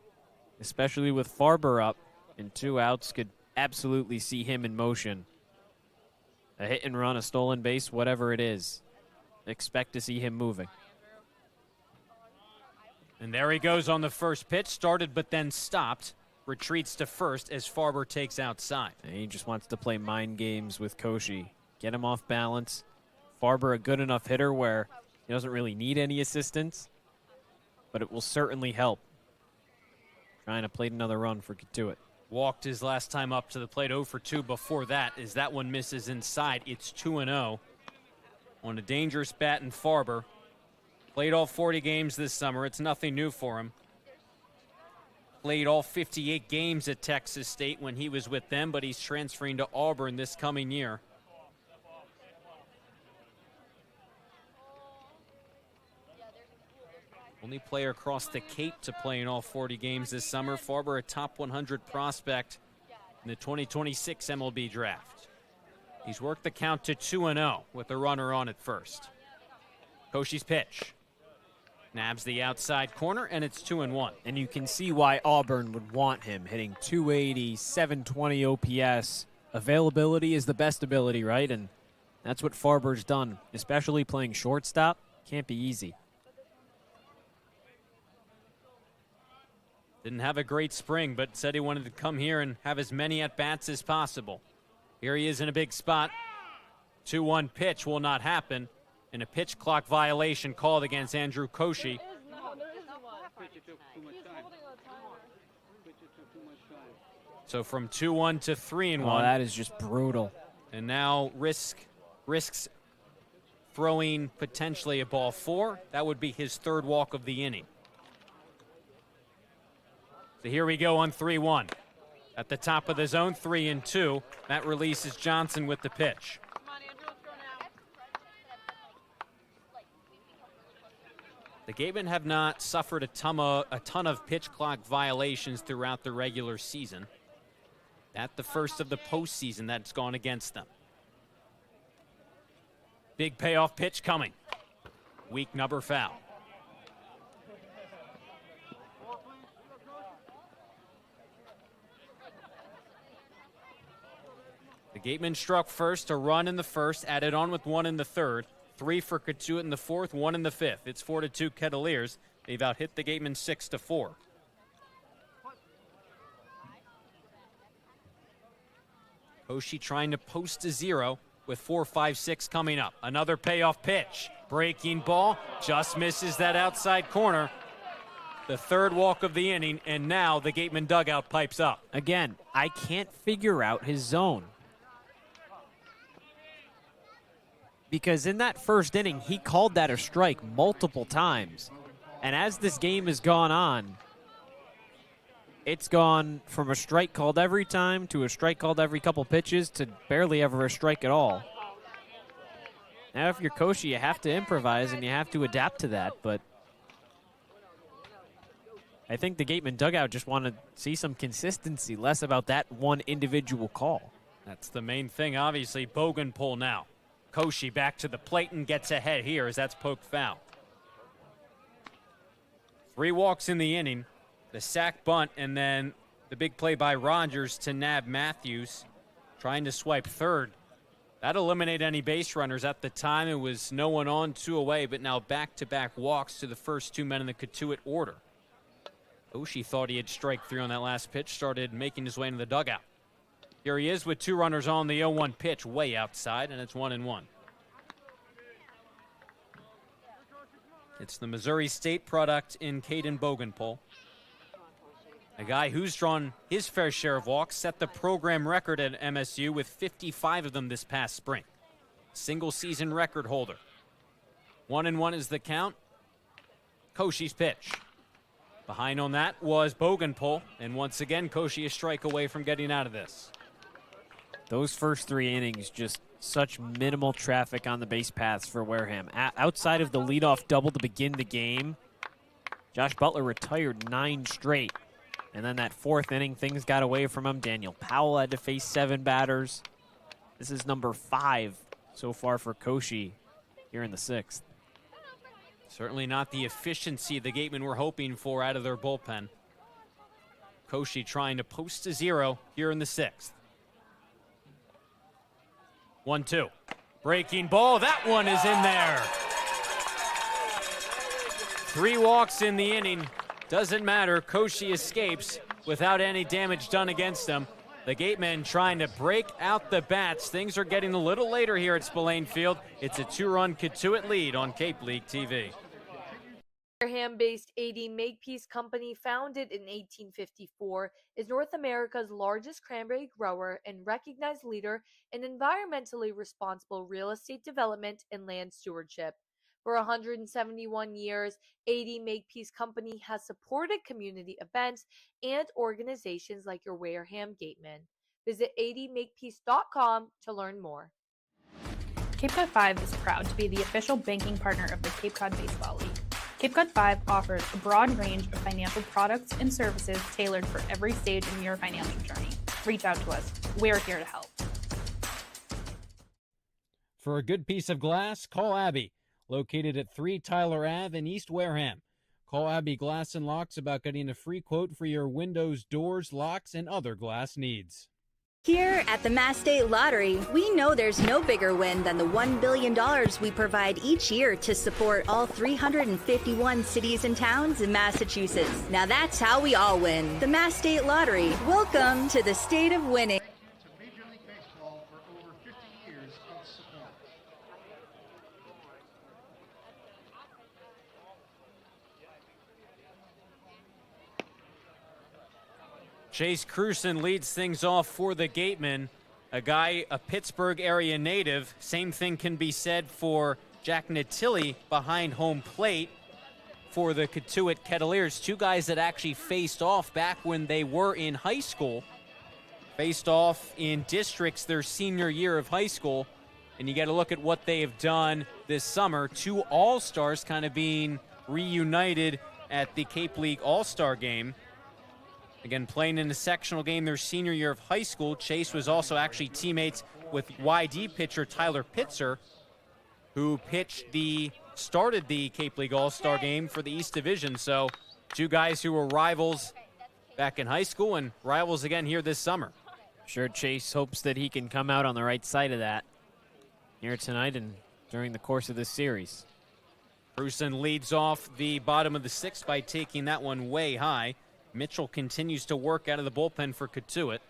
especially with Farber up and 2 outs. Could absolutely see him in motion. A hit and run, a stolen base, whatever it is. Expect to see him moving. And there he goes on the first pitch. Started but then stopped. Retreats to first as Farber takes outside. And he just wants to play mind games with Koshi. Get him off balance. Farber a good enough hitter where he doesn't really need any assistance, but it will certainly help. Trying to plate another run for Cotuit. Walked his last time up to the plate, 0 for 2 before that. As that one misses inside, it's 2-0 on a dangerous bat in Farber. Played all 40 games this summer. It's nothing new for him. Played all 58 games at Texas State when he was with them, but he's transferring to Auburn this coming year. Only player across the Cape to play in all 40 games this summer. Farber, a top 100 prospect in the 2026 MLB draft. He's worked the count to 2-0 with a runner on at first. Koshi's pitch. Nabs the outside corner, and it's 2-1. And you can see why Auburn would want him, hitting 280, 720 OPS. Availability is the best ability, right? And that's what Farber's done, especially playing shortstop. Can't be easy. Didn't have a great spring, but said he wanted to come here and have as many at-bats as possible. Here he is in a big spot. 2-1 pitch will not happen, and a pitch clock violation called against Andrew Koshi. So from 2-1 to 3-1. Oh, that is just brutal. And now risks throwing potentially a ball 4. That would be his 3rd walk of the inning. So here we go on 3-1. At the top of the zone, 3-2. That releases Johnson with the pitch. The Gatemen have not suffered a ton of pitch clock violations throughout the regular season. That's the first of the postseason that's gone against them. Big payoff pitch coming. Weak number foul. The Gatemen struck first, a run in the first, added on with 1 in the 3rd. 3 for Cotuit in the 4th, 1 in the 5th. It's 4-2 Kettleers. They've out-hit the Gatemen 6-4. Koshi trying to post to 0 with 4-5-6 coming up. Another payoff pitch. Breaking ball, just misses that outside corner. The 3rd walk of the inning, and now the Gatemen dugout pipes up. Again, I can't figure out his zone. Because in that first inning, he called that a strike multiple times. And as this game has gone on, it's gone from a strike called every time to a strike called every couple pitches to barely ever a strike at all. Now, if you're Koshi, you have to improvise and you have to adapt to that. But I think the Gatemen dugout just want to see some consistency, less about that one individual call. That's the main thing, obviously. Bogan pull now. Koshi back to the plate and gets ahead here as that's poked foul. 3 walks in the inning, the sack bunt, and then the big play by Rogers to nab Matthews, trying to swipe 3rd. That eliminated any base runners. At the time, it was no one on, 2 away, but now back-to-back walks to the first 2 men in the Cotuit order. Koshi thought he had strike 3 on that last pitch, started making his way into the dugout. Here he is with 2 runners on the 0-1 pitch, way outside, and it's 1-1. It's the Missouri State product in Caden Bogenpole. A guy who's drawn his fair share of walks, set the program record at MSU with 55 of them this past spring. Single season record holder. 1-1 is the count. Koshi's pitch. Behind on that was Bogenpole, and once again, Koshi a strike away from getting out of this. Those first 3 innings, just such minimal traffic on the base paths for Wareham. Outside of the leadoff double to begin the game, Josh Butler retired 9 straight. And then that fourth inning, things got away from him. Daniel Powell had to face 7 batters. This is number 5 so far for Cory here in the 6th. Certainly not the efficiency the Gatemen were hoping for out of their bullpen. Cory trying to post to 0 here in the 6th. 1-2. Breaking ball. That one is in there. 3 walks in the inning. Doesn't matter. Cory escapes without any damage done against him. The Gatemen trying to break out the bats. Things are getting a little later here at Spillane Field. It's a 2-run Cotuit lead on Cape League TV. Wareham-based AD Makepeace Company, founded in 1854, is North America's largest cranberry grower and recognized leader in environmentally responsible real estate development and land stewardship. For 171 years, AD Makepeace Company has supported community events and organizations like your Wareham Gatemen. Visit admakepeace.com to learn more. Cape Cod 5 is proud to be the official banking partner of the Cape Cod Baseball League. Cape Cod 5 offers a broad range of financial products and services tailored for every stage in your financial journey. Reach out to us. We're here to help. For a good piece of glass, call Abby, located at 3 Tyler Ave in East Wareham. Call Abby Glass and Locks about getting a free quote for your windows, doors, locks, and other glass needs. Here at the Mass State Lottery, we know there's no bigger win than the $1 billion we provide each year to support all 351 cities and towns in Massachusetts. Now that's how we all win. The Mass State Lottery. Welcome to the state of winning. Major League Baseball for over 50 years of support. Chase Cruson leads things off for the Gatemen. A guy, a Pittsburgh area native. Same thing can be said for Jack Natilli behind home plate for the Cotuit Kettleers. 2 guys that actually faced off back when they were in high school. Faced off in districts their senior year of high school. And you got to look at what they have done this summer. 2 All-Stars kind of being reunited at the Cape League All-Star game. Again, playing in the sectional game their senior year of high school. Chase was also actually teammates with YD pitcher Tyler Pitzer, who started the Cape League All-Star game for the East Division. So 2 guys who were rivals back in high school and rivals again here this summer. Sure, Chase hopes that he can come out on the right side of that here tonight and during the course of this series. Cruson leads off the bottom of the 6th by taking that one way high. Mitchell continues to work out of the bullpen for Cotuit.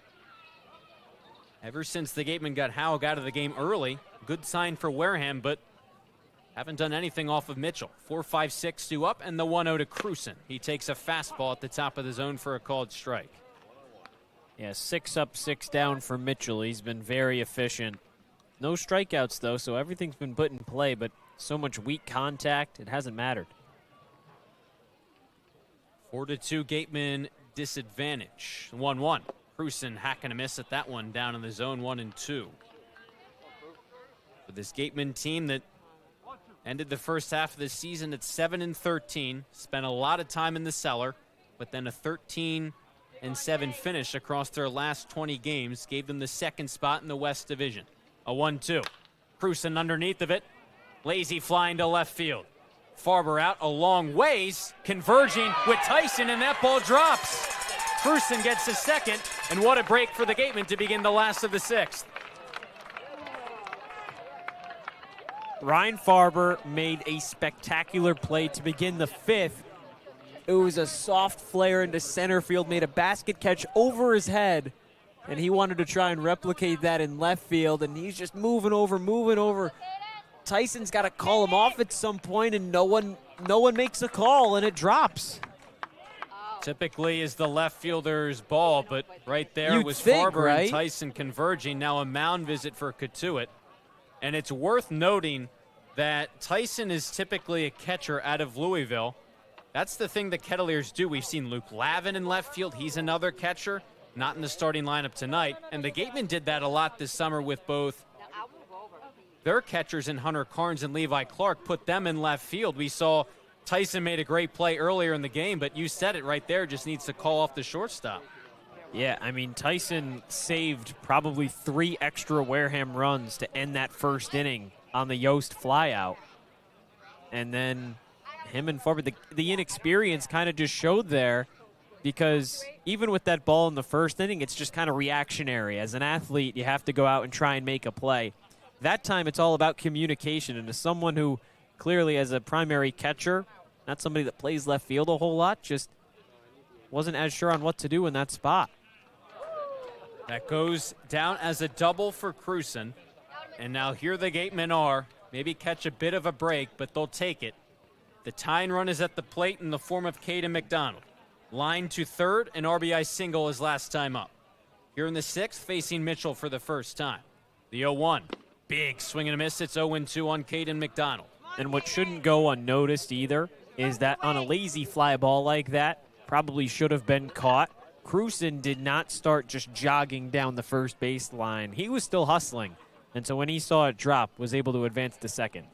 Ever since the Gatemen got Howg out of the game early, good sign for Wareham, but haven't done anything off of Mitchell. 4-5-6 due up, and the 1-0 to Cruson. He takes a fastball at the top of the zone for a called strike. Yeah, 6 up, 6 down for Mitchell. He's been very efficient. No strikeouts, though, so everything's been put in play, but so much weak contact, it hasn't mattered. 4-2 Gatemen disadvantage. 1-1. Cruson hacking a miss at that one down in the zone 1-2. For this Gatemen team that ended the first half of the season at 7-13, spent a lot of time in the cellar, but then a 13-7 finish across their last 20 games gave them the 2nd spot in the West Division. A 1-2. Cruson underneath of it. Lazy flying to left field. Farber out a long ways, converging with Tyson, and that ball drops. Cruson gets the 2nd, and what a break for the Gatemen to begin the last of the 6th. Ryan Farber made a spectacular play to begin the 5th. It was a soft flare into center field, made a basket catch over his head, and he wanted to try and replicate that in left field, and he's just moving over. Tyson's got to call him off at some point, and no one makes a call, and it drops. Typically is the left fielder's ball, but right there You'd was think, Farber right? and Tyson converging. Now a mound visit for Cotuit. And it's worth noting that Tyson is typically a catcher out of Louisville. That's the thing the Kettleers do. We've seen Luke Lavin in left field. He's another catcher, not in the starting lineup tonight. And the Gatemen did that a lot this summer with both their catchers in Hunter Carnes and Levi Clark, put them in left field. We saw Tyson made a great play earlier in the game, but you said it right there, just needs to call off the shortstop. Yeah, I mean, Tyson saved probably 3 extra Wareham runs to end that first inning on the Yost flyout. And then him and Forward, the inexperience kind of just showed there, because even with that ball in the first inning, it's just kind of reactionary. As an athlete, you have to go out and try and make a play. That time, it's all about communication. And as someone who clearly, as a primary catcher, not somebody that plays left field a whole lot, just wasn't as sure on what to do in that spot. That goes down as a double for Cruson. And now here the Gatemen are. Maybe catch a bit of a break, but they'll take it. The tying run is at the plate in the form of Caden McDonald. Line to third, an RBI single his last time up. Here in the 6th, facing Mitchell for the first time. The 0-1. Big swing and a miss. It's 0-2 on Caden McDonald. And what shouldn't go unnoticed either is that on a lazy fly ball like that, probably should have been caught. Cruson did not start just jogging down the first baseline. He was still hustling. And so when he saw it drop, was able to advance to second.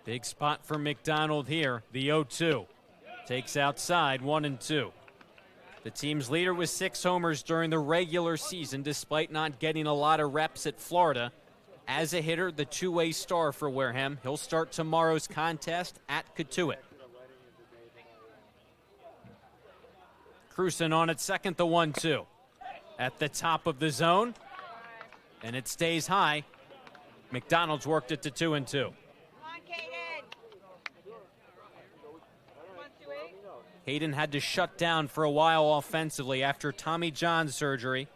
Big spot for McDonald here. The 0-2. Takes outside, 1-2. The team's leader with 6 homers during the regular season, despite not getting a lot of reps at Florida. As a hitter, the two-way star for Wareham. He'll start tomorrow's contest at Cotuit. Cruson on at second, the 1-2. At the top of the zone, and it stays high. McDonald's worked it to 2-2. Hayden had to shut down for a while offensively after Tommy John surgery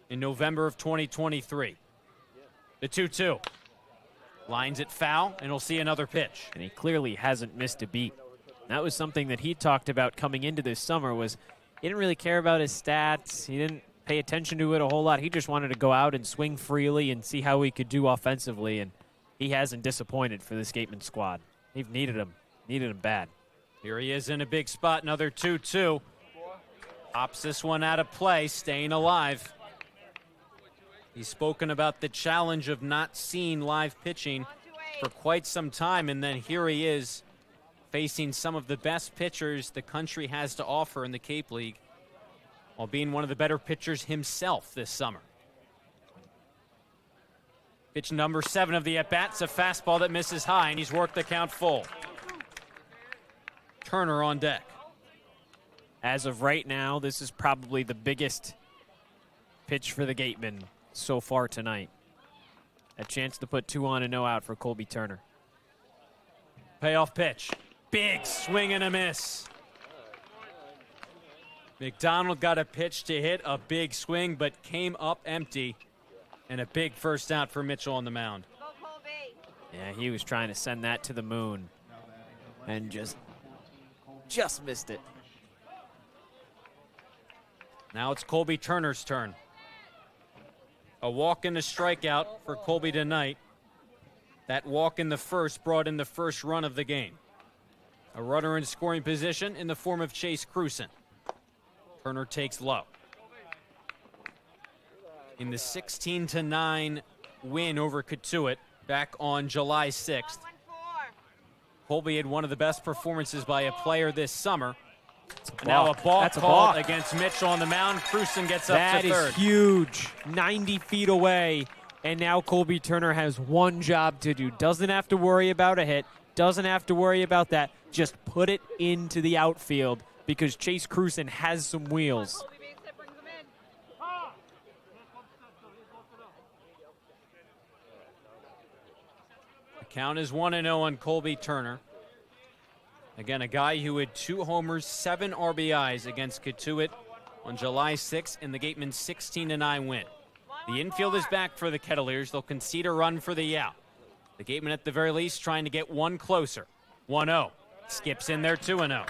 in November of 2023. The 2-2. Lines it foul, and we'll see another pitch. And he clearly hasn't missed a beat. That was something that he talked about coming into this summer, was he didn't really care about his stats. He didn't pay attention to it a whole lot. He just wanted to go out and swing freely and see how he could do offensively, and he hasn't disappointed for this Gateman squad. They've needed him bad. Here he is in a big spot, another 2-2. Pops this one out of play, staying alive. He's spoken about the challenge of not seeing live pitching for quite some time, and then here he is facing some of the best pitchers the country has to offer in the Cape League, while being one of the better pitchers himself this summer. Pitch number 7 of the at-bat's a fastball that misses high, and he's worked the count full. Turner on deck. As of right now, this is probably the biggest pitch for the Gatemen so far tonight. A chance to put 2 on and no out for Colby Turner. Payoff pitch. Big swing and a miss. McDonald got a pitch to hit a big swing, but came up empty. And a big first out for Mitchell on the mound. Yeah, he was trying to send that to the moon and just missed it. Now it's Colby Turner's turn. A walk and a strikeout for Colby tonight. That walk in the first brought in the first run of the game. A runner in scoring position in the form of Chase Cruson. Turner takes low. In the 16-9 win over Cotuit back on July 6th, Colby had one of the best performances by a player this summer. Now a balk called against Mitchell on the mound. Cruson gets up to third. That is huge. 90 feet away, and now Colby Turner has one job to do. Doesn't have to worry about a hit. Doesn't have to worry about that. Just put it into the outfield because Chase Cruson has some wheels. The count is 1-0 on Colby Turner. Again, a guy who had 2 homers, 7 RBIs against Cotuit on July 6th in the Gatemen's 16-9 win. The infield is back for the Kettleers. They'll concede a run for the out. The Gatemen at the very least trying to get one closer. 1-0. Skips in there, 2-0.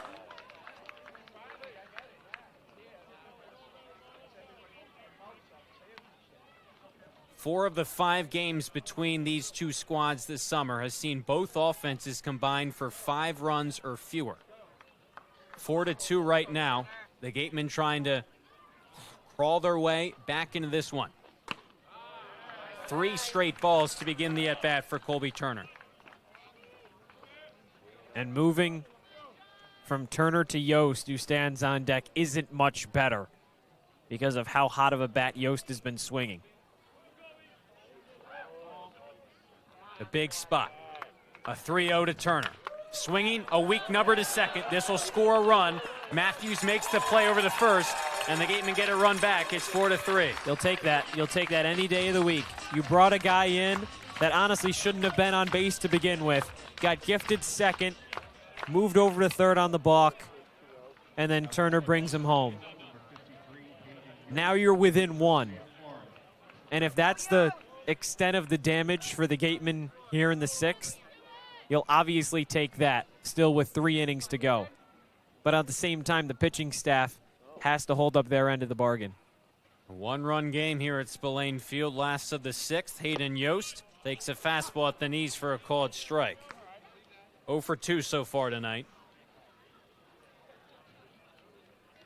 Four of the 5 games between these two squads this summer has seen both offenses combine for 5 runs or fewer. 4-2 right now. The Gatemen trying to crawl their way back into this one. 3 straight balls to begin the at-bat for Colby Turner. And moving from Turner to Yost, who stands on deck, isn't much better because of how hot of a bat Yost has been swinging. The big spot. A 3-0 to Turner. Swinging, a weak number to second. This will score a run. Matthews makes the play over the first, and the Gatemen get a run back. It's 4-3. You'll take that. You'll take that any day of the week. You brought a guy in that honestly shouldn't have been on base to begin with. Got gifted second, moved over to third on the balk, and then Turner brings him home. Now you're within one. And if that's the extent of the damage for the Gatemen here in the sixth, you'll obviously take that, still with 3 innings to go. But at the same time, the pitching staff has to hold up their end of the bargain. A 1-run game here at Spillane Field, last of the sixth. Hayden Yost takes a fastball at the knees for a called strike. 0 for 2 so far tonight.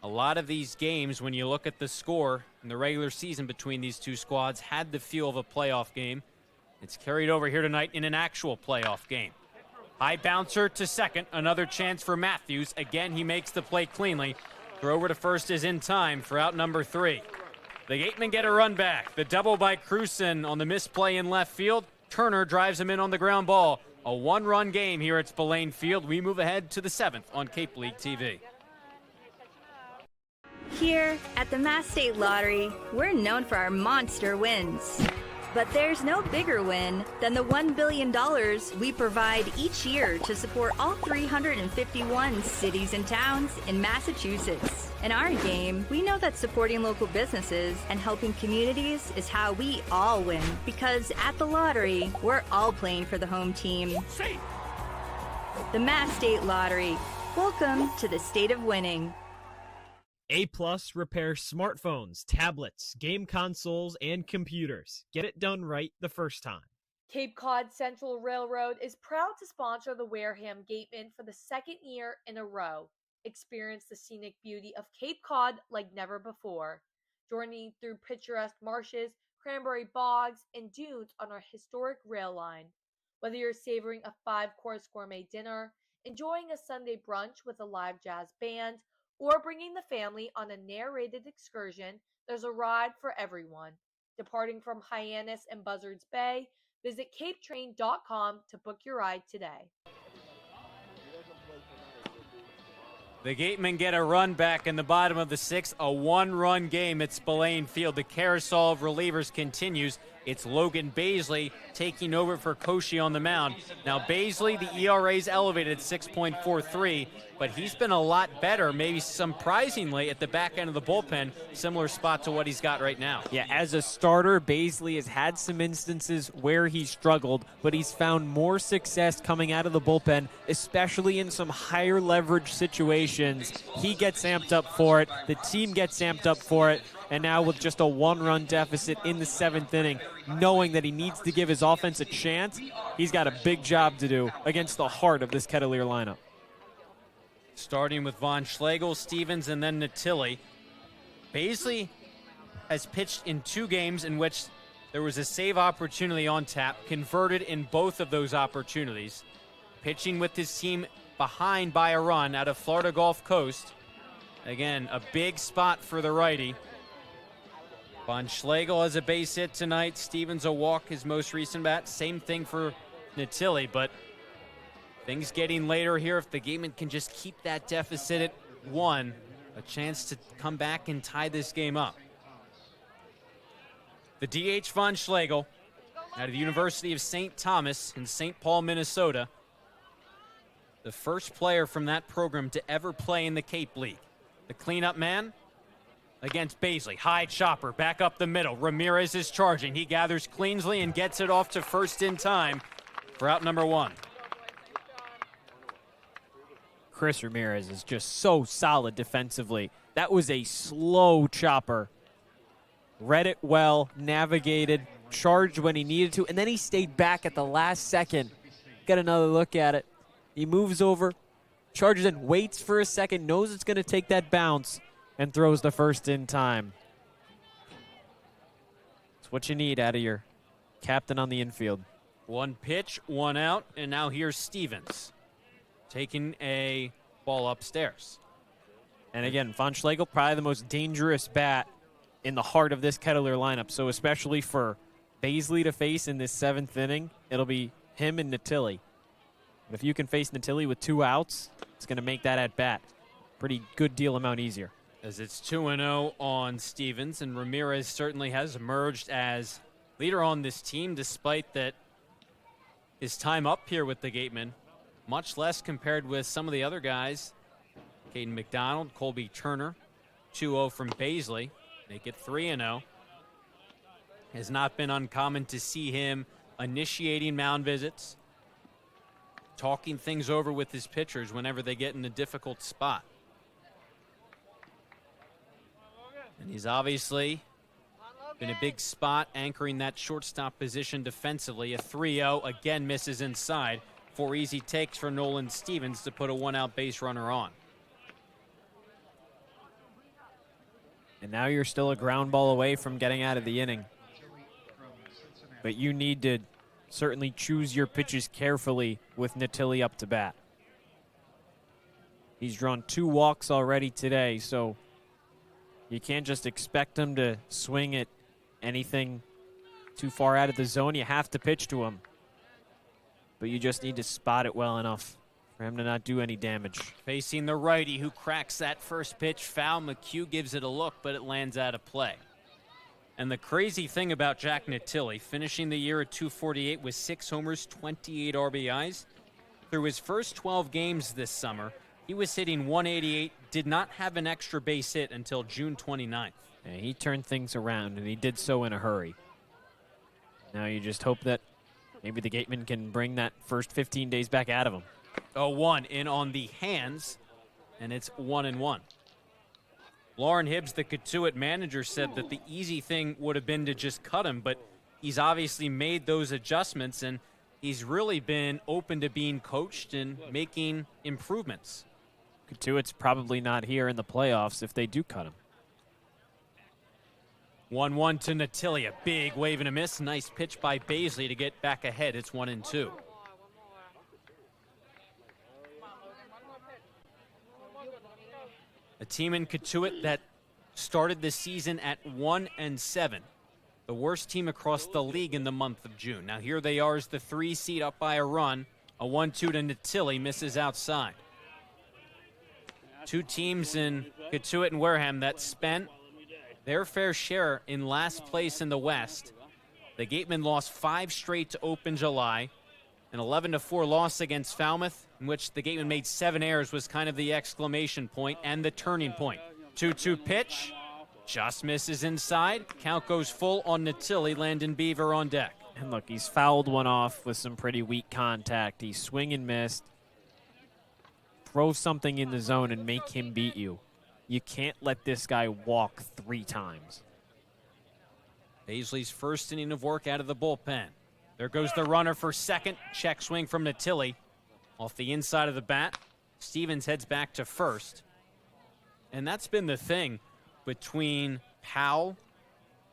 A lot of these games, when you look at the score in the regular season between these two squads, had the feel of a playoff game. It's carried over here tonight in an actual playoff game. High bouncer to second, another chance for Matthews. Again, he makes the play cleanly. Throw over to first is in time for out number 3. The Gatemen get a run back. The double by Cruson on the misplay in left field. Turner drives him in on the ground ball. A 1-run game here at Spillane Field. We move ahead to the 7th on Cape League TV. Here at the Mass State Lottery, we're known for our monster wins. But there's no bigger win than the $1 billion we provide each year to support all 351 cities and towns in Massachusetts. In our game, we know that supporting local businesses and helping communities is how we all win. Because at the lottery, we're all playing for the home team. The Mass State Lottery. Welcome to the state of winning. A+ repairs smartphones, tablets, game consoles, and computers. Get it done right the first time. Cape Cod Central Railroad is proud to sponsor the Wareham Gatemen for the 2nd year in a row. Experience the scenic beauty of Cape Cod like never before. Journey through picturesque marshes, cranberry bogs, and dunes on our historic rail line. Whether you're savoring a 5-course gourmet dinner, enjoying a Sunday brunch with a live jazz band, or bringing the family on a narrated excursion, there's a ride for everyone. Departing from Hyannis and Buzzards Bay, visit capetrain.com to book your ride today. The Gatemen get a run back in the bottom of the 6th, a 1-run game at Spillane Field. The carousel of relievers continues. It's Logan Baisley taking over for Koshi on the mound. Now Baisley, the ERA's elevated at 6.43, but he's been a lot better, maybe surprisingly, at the back end of the bullpen. Similar spot to what he's got right now. Yeah, as a starter, Baisley has had some instances where he's struggled, but he's found more success coming out of the bullpen, especially in some higher leverage situations. He gets amped up for it. The team gets amped up for it. And now with just a 1-run deficit in the 7th inning, knowing that he needs to give his offense a chance, he's got a big job to do against the heart of this Kettleer lineup. Starting with Von Schlegel, Stevens, and then Natilli. Baisley has pitched in 2 games in which there was a save opportunity on tap, converted in both of those opportunities. Pitching with his team behind by a run out of Florida Gulf Coast. Again, a big spot for the righty. Von Schlegel has a base hit tonight. Stevens a walk, his most recent bat. Same thing for Natilli, but things getting later here. If the Gatemen can just keep that deficit at 1, a chance to come back and tie this game up. The DH Von Schlegel out of the University of St. Thomas in St. Paul, Minnesota. The first player from that program to ever play in the Cape League. The cleanup man against Baisley. High chopper, back up the middle. Ramirez is charging. He gathers cleanly and gets it off to first in time for out number 1. Chris Ramirez is just so solid defensively. That was a slow chopper. Read it well, navigated, charged when he needed to, and then he stayed back at the last second. Got another look at it. He moves over, charges in, waits for a second, knows it's going to take that bounce, and throws the first in time. It's what you need out of your captain on the infield. 1 pitch, 1 out, and now here's Stevens. taking a ball upstairs. And again, Von Schlegel, probably the most dangerous bat in the heart of this Kettler lineup. So especially for Bazley to face in this 7th inning, it'll be him and Natili. But if you can face Natili with 2 outs, it's going to make that at bat pretty good deal amount easier. As it's 2-0 on Stevens, and Ramirez certainly has emerged as leader on this team, despite that his time up here with the Gatemen, much less compared with some of the other guys. Caden McDonald, Colby Turner, 2-0 from Bazley, make it 3-0. Has not been uncommon to see him initiating mound visits, talking things over with his pitchers whenever they get in a difficult spot. And he's obviously been a big spot anchoring that shortstop position defensively. A 3-0 again misses inside. 4 easy takes for Nolan Stevens to put a 1-out base runner on. And now you're still a ground ball away from getting out of the inning. But you need to certainly choose your pitches carefully with Natili up to bat. He's drawn 2 walks already today, so you can't just expect him to swing at anything too far out of the zone. You have to pitch to him. But you just need to spot it well enough for him to not do any damage. Facing the righty who cracks that first pitch foul. McHugh gives it a look, but it lands out of play. And the crazy thing about Jack Natili, finishing the year at 248 with 6 homers, 28 RBIs. Through his first 12 games this summer, he was hitting 188, did not have an extra base hit until June 29th. Yeah, he turned things around, and he did so in a hurry. Now you just hope that maybe the Gatemen can bring that first 15 days back out of him. 0-1 in on the hands, and it's 1-1. Lauren Hibbs, the Cotuit manager, said that the easy thing would have been to just cut him, but he's obviously made those adjustments, and he's really been open to being coached and making improvements. Cotuit's probably not here in the playoffs if they do cut him. 1-1 to Natili. A big wave and a miss. Nice pitch by Bazley to get back ahead. It's 1-2. A team in Cotuit that started the season at 1-7. The worst team across the league in the month of June. Now here they are as the 3 seed up by a run. A 1-2 to Natili, misses outside. 2 teams in Cotuit and Wareham that spent their fair share in last place in the West. The Gatemen lost 5 straight to open July. An 11-4 loss against Falmouth, in which the Gatemen made 7 errors, was kind of the exclamation point and the turning point. 2-2 pitch, just misses inside. Count goes full on Natili. Landon Beaver on deck. And look, he's fouled one off with some pretty weak contact. He swing and missed. Throw something in the zone and make him beat you. You can't let this guy walk 3 times. Bazley's first inning of work out of the bullpen. There goes the runner for second. Check swing from Natili. Off the inside of the bat. Stevens heads back to first. And that's been the thing between Powell,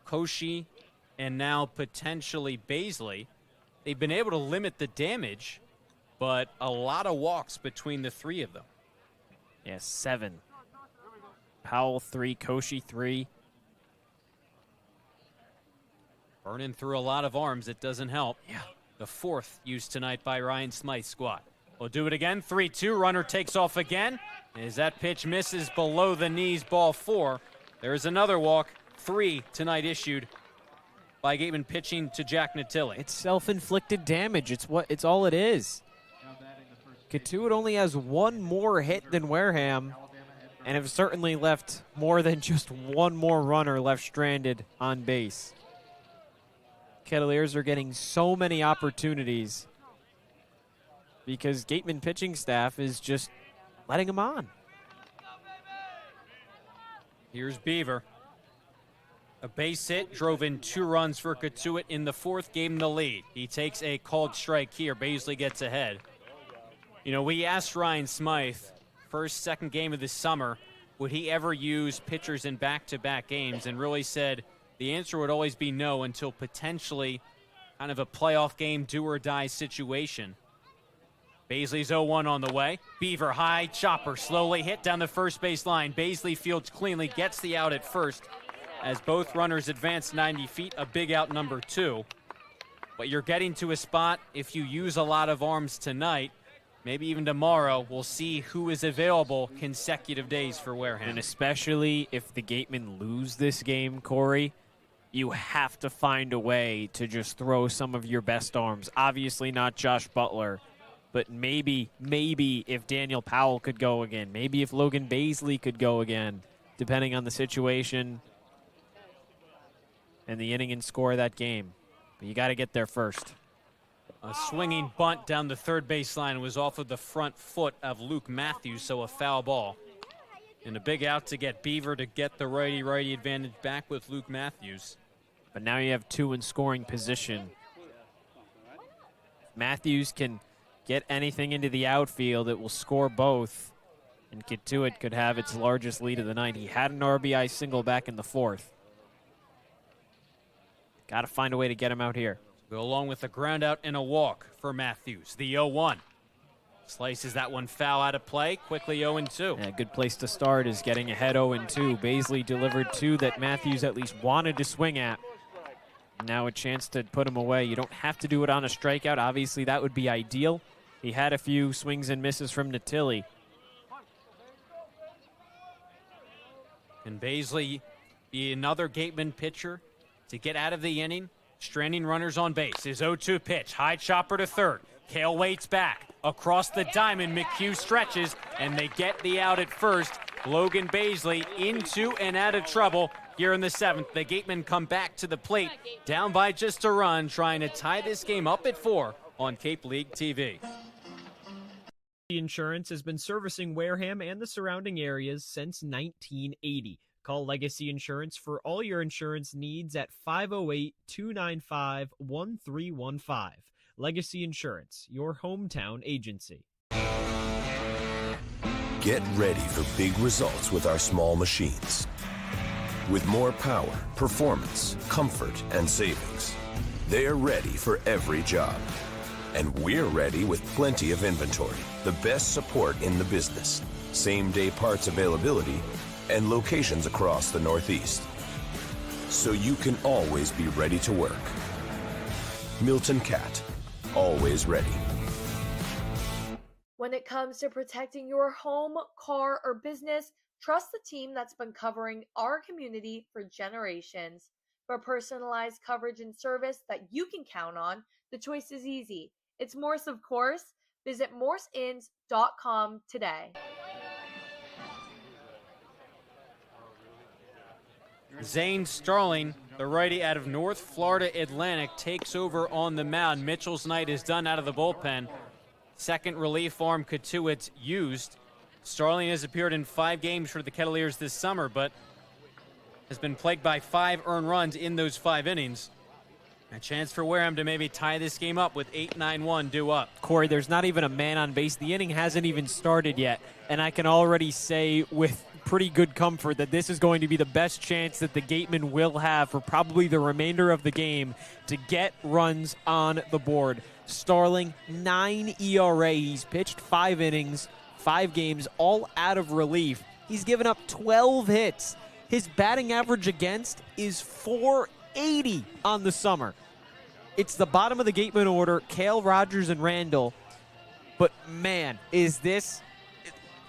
Koshi, and now potentially Bazley. They've been able to limit the damage, but a lot of walks between the 3 of them. Yeah, 7. Powell 3, Koshi 3. Burning through a lot of arms. It doesn't help. Yeah. The 4th used tonight by Ryan Smythe's squad. We'll do it again. 3-2. Runner takes off again. As that pitch misses below the knees, ball 4. There's another walk. 3 tonight issued by Gateman pitching to Jack Natili. It's self-inflicted damage. It's all it is. Cotuit only has 1 more hit than Wareham, and have certainly left more than just 1 more runner left stranded on base. Kettleers are getting so many opportunities because Gateman pitching staff is just letting them on. Here's Beaver. A base hit, drove in 2 runs for Cotuit in the 4th, gave him the lead. He takes a called strike here. Bazley gets ahead. You know, we asked Ryan Smythe, first, second game of the summer, would he ever use pitchers in back-to-back games, and really said the answer would always be no until potentially kind of a playoff game, do-or-die situation. Baisley's 0-1 on the way. Beaver high, chopper slowly hit down the first base line. Baisley fields cleanly, gets the out at first as both runners advance 90 feet, a big out number 2. But you're getting to a spot, if you use a lot of arms tonight, maybe even tomorrow, we'll see who is available consecutive days for Wareham. And especially if the Gatemen lose this game, Cory, you have to find a way to just throw some of your best arms. Obviously not Josh Butler, but maybe if Daniel Powell could go again, maybe if Logan Baisley could go again, depending on the situation and the inning and score of that game. But you got to get there first. A swinging bunt down the third baseline was off of the front foot of Luke Matthews, so a foul ball. And a big out to get Beaver to get the righty-righty advantage back with Luke Matthews. But now you have 2 in scoring position. If Matthews can get anything into the outfield, it will score both. And Cotuit could have its largest lead of the night. He had an RBI single back in the 4th. Got to find a way to get him out here. Go along with a ground out and a walk for Matthews. The 0-1. Slices that one foul out of play. Quickly 0-2. Yeah, a good place to start is getting ahead 0-2. Baisley delivered 2 that Matthews at least wanted to swing at. Now a chance to put him away. You don't have to do it on a strikeout. Obviously, that would be ideal. He had a few swings and misses from Natilli. Can Baisley be another Gateman pitcher to get out of the inning? Stranding runners on base. His 0-2 pitch. High chopper to third. Kale waits back. Across the diamond, McHugh stretches, and they get the out at first. Logan Baisley into and out of trouble here in the 7th. The Gatemen come back to the plate, down by just a run, trying to tie this game up at 4 on Cape League TV. Insurance has been servicing Wareham and the surrounding areas since 1980. Call Legacy Insurance for all your insurance needs at 508-295-1315. Legacy Insurance, your hometown agency. Get ready for big results with our small machines. With more power, performance, comfort, and savings, they're ready for every job. And we're ready with plenty of inventory, the best support in the business, same-day parts availability, and locations across the Northeast. So you can always be ready to work. Milton Cat, always ready. When it comes to protecting your home, car, or business, trust the team that's been covering our community for generations. For personalized coverage and service that you can count on, the choice is easy. It's Morse, of course. Visit morseins.com today. Zane Starling, the righty out of North Florida Atlantic, takes over on the mound. Mitchell's night is done out of the bullpen. Second relief arm Cotuit's used. Starling has appeared in 5 games for the Kettleers this summer, but has been plagued by 5 earned runs in those 5 innings. A chance for Wareham to maybe tie this game up with 8-9-1 due up. Cory, there's not even a man on base. The inning hasn't even started yet, and I can already say with pretty good comfort that this is going to be the best chance that the Gatemen will have for probably the remainder of the game to get runs on the board. Starling, 9 ERA. He's pitched 5 innings, 5 games, all out of relief. He's given up 12 hits. His batting average against is .480 on the summer. It's the bottom of the Gatemen order, Cale, Rogers, and Randall. But, man, is this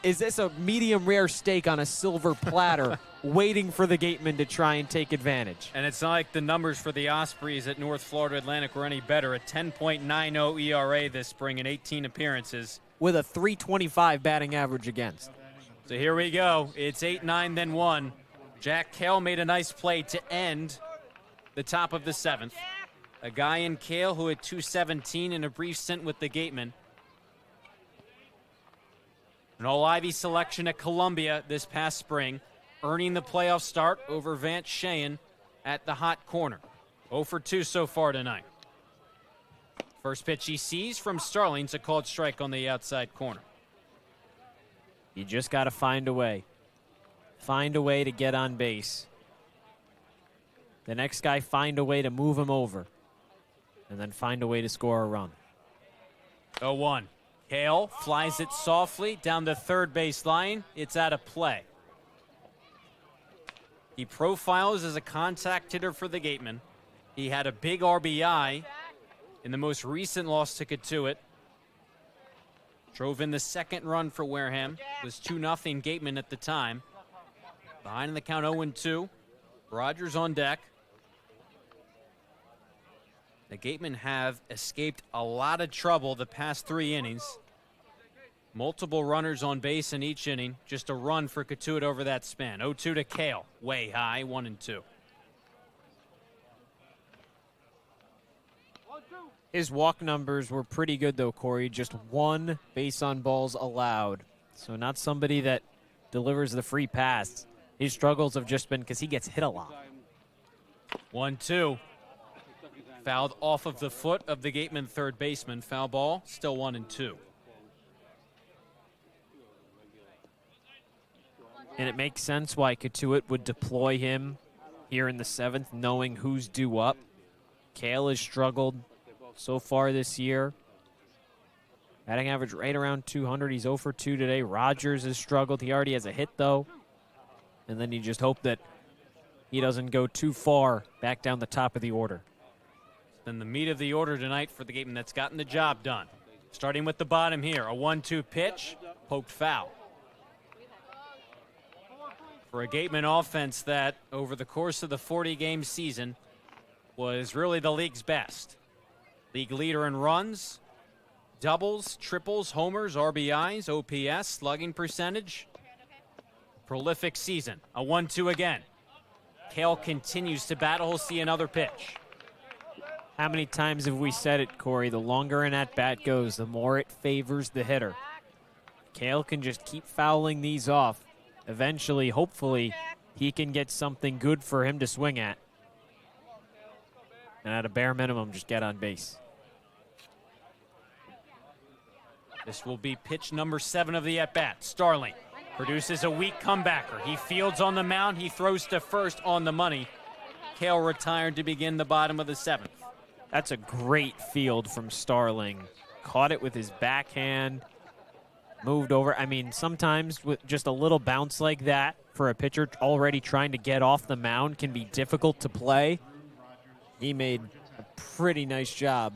a medium rare steak on a silver platter waiting for the Gatemen to try and take advantage? And it's not like the numbers for the Ospreys at North Florida Atlantic were any better. A 10.90 ERA this spring in 18 appearances. With a .325 batting average against. So here we go. It's 8-9, then 1. Jack Cale made a nice play to end the top of the 7th. A guy in Cale who had .217 in a brief stint with the Gatemen. An All-Ivy selection at Columbia this past spring, earning the playoff start over Vance Sheehan at the hot corner. 0 for 2 so far tonight. First pitch he sees from Starling's a called strike on the outside corner. You just got to find a way. Find a way to get on base. The next guy, find a way to move him over. And then find a way to score a run. 0-1. Hale flies it softly down the third base line. It's out of play. He profiles as a contact hitter for the Gatemen. He had a big RBI in the most recent loss to Cotuit. Drove in the second run for Wareham. It was 2-0 Gatemen at the time. Behind in the count 0-2. Rogers on deck. The Gatemen have escaped a lot of trouble the past 3 innings. Multiple runners on base in each inning. Just a run for Cotuit over that span. 0-2 to Kale. Way high, 1-2. His walk numbers were pretty good, though, Cory. Just 1 base on balls allowed. So not somebody that delivers the free pass. His struggles have just been because he gets hit a lot. 1-2. Fouled off of the foot of the Gateman third baseman. Foul ball, still 1-2. And it makes sense why Cotuit would deploy him here in the 7th, knowing who's due up. Kale has struggled so far this year. Batting average right around 200. He's 0 for 2 today. Rogers has struggled. He already has a hit, though. And then you just hope that he doesn't go too far back down the top of the order. Then the meat of the order tonight for the Gateman that's gotten the job done. Starting with the bottom here. A 1-2 pitch. Poked foul. For a Gateman offense that, over the course of the 40-game season, was really the league's best. League leader in runs, doubles, triples, homers, RBIs, OPS, slugging percentage. Prolific season. A 1-2 again. Kale continues to battle. He'll see another pitch. How many times have we said it, Cory? The longer an at-bat goes, the more it favors the hitter. Kale can just keep fouling these off. Eventually, hopefully, he can get something good for him to swing at. And at a bare minimum, just get on base. This will be pitch number 7 of the at-bat. Starling produces a weak comebacker. He fields on the mound. He throws to first on the money. Kale retired to begin the bottom of the 7th. That's a great field from Starling. Caught it with his backhand. Moved over. I mean, sometimes with just a little bounce like that for a pitcher already trying to get off the mound can be difficult to play. He made a pretty nice job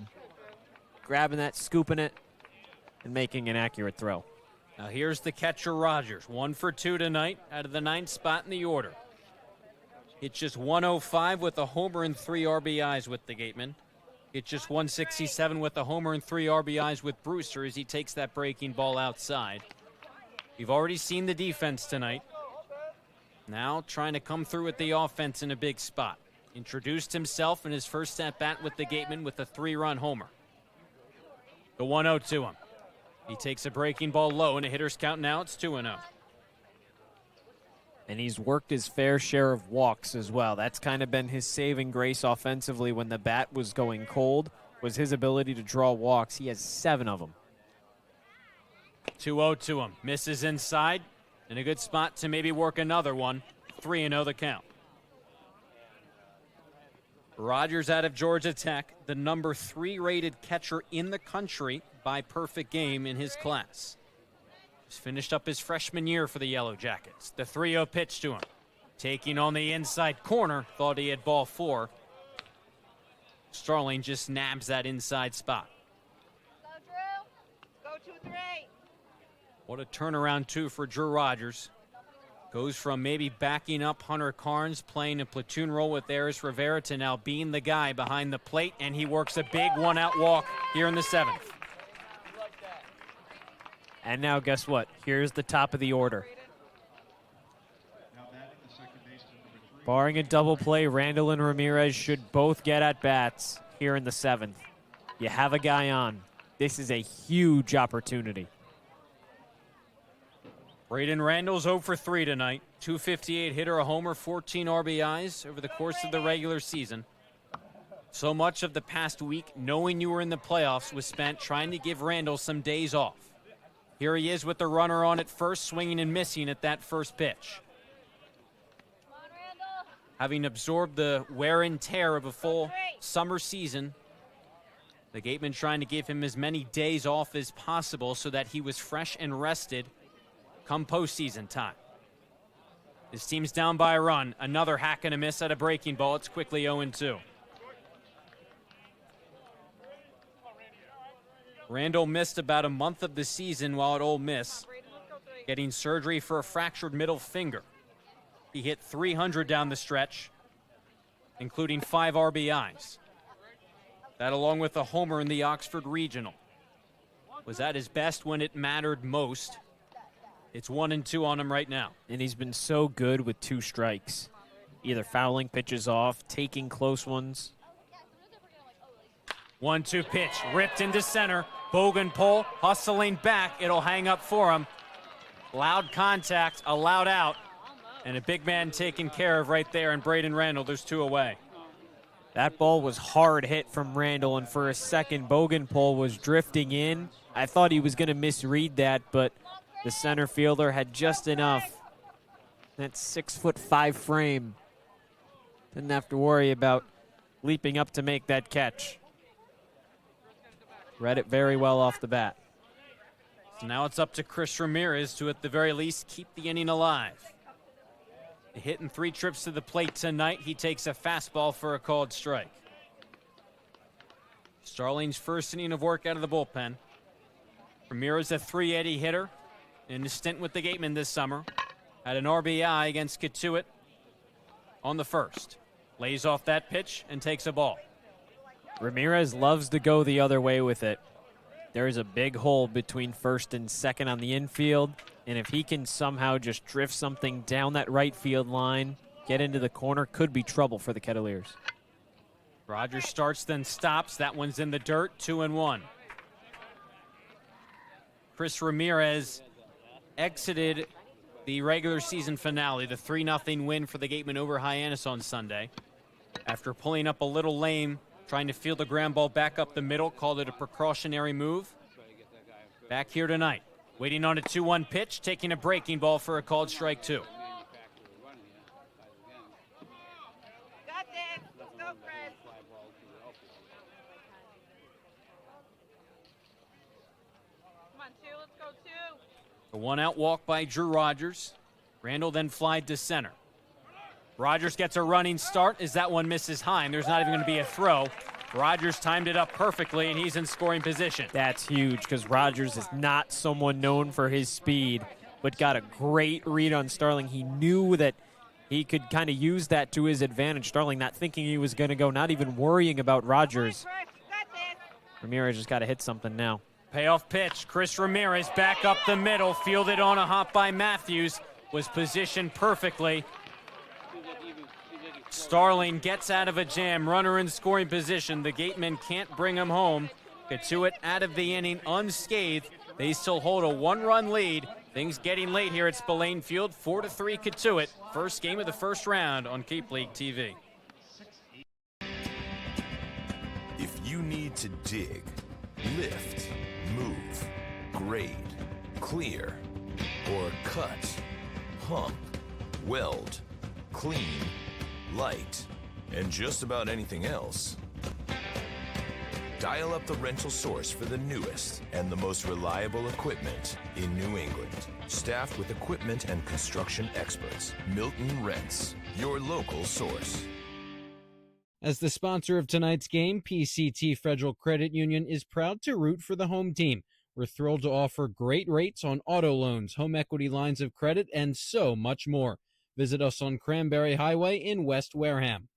grabbing that, scooping it, and making an accurate throw. Now here's the catcher, Rogers. 1 for 2 tonight out of the 9th spot in the order. It's just 105 with a homer and 3 RBIs with the Gatemen. It's just 167 with a homer and 3 RBIs with Brewster as he takes that breaking ball outside. We've already seen the defense tonight. Now trying to come through with the offense in a big spot. Introduced himself in his first at-bat with the Gatemen with a 3-run homer. The 1-0 to him. He takes a breaking ball low, and a hitter's count now. It's 2-0. And he's worked his fair share of walks as well. That's kind of been his saving grace offensively when the bat was going cold, was his ability to draw walks. He has 7 of them. 2-0 to him. Misses inside. In a good spot to maybe work another one. 3-0 the count. Rogers out of Georgia Tech, the number 3 rated catcher in the country by perfect game in his class. Just finished up his freshman year for the Yellow Jackets. The 3-0 pitch to him. Taking on the inside corner. Thought he had ball 4. Starling just nabs that inside spot. Go, Drew. Go 2-3. What a turnaround, too, for Drew Rogers. Goes from maybe backing up Hunter Carnes, playing a platoon role with Aris Rivera, to now being the guy behind the plate, and he works a big one-out walk here in the 7th. And now guess what? Here's the top of the order. Barring a double play, Randall and Ramirez should both get at bats here in the 7th. You have a guy on. This is a huge opportunity. Braden Randall's 0 for 3 tonight. 258 hitter, a homer, 14 RBIs over the course of the regular season. So much of the past week, knowing you were in the playoffs, was spent trying to give Randall some days off. Here he is with the runner on at first, swinging and missing at that first pitch. Having absorbed the wear and tear of a full summer season, The Gatemen trying to give him as many days off as possible so that he was fresh and rested come postseason time. His team's down by a run. Another hack and a miss at a breaking ball. It's quickly 0-2. Randall missed about a month of the season while at Ole Miss, getting surgery for a fractured middle finger. He hit 300 down the stretch, including 5 RBIs. That, along with a homer in the Oxford Regional, was at his best when it mattered most. It's 1-2 on him right now. And he's been so good with 2 strikes, either fouling pitches off, taking close ones. 1-2 pitch, ripped into center. Bogenpole hustling back. It'll hang up for him. Loud contact, a loud out, and a big man taken care of right there. And Braden Randall, there's 2 away. That ball was hard hit from Randall, and for a second, Bogenpole was drifting in. I thought he was going to misread that, but the center fielder had just enough. That 6'5" frame. Didn't have to worry about leaping up to make that catch. Read it very well off the bat. So now it's up to Chris Ramirez to, at the very least, keep the inning alive. Hitting 3 trips to the plate tonight. He takes a fastball for a called strike. Starling's first inning of work out of the bullpen. Ramirez, a .380 hitter in his stint with the Gatemen this summer. Had an RBI against Cotuit on the first. Lays off that pitch and takes a ball. Ramirez loves to go the other way with it. There is a big hole between first and second on the infield, and if he can somehow just drift something down that right field line, get into the corner, could be trouble for the Kettleers. Rogers starts, then stops. That one's in the dirt, 2-1. Chris Ramirez exited the regular season finale, the 3-0 win for the Gatemen over Hyannis on Sunday, after pulling up a little lame, trying to field a ground ball back up the middle, called it a precautionary move. Back here tonight, waiting on a 2-1 pitch, taking a breaking ball for a called strike 2. Got this. Let's go, Chris. Come on, 2. Let's go, 2. A 1-out walk by Drew Rogers. Randall then flied to center. Rogers gets a running start as that one misses high, and there's not even going to be a throw. Rogers timed it up perfectly, and he's in scoring position. That's huge because Rogers is not someone known for his speed, but got a great read on Starling. He knew that he could kind of use that to his advantage. Starling not thinking he was going to go, not even worrying about Rogers. Ramirez just got to hit something now. Payoff pitch. Chris Ramirez back up the middle, fielded on a hop by Matthews, was positioned perfectly. Starling gets out of a jam, runner in scoring position. The Gatemen can't bring him home. Cotuit out of the inning unscathed. They still hold a 1-run lead. Things getting late here at Spillane Field. 4-3 Cotuit. First game of the first round on Cape League TV. If you need to dig, lift, move, grade, clear, or cut, pump, weld, clean, light, and just about anything else, dial up the rental source for the newest and the most reliable equipment in New England. Staffed with equipment and construction experts, Milton Rents, your local source. As the sponsor of tonight's game, PCT Federal Credit Union is proud to root for the home team. We're thrilled to offer great rates on auto loans, home equity lines of credit, and so much more. Visit us on Cranberry Highway in West Wareham.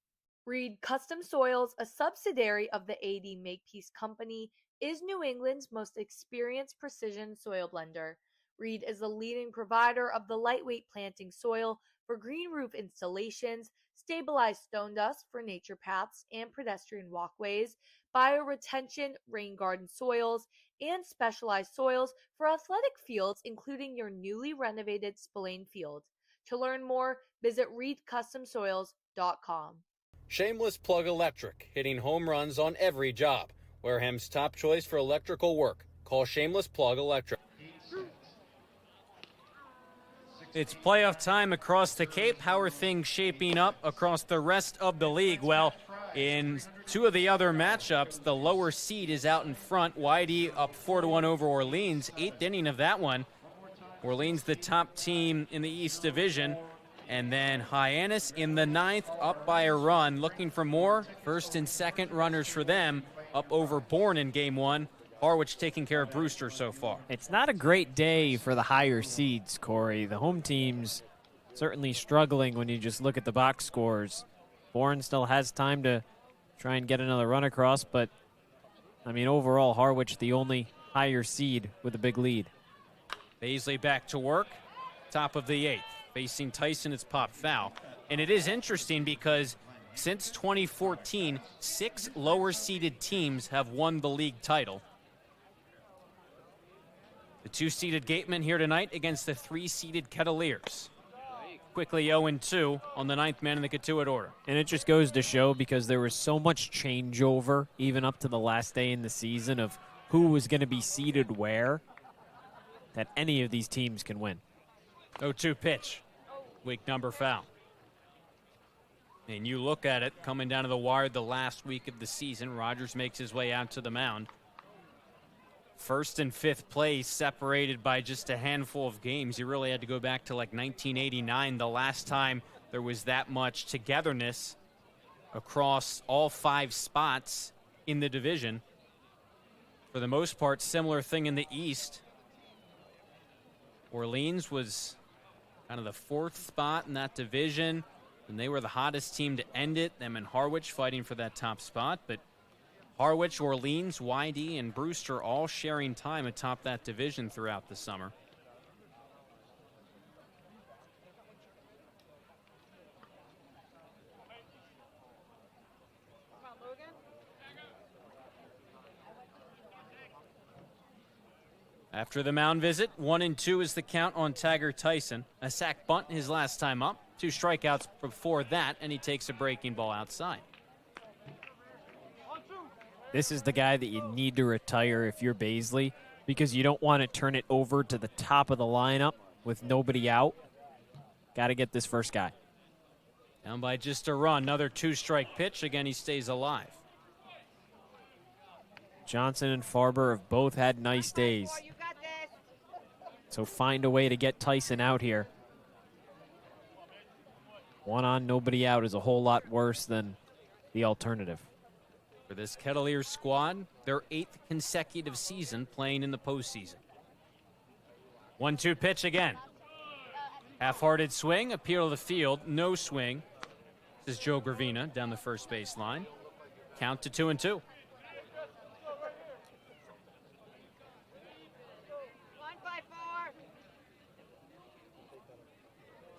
Reed Custom Soils, a subsidiary of the AD Makepeace Company, is New England's most experienced precision soil blender. Reed is the leading provider of the lightweight planting soil for green roof installations, stabilized stone dust for nature paths and pedestrian walkways, bioretention rain garden soils, and specialized soils for athletic fields, including your newly renovated Spillane Field. To learn more, visit reedcustomsoils.com. Shameless Plug Electric, hitting home runs on every job. Wareham's top choice for electrical work. Call Shameless Plug Electric. It's playoff time across the Cape. How are things shaping up across the rest of the league? Well, In two of the other matchups, the lower seed is out in front. Whitey up 4-1 over Orleans. 8th inning of that one. Orleans the top team in the East Division. And then Hyannis in the 9th, up by a run, looking for more. First and second runners for them, up over Bourne in game 1. Harwich taking care of Brewster so far. It's not a great day for the higher seeds, Corey. The home team's certainly struggling when you just look at the box scores. Bourne still has time to try and get another run across, but, I mean, overall, Harwich the only higher seed with a big lead. Baisley back to work, top of the 8th. Facing Tyson, it's popped foul. And it is interesting because since 2014, 6 lower-seeded teams have won the league title. The 2-seeded Gatemen here tonight against the 3-seeded Kettleers. Quickly 0-2 on the 9th man in the Cotuit order. And it just goes to show, because there was so much changeover even up to the last day in the season of who was going to be seeded where, that any of these teams can win. 0-2 pitch. Weak number foul. And you look at it coming down to the wire the last week of the season. Rogers makes his way out to the mound. First and 5th place separated by just a handful of games. You really had to go back to like 1989, the last time there was that much togetherness across all 5 spots in the division. For the most part, similar thing in the East. Orleans was kind of the 4th spot in that division, and they were the hottest team to end it. Them and Harwich fighting for that top spot, but Harwich, Orleans, YD, and Brewster all sharing time atop that division throughout the summer. After the mound visit, 1-2 is the count on Taggart Tyson. A sack bunt his last time up. 2 strikeouts before that, and he takes a breaking ball outside. This is the guy that you need to retire if you're Baisley, because you don't want to turn it over to the top of the lineup with nobody out. Got to get this first guy. Down by just a run. Another 2-strike pitch. Again, he stays alive. Johnson and Farber have both had nice days. So find a way to get Tyson out here. 1 on, nobody out is a whole lot worse than the alternative. For this Kettleers squad, their 8th consecutive season playing in the postseason. 1-2 pitch again. Half-hearted swing, appeal to the field, no swing. This is Joe Gravina down the first base line. Count to 2-2.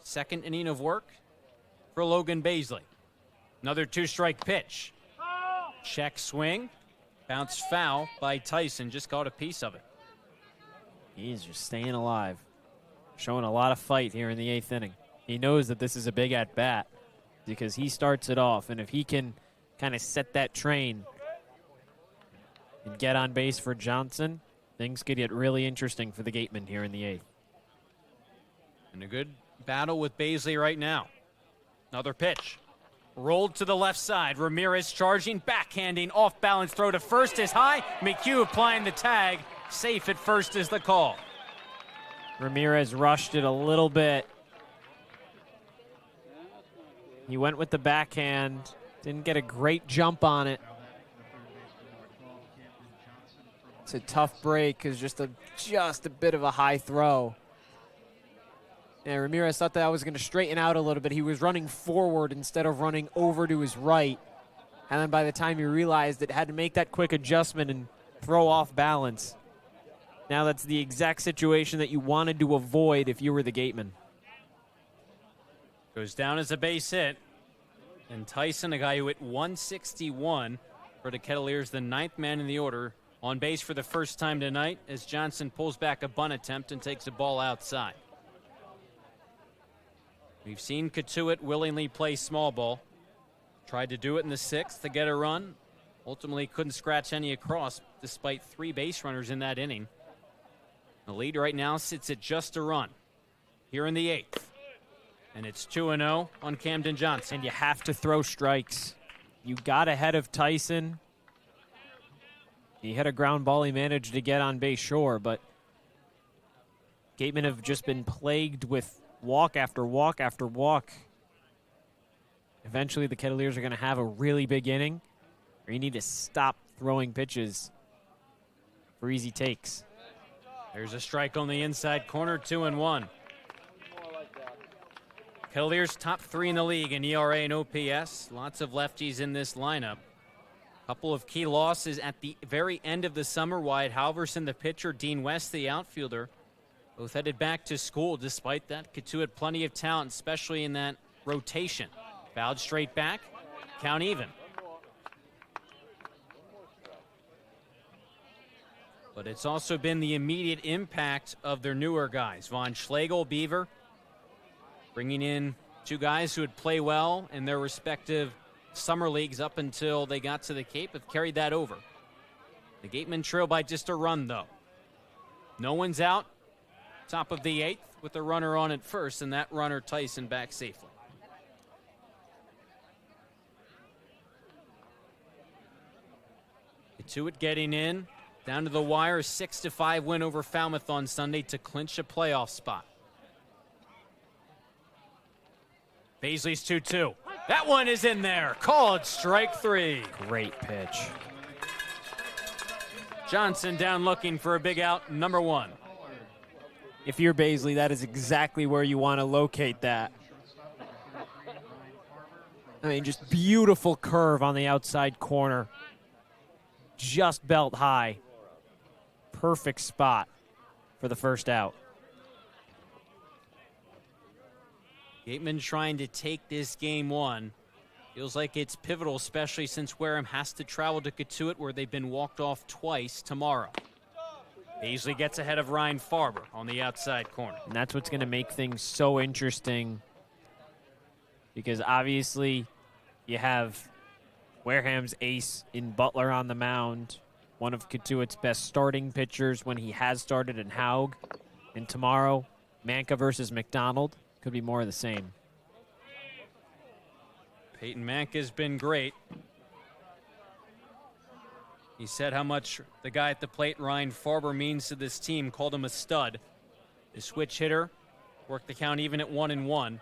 Second inning of work for Logan Baisley. Another 2-strike pitch. Check swing. Bounce foul by Tyson. Just caught a piece of it. He's just staying alive. Showing a lot of fight here in the 8th inning. He knows that this is a big at-bat because he starts it off. And if he can kind of set that train and get on base for Johnson, things could get really interesting for the Gatemen here in the 8th. And a good battle with Baisley right now. Another pitch. Rolled to the left side. Ramirez charging, backhanding, off-balance throw to first is high. McHugh applying the tag. Safe at first is the call. Ramirez rushed it a little bit. He went with the backhand. Didn't get a great jump on it. It's a tough break because just a bit of a high throw. And Ramirez thought that was going to straighten out a little bit. He was running forward instead of running over to his right. And then by the time he realized it, had to make that quick adjustment and throw off balance. Now that's the exact situation that you wanted to avoid if you were the Gatemen. Goes down as a base hit. And Tyson, a guy who hit 161 for the Kettleers, the 9th man in the order, on base for the first time tonight as Johnson pulls back a bunt attempt and takes a ball outside. We've seen Cotuit willingly play small ball. Tried to do it in the 6th to get a run. Ultimately couldn't scratch any across despite 3 base runners in that inning. The lead right now sits at just a run here in the 8th. And it's 2-0 on Camden Johnson. And you have to throw strikes. You got ahead of Tyson. He hit a ground ball he managed to get on base, sure, but Gatemen have just been plagued with walk after walk after walk. Eventually, the Kettleers are going to have a really big inning, or you need to stop throwing pitches for easy takes. There's a strike on the inside corner, 2-1. Kettleers top 3 in the league in ERA and OPS. Lots of lefties in this lineup. Couple of key losses at the very end of the summer. Wyatt Halverson, the pitcher, Dean West, the outfielder, both headed back to school. Despite that, Cotuit plenty of talent, especially in that rotation. Fouled straight back, count even. But it's also been the immediate impact of their newer guys. Von Schlegel, Beaver, bringing in 2 guys who would play well in their respective summer leagues up until they got to the Cape, have carried that over. The Gatemen trail by just a run, though. No one's out. Top of the 8th with a runner on at first, and that runner, Tyson, back safely. Cotuit getting in. Down to the wire, 6-5 win over Falmouth on Sunday to clinch a playoff spot. Baisley's 2-2. That one is in there. Called strike 3. Great pitch. Johnson down looking for a big out, number 1. If you're Baisley, that is exactly where you want to locate that. I mean, just beautiful curve on the outside corner. Just belt high. Perfect spot for the first out. Gatemen trying to take this game 1. Feels like it's pivotal, especially since Wareham has to travel to Cotuit, where they've been walked off twice tomorrow. Baisley gets ahead of Ryan Farber on the outside corner. And that's what's going to make things so interesting, because obviously you have Wareham's ace in Butler on the mound, one of Cotuit's best starting pitchers when he has started in Haug. And tomorrow, Manka versus McDonald. Could be more of the same. Peyton Manka's been great. He said how much the guy at the plate, Ryan Farber, means to this team, called him a stud. The switch hitter worked the count even at 1-1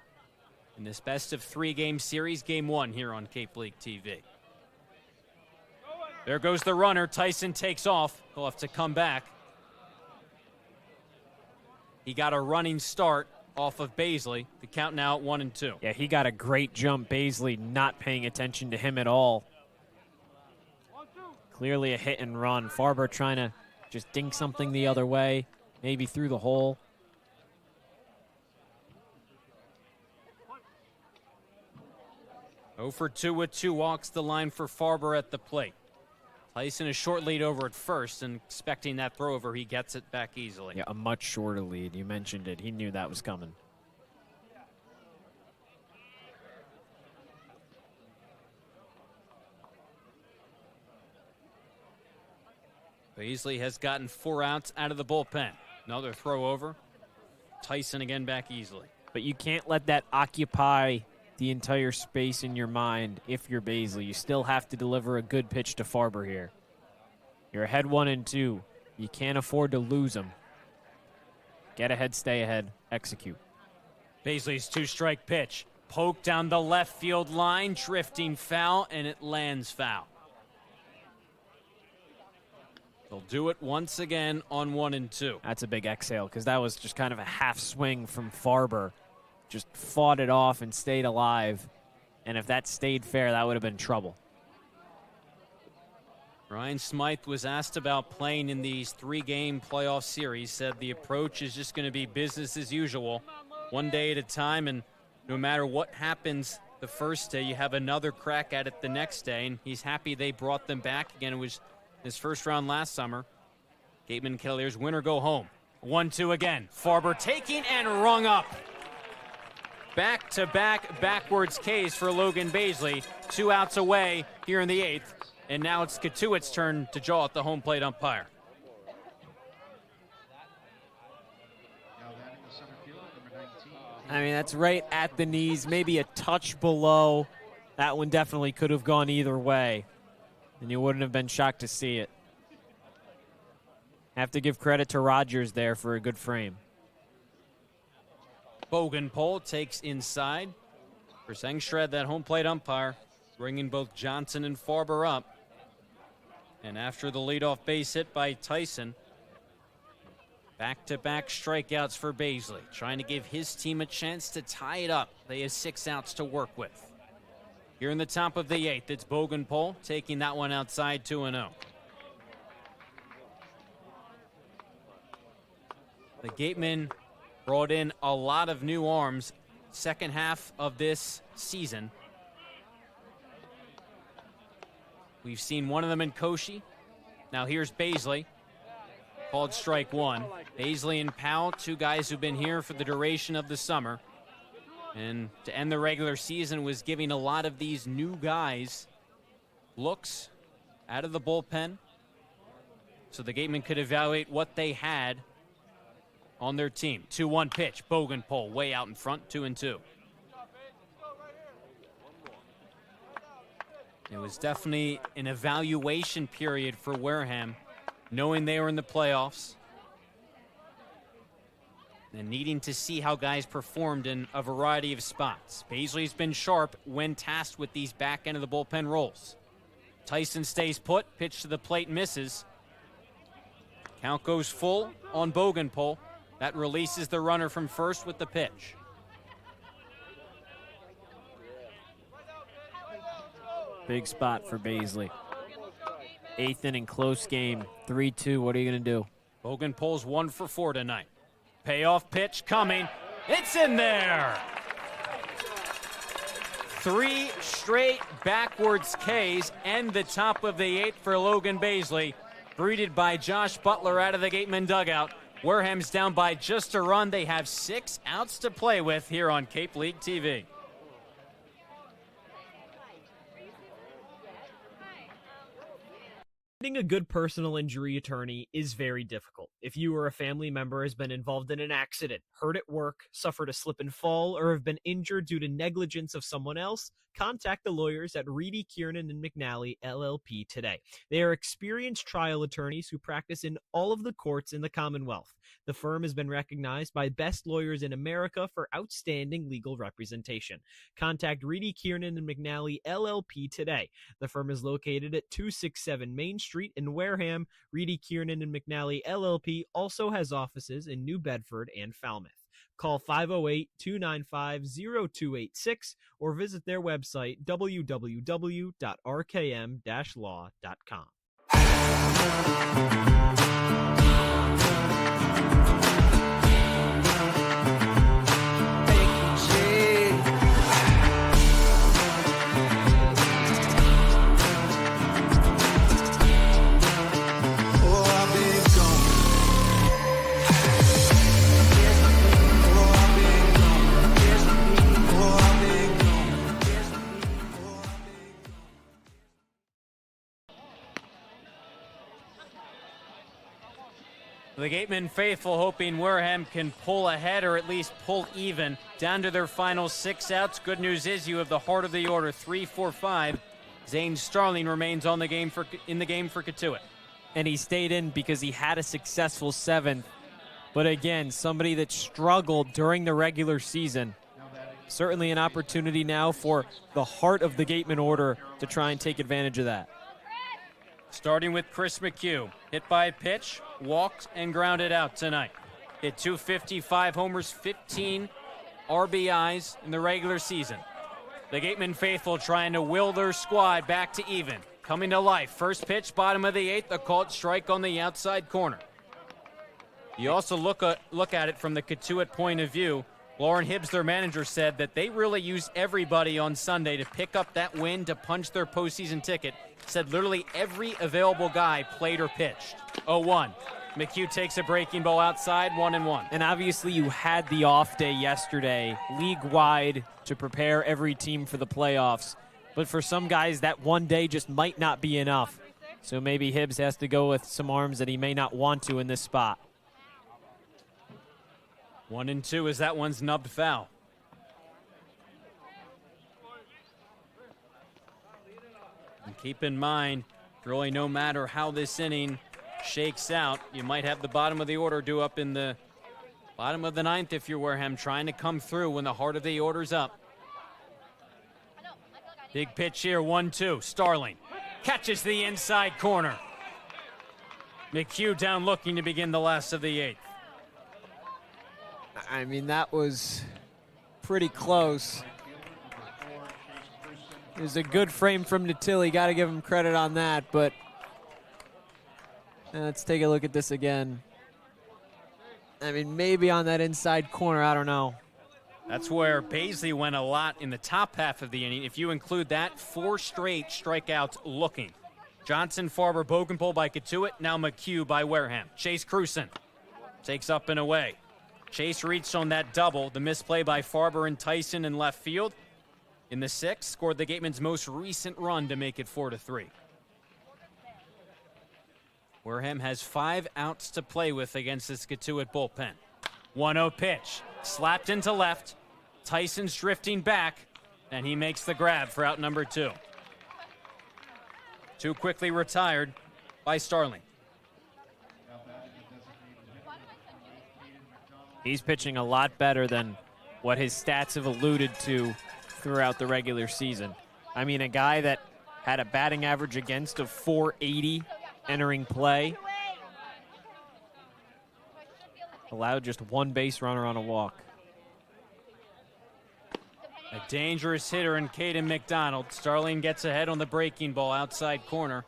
in this best of 3 game series, game 1 here on Cape League TV. There goes the runner. Tyson takes off. He'll have to come back. He got a running start off of Baisley. The count now at 1-2. Yeah, he got a great jump. Baisley not paying attention to him at all. Clearly a hit and run. Farber trying to just dink something the other way, maybe through the hole. Oh for 2 with 2 walks, the line for Farber at the plate. Tyson a short lead over at first, and expecting that throw over, he gets it back easily. Yeah, a much shorter lead. You mentioned it. He knew that was coming. Baisley has gotten 4 outs out of the bullpen. Another throw over. Tyson again back easily. But you can't let that occupy the entire space in your mind if you're Baisley. You still have to deliver a good pitch to Farber here. You're ahead 1-2. You can't afford to lose them. Get ahead, stay ahead, execute. Baisley's 2-strike pitch. Poke down the left field line, drifting foul, and it lands foul. They'll do it once again on 1-2. That's a big exhale, because that was just kind of a half swing from Farber. Just fought it off and stayed alive. And if that stayed fair, that would have been trouble. Ryan Smythe was asked about playing in these 3-game playoff series, said the approach is just going to be business as usual, one day at a time, and no matter what happens the first day, you have another crack at it the next day, and he's happy they brought them back again. It was his first round last summer. Gatemen Kettleers win or go home. 1-2 again. Farber taking and rung up. Back-to-back backwards Ks for Logan Baisley. 2 outs away here in the 8th. And now it's Cotuit's turn to jaw at the home plate umpire. I mean, that's right at the knees, maybe a touch below. That one definitely could have gone either way, and you wouldn't have been shocked to see it. Have to give credit to Rogers there for a good frame. Bogenpole takes inside. Chris Engstred, that home plate umpire, bringing both Johnson and Farber up. And after the leadoff base hit by Tyson, back-to-back strikeouts for Baisley, trying to give his team a chance to tie it up. They have 6 outs to work with. Here in the top of the 8th, it's Bogenpole taking that one outside 2-0. The Gatemen brought in a lot of new arms second half of this season. We've seen one of them in Koshi. Now here's Baisley. Called strike 1. Baisley and Powell, 2 guys who've been here for the duration of the summer. And to end the regular season was giving a lot of these new guys looks out of the bullpen, so the Gatemen could evaluate what they had on their team. 2-1 pitch. Bogenpole way out in front, 2-2. It was definitely an evaluation period for Wareham, knowing they were in the playoffs and needing to see how guys performed in a variety of spots. Baisley's been sharp when tasked with these back end of the bullpen roles. Tyson stays put, pitch to the plate misses. Count goes full on Bogenpole. That releases the runner from first with the pitch. Big spot for Baisley. 8th inning, close game, 3-2. What are you going to do? Bogenpole's 1 for 4 tonight. Payoff pitch coming. It's in there. 3 straight backwards Ks and the top of the 8th for Logan Baisley. Greeted by Josh Butler out of the Gatemen dugout. Wareham's down by just a run. They have 6 outs to play with here on Cape League TV. Finding a good personal injury attorney is very difficult. If you or a family member has been involved in an accident, hurt at work, suffered a slip and fall, or have been injured due to negligence of someone else, contact the lawyers at Reedy, Kiernan, and McNally, LLP today. They are experienced trial attorneys who practice in all of the courts in the Commonwealth. The firm has been recognized by Best Lawyers in America for outstanding legal representation. Contact Reedy, Kiernan, and McNally, LLP today. The firm is located at 267 Main Street in Wareham. Reedy, Kiernan, and McNally, LLP also has offices in New Bedford and Falmouth. Call 508-295-0286 or visit their website, www.rkm-law.com. The Gatemen faithful hoping Wareham can pull ahead or at least pull even down to their final 6 outs. Good news is you have the heart of the order, 3-4-5. Zane Starling remains in the game for Cotuit. And he stayed in because he had a successful 7th. But again, somebody that struggled during the regular season. Certainly an opportunity now for the heart of the Gatemen order to try and take advantage of that. Starting with Chris McHugh. Hit by a pitch, walked and grounded out tonight. Hit 255 homers, 15 RBIs in the regular season. The Gatemen faithful trying to will their squad back to even. Coming to life. First pitch, bottom of the 8th, a called strike on the outside corner. You also look at it from the Cotuit point of view. Lauren Hibbs, their manager, said that they really used everybody on Sunday to pick up that win, to punch their postseason ticket. Said literally every available guy played or pitched. 0-1. McHugh takes a breaking ball outside, 1-1. And obviously you had the off day yesterday, league-wide, to prepare every team for the playoffs. But for some guys, that one day just might not be enough. So maybe Hibbs has to go with some arms that he may not want to in this spot. 1-2 as that one's nubbed foul. keep in mind, really no matter how this inning shakes out, you might have the bottom of the order due up in the bottom of the ninth if you're Wareham, trying to come through when the heart of the order's up. Big pitch here, 1-2. Starling catches the inside corner. McHugh down looking to begin the last of the eighth. I mean, that was pretty close. It was a good frame from Natilli. Got to give him credit on that, but let's take a look at this again. I mean, maybe on that inside corner, I don't know. That's where Baisley went a lot in the top half of the inning. If you include that, 4 straight strikeouts looking. Johnson, Farber, Bogenpole by Cotuit, now McHugh by Wareham. Chase Cruson takes up and away. Chase reached on that double. The misplay by Farber and Tyson in left field. In the 6th, scored the Gatemen's most recent run to make it 4-3. Wareham has 5 outs to play with against this Cotuit bullpen. 1-0 pitch, slapped into left. Tyson's drifting back, and he makes the grab for out number 2. 2 quickly retired by Starling. He's pitching a lot better than what his stats have alluded to throughout the regular season. I mean, a guy that had a batting average against of 480 entering play, allowed just 1 base runner on a walk. A dangerous hitter in Caden McDonald. Starling gets ahead on the breaking ball outside corner.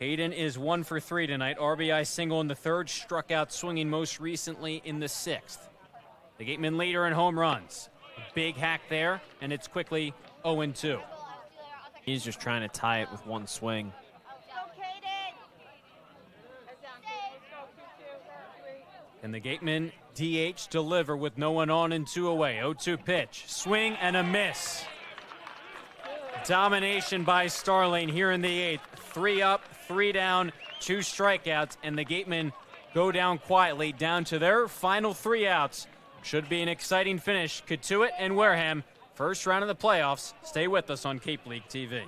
Caden is 1 for 3 tonight. RBI single in the 3rd, struck out swinging most recently in the 6th. The Gatemen leader in home runs. A big hack there, and it's quickly 0-2. He's just trying to tie it with 1 swing. And the Gatemen DH deliver with no one on and 2 away. 0-2 pitch, swing and a miss. Domination by Starling here in the 8th. 3 up, 3 down, 2 strikeouts, and the Gatemen go down quietly, down to their final 3 outs. Should be an exciting finish. Cotuit and Wareham, first round of the playoffs. Stay with us on Cape League TV.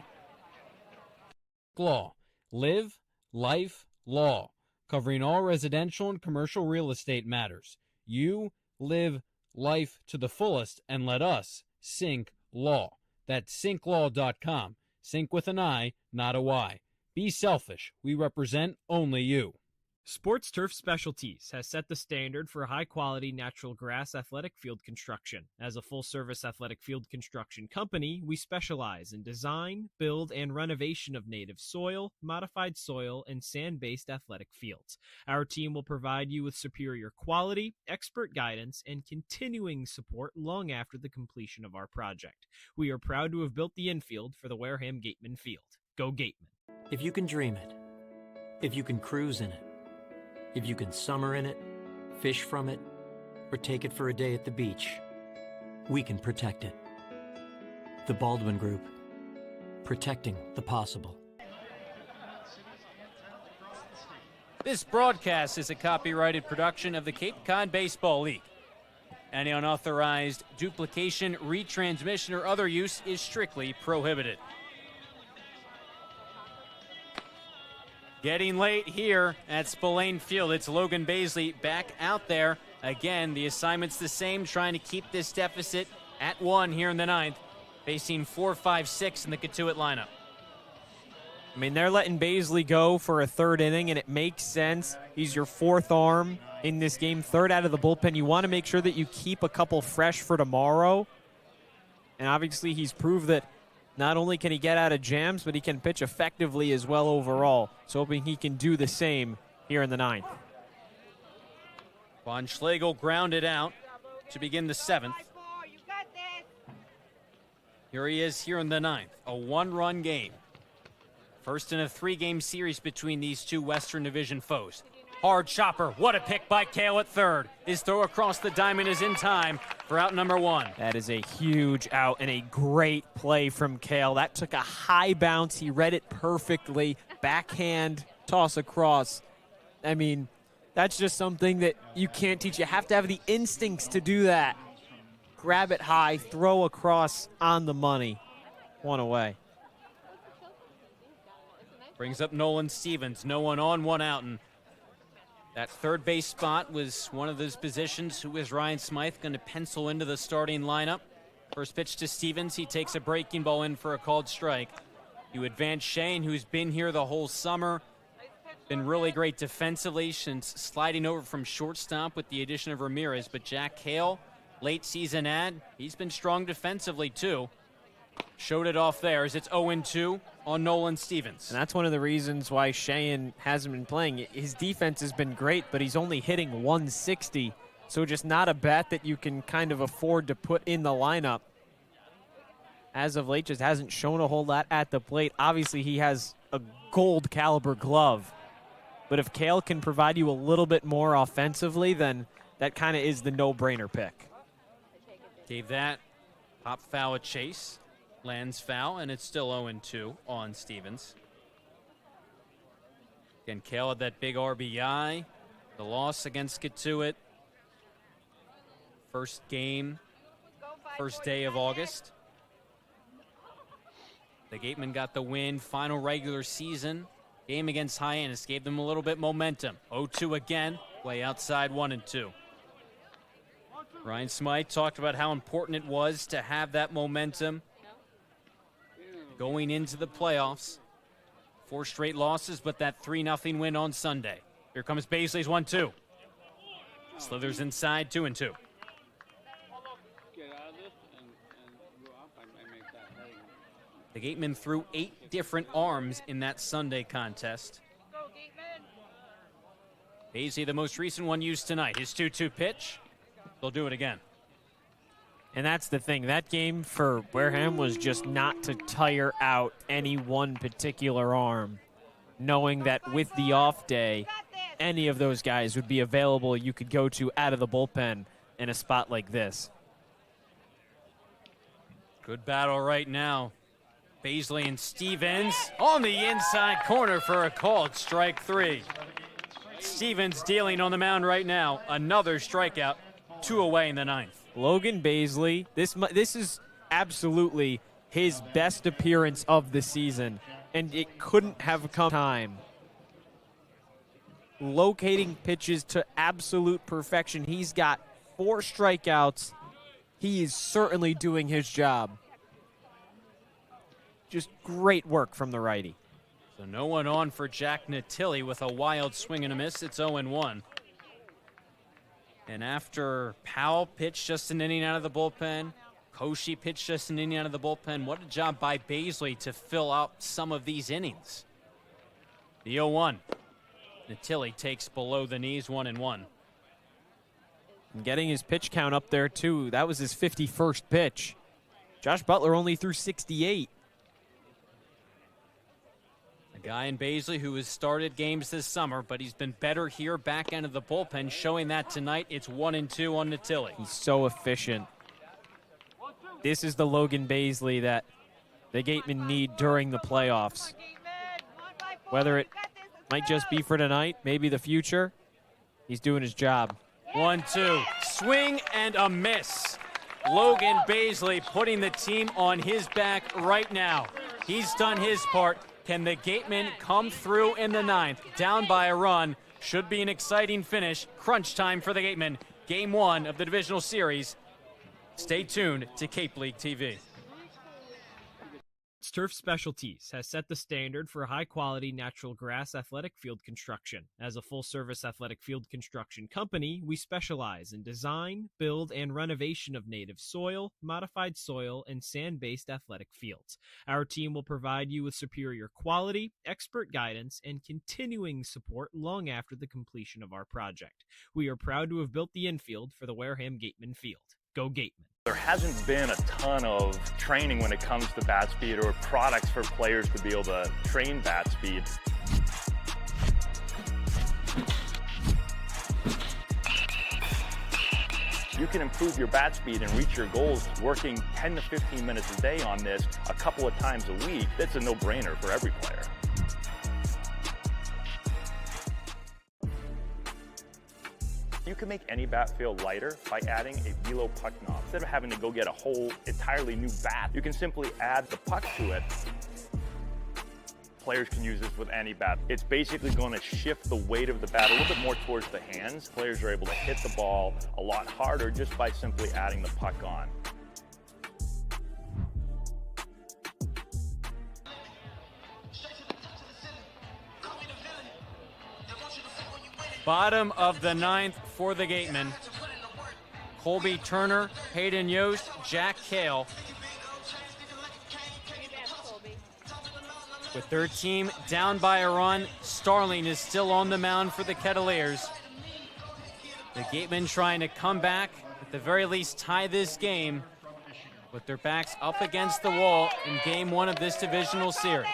Law. Live, life, law. Covering all residential and commercial real estate matters. You live life to the fullest and let us sync law. That's synklaw.com. Sync with an I, not a Y. Be selfish. We represent only you. Sports Turf Specialties has set the standard for high-quality natural grass athletic field construction. As a full-service athletic field construction company, we specialize in design, build, and renovation of native soil, modified soil, and sand-based athletic fields. Our team will provide you with superior quality, expert guidance, and continuing support long after the completion of our project. We are proud to have built the infield for the Wareham Gatemen field. Go Gatemen. If you can dream it, if you can cruise in it, if you can summer in it, fish from it, or take it for a day at the beach, we can protect it. The Baldwin Group, protecting the possible. This broadcast is a copyrighted production of the Cape Cod Baseball League. Any unauthorized duplication, retransmission, or other use is strictly prohibited. Getting late here at Spillane Field. It's Logan Baisley back out there. Again, the assignment's the same, trying to keep this deficit at 1 here in the 9th, facing 4, 5, 6 in the Cotuit lineup. I mean, they're letting Baisley go for a 3rd inning, and it makes sense. He's your 4th arm in this game, 3rd out of the bullpen. You want to make sure that you keep a couple fresh for tomorrow. And obviously, he's proved that not only can he get out of jams, but he can pitch effectively as well overall. So hoping he can do the same here in the 9th. Von Schlegel grounded out to begin the 7th. Here he is here in the 9th. A 1-run game. First in a 3-game series between these two Western Division foes. Hard chopper. What a pick by Kale at 3rd. His throw across the diamond is in time for out number 1. That is a huge out and a great play from Kale. That took a high bounce. He read it perfectly. Backhand toss across. I mean, that's just something that you can't teach. You have to have the instincts to do that. Grab it high, throw across on the money. 1 away. Brings up Nolan Stevens. No one on, one out. And that third base spot was one of those positions. Who is Ryan Smythe going to pencil into the starting lineup? First pitch to Stevens. He takes a breaking ball in for a called strike. You advance Shane, who's been here the whole summer. Been really great defensively since sliding over from shortstop with the addition of Ramirez. But Jack Hale, late season ad, he's been strong defensively too. Showed it off there as it's 0-2 on Nolan Stevens. And that's one of the reasons why Cheyenne hasn't been playing. His defense has been great, but he's only hitting 160. So just not a bat that you can kind of afford to put in the lineup. As of late, just hasn't shown a whole lot at the plate. Obviously, he has a gold caliber glove. But if Kale can provide you a little bit more offensively, then that kind of is the no-brainer pick. Gave that pop foul a chase. Lands foul, and it's still 0-2 on Stevens. Again, Kale had that big RBI. The loss against Cotuit. First game, first day of August. The Gatemen got the win. Final regular season game against Hyannis gave them a little bit momentum. 0-2 again, way outside 1-2. Ryan Smythe talked about how important it was to have that momentum going into the playoffs. 4 straight losses, but that 3-0 win on Sunday. Here comes Baisley's 1-2. Slithers inside, 2-2. The Gatemen threw 8 different arms in that Sunday contest. Baisley, the most recent one used tonight. His 2-2 pitch. They'll do it again. And that's the thing. That game for Wareham was just not to tire out any one particular arm, knowing that with the off day, any of those guys would be available you could go to out of the bullpen in a spot like this. Good battle right now. Baisley and Stevens on the inside corner for a called strike 3. Stevens dealing on the mound right now. Another strikeout, 2 away in the 9th. Logan Baisley, this is absolutely his best appearance of the season, and it couldn't have come time. Locating pitches to absolute perfection. He's got 4 strikeouts. He is certainly doing his job. Just great work from the righty. So no one on for Jack Natilli with a wild swing and a miss. It's 0-1. And after Powell pitched just an inning out of the bullpen, Koshi pitched just an inning out of the bullpen, what a job by Baisley to fill out some of these innings. The 0-1. Natilli takes below the knees, 1-1. And getting his pitch count up there, too. That was his 51st pitch. Josh Butler only threw 68. A guy in Baisley who has started games this summer, but he's been better here back end of the bullpen, showing that tonight. It's 1-2 on Natilli. He's so efficient. This is the Logan Baisley that the Gatemen need during the playoffs. Whether it might just be for tonight, maybe the future, he's doing his job. 1-2. Swing and a miss. Logan Baisley putting the team on his back right now. He's done his part. Can the Gatemen come through in the 9th? Down by a run. Should be an exciting finish. Crunch time for the Gatemen. Game 1 of the divisional series. Stay tuned to Cape League TV. Turf Specialties has set the standard for high-quality natural grass athletic field construction. As a full-service athletic field construction company, we specialize in design, build, and renovation of native soil, modified soil, and sand-based athletic fields. Our team will provide you with superior quality, expert guidance, and continuing support long after the completion of our project. We are proud to have built the infield for the Wareham Gatemen field. Go Gatemen. There hasn't been a ton of training when it comes to bat speed or products for players to be able to train bat speed. You can improve your bat speed and reach your goals working 10 to 15 minutes a day on this a couple of times a week. That's a no-brainer for every player. You can make any bat feel lighter by adding a velo puck knob. Instead of having to go get a whole entirely new bat, you can simply add the puck to it. Players can use this with any bat. It's basically going to shift the weight of the bat a little bit more towards the hands. Players are able to hit the ball a lot harder just by simply adding the puck on. Bottom of the ninth for the Gatemen. Colby Turner, Hayden Yost, Jack Cale. With their team down by a run, Starling is still on the mound for the Kettleers. The Gatemen trying to come back, at the very least tie this game, with their backs up against the wall in game one of this divisional series.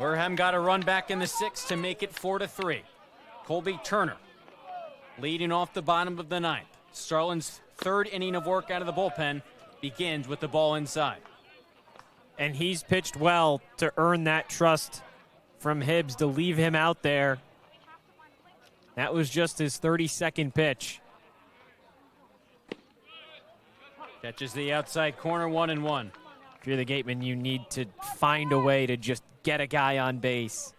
Wareham got a run back in the sixth to make it 4-3. Colby Turner leading off the bottom of the ninth. Starling's third inning of work out of the bullpen begins with the ball inside. And he's pitched well to earn that trust from Hibbs to leave him out there. That was just his 32nd pitch. Catches the outside corner, 1-1. If you're the Gatemen, you need to find a way to just get a guy on base.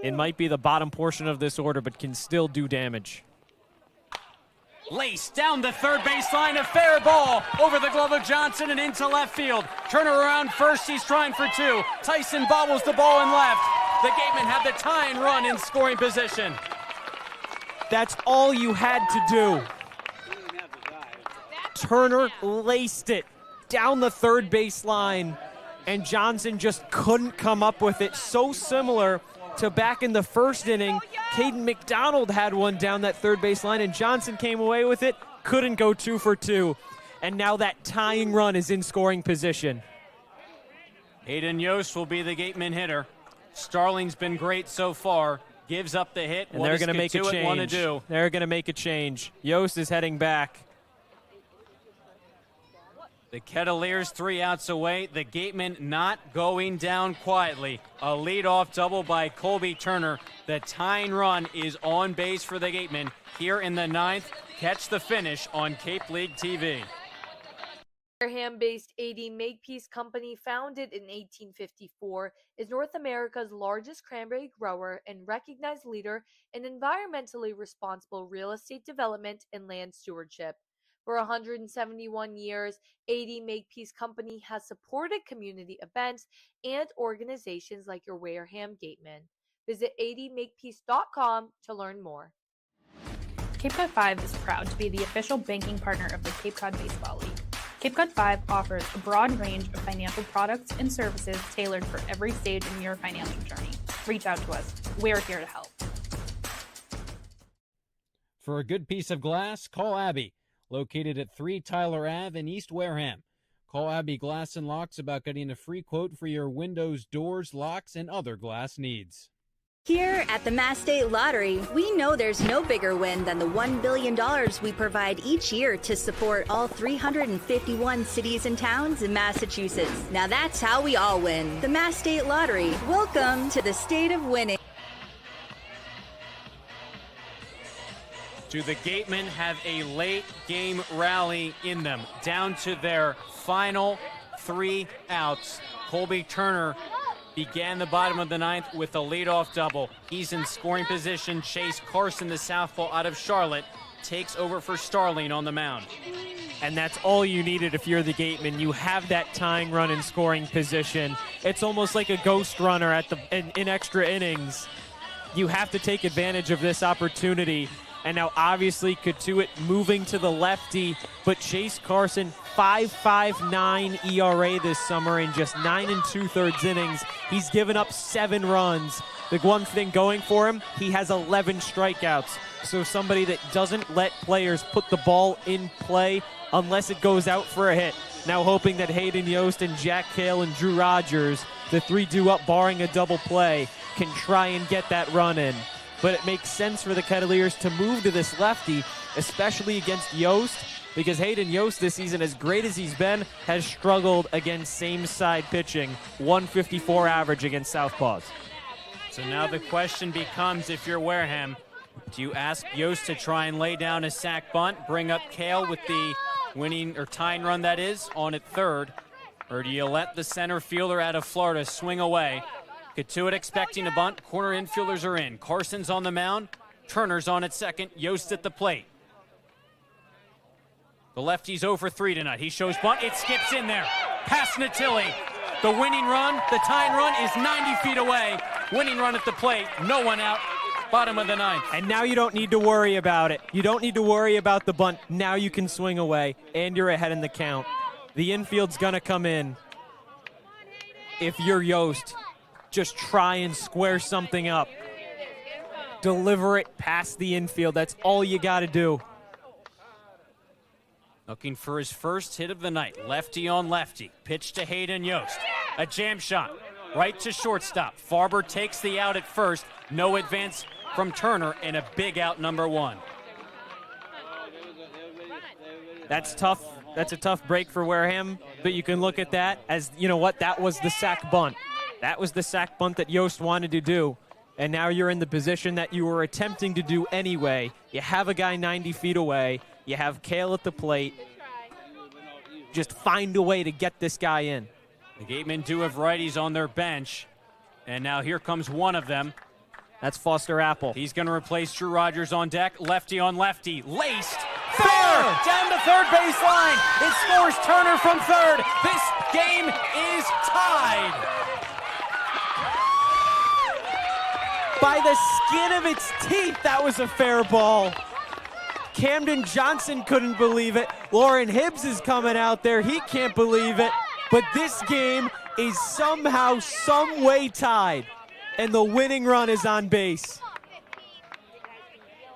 It might be the bottom portion of this order, but can still do damage. Lace down the third baseline, a fair ball over the glove of Johnson and into left field. Turner around first, he's trying for two. Tyson bobbles the ball in left. The Gatemen have the tying run in scoring position. That's all you had to do. Turner laced it down the third baseline, and Johnson just couldn't come up with it. So similar to back in the first inning, Caden McDonald had one down that third baseline, and Johnson came away with it, couldn't go 2 for 2. And now that tying run is in scoring position. Hayden Yost will be the Gateman hitter. Starling's been great so far. Gives up the hit. And they're going to make a change. They're going to make a change. Yost is heading back. The Kettleers 3 outs away. The Gatemen not going down quietly. A leadoff double by Colby Turner. The tying run is on base for the Gatemen here in the ninth. Catch the finish on Cape League TV. Wareham-based AD Makepeace Company, founded in 1854, is North America's largest cranberry grower and recognized leader in environmentally responsible real estate development and land stewardship. For 171 years, AD Makepeace Company has supported community events and organizations like your Wareham Gatemen. Visit admakepeace.com to learn more. Cape Cod 5 is proud to be the official banking partner of the Cape Cod Baseball League. Cape Cod 5 offers a broad range of financial products and services tailored for every stage in your financial journey. Reach out to us. We're here to help. For a good piece of glass, call Abby. Located at 3 Tyler Ave in East Wareham. Call Abby Glass and Locks about getting a free quote for your windows, doors, locks, and other glass needs. Here at the Mass State Lottery, we know there's no bigger win than the $1 billion we provide each year to support all 351 cities and towns in Massachusetts. Now that's how we all win. The Mass State Lottery. Welcome to the state of winning. Do the Gatemen have a late game rally in them? Down to their final 3 outs. Colby Turner began the bottom of the ninth with a leadoff double. He's in scoring position. Chase Carson, the southpaw out of Charlotte, takes over for Starling on the mound. And that's all you needed if you're the Gatemen. You have that tying run in scoring position. It's almost like a ghost runner at in extra innings. You have to take advantage of this opportunity. And now obviously Cotuit moving to the lefty, but Chase Carson, 5.59 ERA this summer in just 9 2/3 innings. He's given up 7 runs. The one thing going for him, he has 11 strikeouts. So somebody that doesn't let players put the ball in play unless it goes out for a hit. Now hoping that Hayden Yost and Jack Cale and Drew Rogers, the 3 due up barring a double play, can try and get that run in. But it makes sense for the Kettleers to move to this lefty, especially against Yost, because Hayden Yost this season, as great as he's been, has struggled against same-side pitching, 154 average against southpaws. So now the question becomes, if you're Wareham, Do you ask Yost to try and lay down a sack bunt, bring up Kale with the winning or tying run that is on at third? Or do you let the center fielder out of Florida swing away? Cotuit expecting a bunt. Corner infielders are in. Carson's on the mound. Turner's on at second. Yost at the plate. The lefty's 0 for 3 tonight. He shows bunt. It skips in there. Past Natilli. The winning run, the tying run is 90 feet away. Winning run at the plate. No one out. Bottom of the ninth. And now you don't need to worry about it. You don't need to worry about the bunt. Now you can swing away, and you're ahead in the count. The infield's going to come in. If you're Yost, just try and square something up. Deliver it past the infield. That's all you got to do. Looking for his first hit of the night. Lefty on lefty. Pitch to Hayden Yost. A jam shot. Right to shortstop. Farber takes the out at first. No advance from Turner, and a big out, number 1. That's tough. That's a tough break for Wareham, but you can look at that as, you know what, that was the sack bunt. That was the sack bunt that Yost wanted to do, and now you're in the position that you were attempting to do anyway. You have a guy 90 feet away. You have Kale at the plate. Just find a way to get this guy in. The Gatemen do have righties on their bench, and now here comes one of them. That's Foster Apple. He's going to replace Drew Rogers on deck. Lefty on lefty. Laced. Fair! Down the third baseline. It scores Turner from third. This game is tied. By the skin of its teeth, that was a fair ball. Camden Johnson couldn't believe it. Lauren Hibbs is coming out there. He can't believe it. But this game is somehow, some way tied. And the winning run is on base.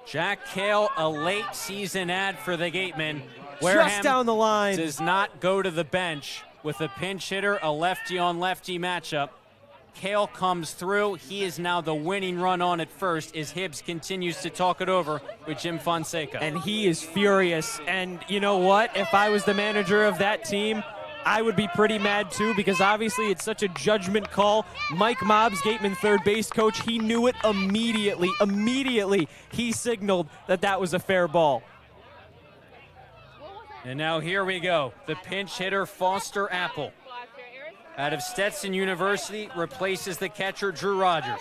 Jack Kale, a late season ad for the Gatemen. Just down the line. Does not go to the bench with a pinch hitter, a lefty on lefty matchup. Kale comes through. He is now the winning run on at first as Hibbs continues to talk it over with Jim Fonseca. And he is furious. And you know what? If I was the manager of that team, I would be pretty mad too, because obviously it's such a judgment call. Mike Mobbs, Gateman third base coach, he knew it immediately. Immediately, he signaled that that was a fair ball. And now here we go. The pinch hitter, Foster Apple, out of Stetson University, replaces the catcher, Drew Rogers.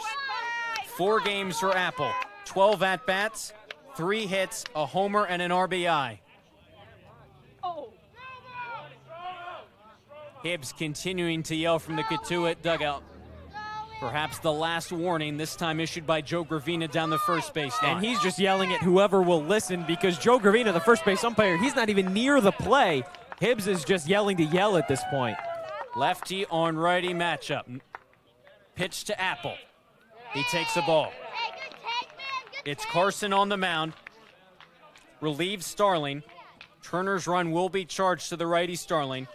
4 games for Apple, 12 at-bats, 3 hits, a homer, and an RBI. Hibbs continuing to yell from the Cotuit dugout. Perhaps the last warning, this time issued by Joe Gravina down the first base line. And he's just yelling at whoever will listen, because Joe Gravina, the first base umpire, he's not even near the play. Hibbs is just yelling to yell at this point. Lefty on righty matchup. Pitch to Apple. He takes the ball. It's Carson on the mound. Relieves Starling. Turner's run will be charged to the righty Starling.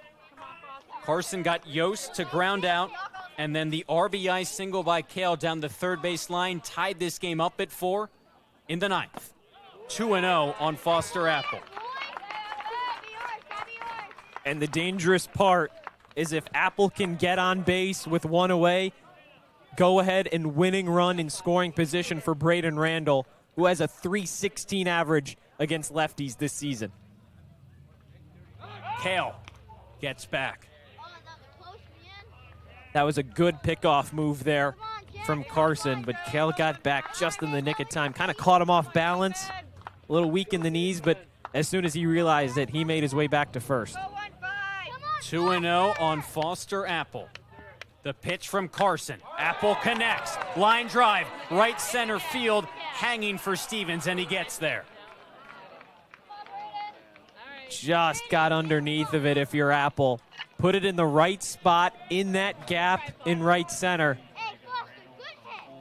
Carson got Yost to ground out, and then the RBI single by Kale down the third base line tied this game up at 4 in the 9th. 2-0 on Foster Apple. And the dangerous part is if Apple can get on base with 1 away, go ahead and winning run in scoring position for Braden Randall, who has a .316 average against lefties this season. Kale gets back. That was a good pickoff move there from Carson, but Kale got back just in the nick of time. Kind of caught him off balance, a little weak in the knees, but as soon as he realized it, he made his way back to first. 2-0 on Foster Apple. The pitch from Carson. Apple connects. Line drive. Right center field. Hanging for Stevens, and he gets there. Just got underneath of it if you're Apple. Put it in the right spot in that gap in right center.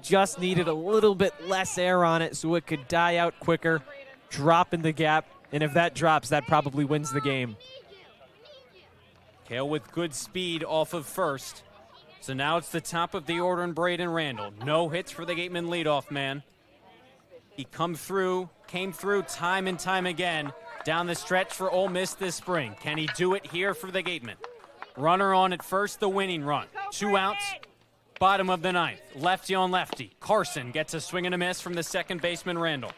Just needed a little bit less air on it so it could die out quicker, drop in the gap, and if that drops, that probably wins the game. Kale with good speed off of first. So now it's the top of the order in Braden Randall. No hits for the Gateman leadoff man. He came through time and time again down the stretch for Ole Miss this spring. Can he do it here for the Gatemen? Runner on at first, the winning run. 2 outs. Bottom of the ninth, lefty on lefty. Carson gets a swing and a miss from the second baseman, Randall.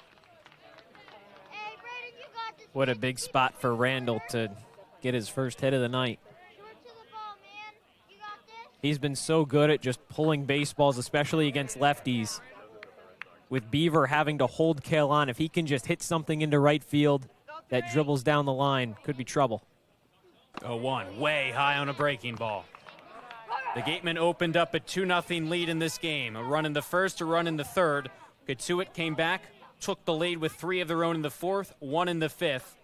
What a big spot for Randall to get his first hit of the night. He's been so good at just pulling baseballs, especially against lefties. With Beaver having to hold Cale on, if he can just hit something into right field that dribbles down the line, could be trouble. 0-1, way high on a breaking ball. The Gatemen opened up a 2-0 lead in this game. A run in the first, a run in the third. Cotuit came back, took the lead with 3 of their own in the fourth, 1 in the fifth.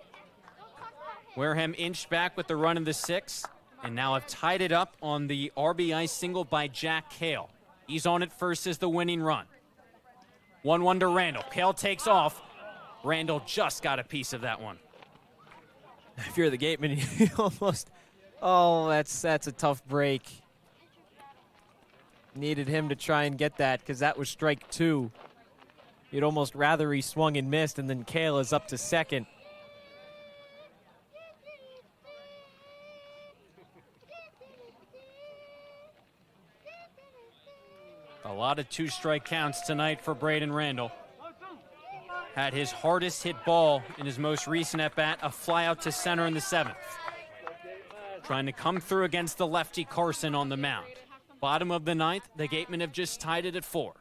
Wareham inched back with the run in the sixth, and now have tied it up on the RBI single by Jack Cale. He's on at first as the winning run. 1-1 to Randall. Cale takes off. Randall just got a piece of that one. If you're the Gateman, you almost, oh, that's a tough break. Needed him to try and get that because that was strike 2. You'd almost rather he swung and missed, and then Cale is up to second. A lot of 2-strike counts tonight for Braden Randall. Had his hardest hit ball in his most recent at-bat, a fly out to center in the 7th. Trying to come through against the lefty Carson on the mound. Bottom of the 9th, the Gatemen have just tied it at 4.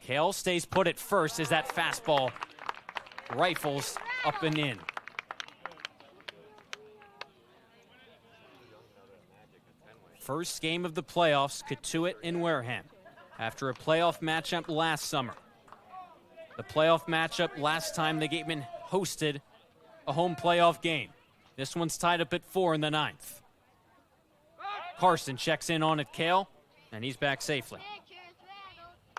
Cale stays put at first as that fastball rifles up and in. First game of the playoffs, Cotuit and Wareham, after a playoff matchup last summer. The playoff matchup last time the Gatemen hosted a home playoff game. This one's tied up at 4 in the 9th. Carson checks in on it, Cale, and he's back safely.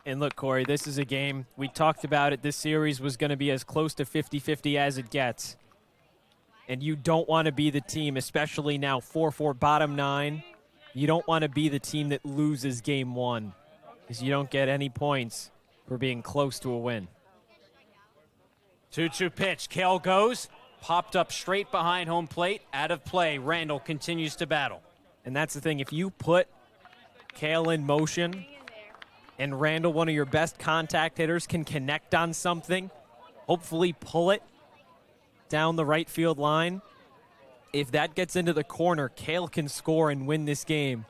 And look, Cory, this is a game, we talked about it, this series was going to be as close to 50-50 as it gets. And you don't want to be the team, especially now 4-4 bottom 9. You don't want to be the team that loses game 1 because you don't get any points for being close to a win. 2-2 pitch. Cale goes. Popped up straight behind home plate. Out of play. Randall continues to battle. And that's the thing. If you put Cale in motion and Randall, one of your best contact hitters, can connect on something, hopefully pull it down the right field line, if that gets into the corner, Cale can score and win this game.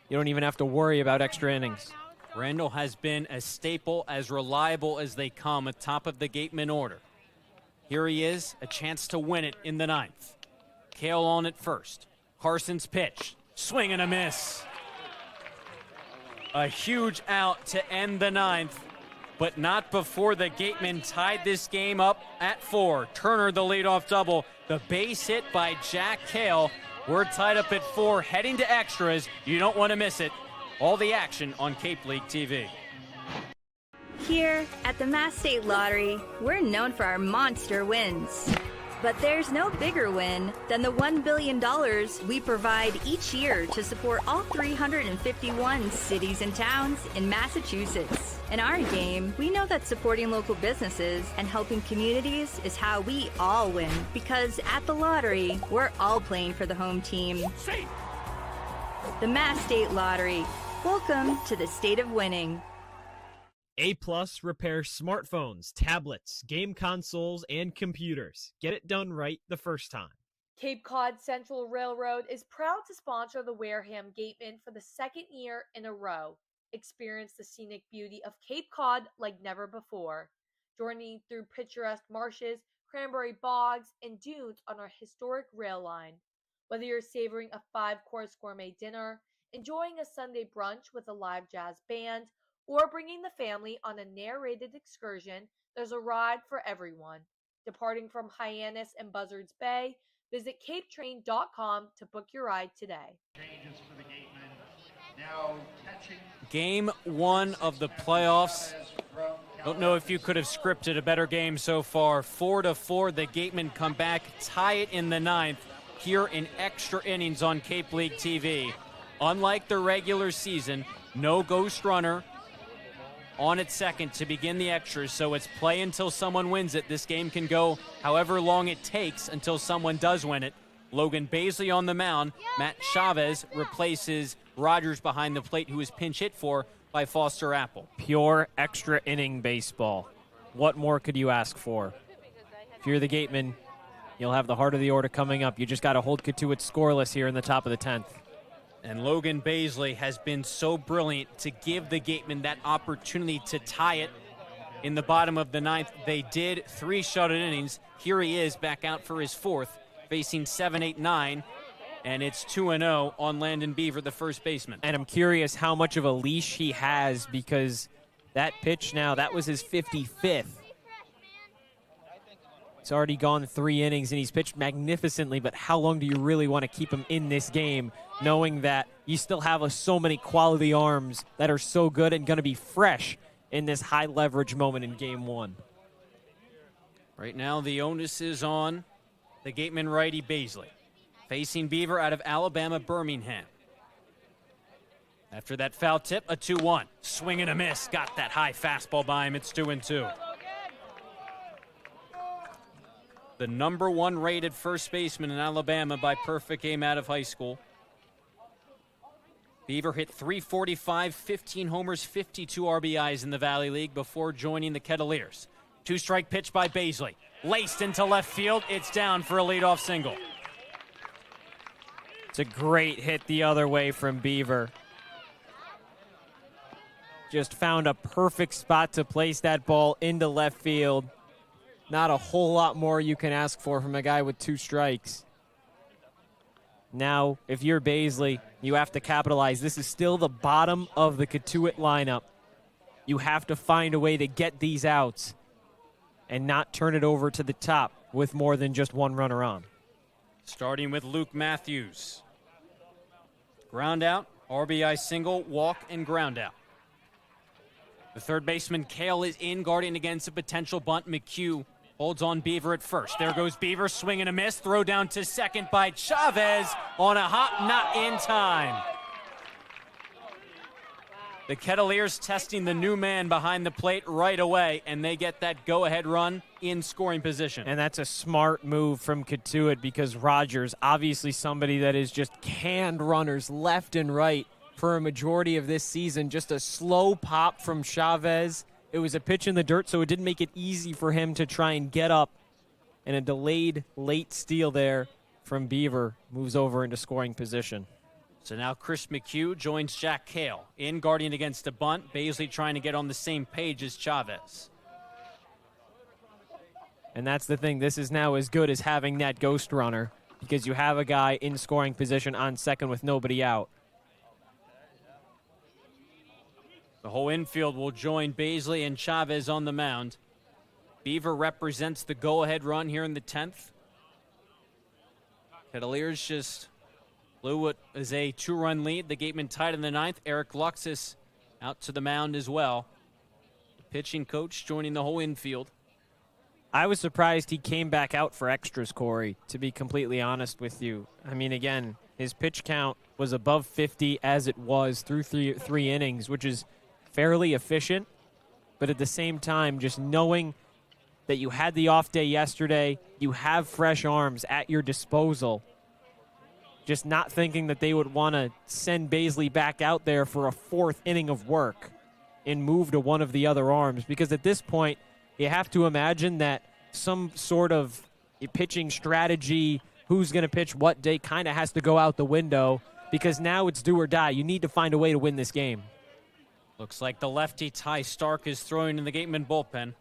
You don't even have to worry about extra innings. Randall has been as staple, as reliable as they come at top of the Gatemen order. Here he is, a chance to win it in the 9th. Cale on at first. Carson's pitch. Swing and a miss. A huge out to end the 9th, but not before the Gatemen tied this game up at 4. Turner, the leadoff double. The base hit by Jack Cale. We're tied up at 4, heading to extras. You don't want to miss it. All the action on Cape League TV. Here at the Mass State Lottery, we're known for our monster wins. But there's no bigger win than the $1 billion we provide each year to support all 351 cities and towns in Massachusetts. In our game, we know that supporting local businesses and helping communities is how we all win. Because at the lottery, we're all playing for the home team. The Mass State Lottery. Welcome to the state of winning. A+ repairs smartphones, tablets, game consoles, and computers. Get it done right the first time. Cape Cod Central Railroad is proud to sponsor the Wareham Gatemen for the 2nd year in a row. Experience the scenic beauty of Cape Cod like never before. Journey through picturesque marshes, cranberry bogs, and dunes on our historic rail line. Whether you're savoring a 5-course gourmet dinner, enjoying a Sunday brunch with a live jazz band, or bringing the family on a narrated excursion, there's a ride for everyone. Departing from Hyannis and Buzzards Bay, visit capetrain.com to book your ride today. Changes for the Gatemen. Now catching. Game 1 of the playoffs. Don't know if you could have scripted a better game so far. 4-4, the Gatemen come back, tie it in the 9th here in extra innings on Cape League TV. Unlike the regular season, no ghost runner on at second to begin the extras, so it's play until someone wins it. This game can go however long it takes until someone does win it. Logan Baisley on the mound. Matt Chavez replaces Rogers behind the plate, who was pinch hit for by Foster Apple. Pure extra inning baseball. What more could you ask for? If you're the Gatemen, you'll have the heart of the order coming up. You just got to hold Cotuit scoreless here in the top of the 10th. And Logan Baisley has been so brilliant to give the Gatemen that opportunity to tie it in the bottom of the 9th. They did 3 shutout innings. Here he is back out for his 4th, facing 7, 8, 9. And it's 2-0 on Landon Beaver, the first baseman. And I'm curious how much of a leash he has, because that pitch now, that was his 55th. It's already gone 3 innings, and he's pitched magnificently, but how long do you really want to keep him in this game, knowing that you still have so many quality arms that are so good and going to be fresh in this high-leverage moment in Game 1? Right now, the onus is on the Gateman righty Baisley, facing Beaver out of Alabama, Birmingham. After that foul tip, a 2-1. Swing and a miss. Got that high fastball by him. It's 2-2. The number 1 rated first baseman in Alabama by perfect game out of high school. Beaver hit .345, 15 homers, 52 RBIs in the Valley League before joining the Kettleers. 2-strike pitch by Baisley. Laced into left field. It's down for a leadoff single. It's a great hit the other way from Beaver. Just found a perfect spot to place that ball into left field. Not a whole lot more you can ask for from a guy with 2 strikes. Now, if you're Baisley, you have to capitalize. This is still the bottom of the Cotuit lineup. You have to find a way to get these outs and not turn it over to the top with more than just 1 runner on. Starting with Luke Matthews. Ground out, RBI single, walk, and ground out. The third baseman, Kale, is in, guarding against a potential bunt. McHugh holds on Beaver at first. There goes Beaver, swing and a miss. Throw down to second by Chavez on a hop, not in time. The Kettleers testing the new man behind the plate right away, and they get that go-ahead run in scoring position. And that's a smart move from Cotuit, because Rogers, obviously somebody that is just canned runners left and right for a majority of this season. Just a slow pop from Chavez. It was a pitch in the dirt, so it didn't make it easy for him to try and get up. And a delayed late steal there from Beaver moves over into scoring position. So now Chris McHugh joins Jack Kale in, guarding against a bunt. Baisley trying to get on the same page as Chavez. And that's the thing. This is now as good as having that ghost runner, because you have a guy in scoring position on second with nobody out. The whole infield will join Baisley and Chavez on the mound. Beaver represents the go-ahead run here in the 10th. Kettleers just blew what is a 2-run lead. The Gatemen tied in the 9th. Eric Luxus out to the mound as well. The pitching coach joining the whole infield. I was surprised he came back out for extras, Cory, to be completely honest with you. I mean, again, his pitch count was above 50 as it was through three innings, which is fairly efficient. But at the same time, just knowing that you had the off day yesterday, you have fresh arms at your disposal, just not thinking that they would want to send Baisley back out there for a 4th inning of work and move to one of the other arms. Because at this point, you have to imagine that some sort of pitching strategy, who's going to pitch what day, kind of has to go out the window, because now it's do or die. You need to find a way to win this game. Looks like the lefty Ty Stark is throwing in the Gatemen bullpen.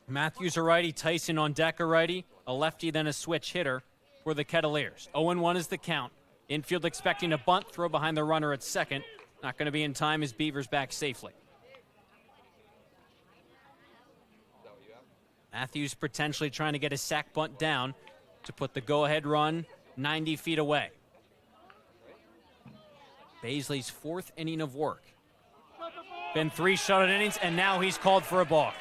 Matthews a righty, Tyson on deck a righty, a lefty, then a switch hitter for the Kettleers. 0-1 is the count. Infield expecting a bunt, throw behind the runner at second. Not going to be in time as Beaver's back safely. Matthews potentially trying to get a sac bunt down to put the go-ahead run 90 feet away. Baisley's 4th inning of work. Been 3 shutout innings, and now he's called for a balk.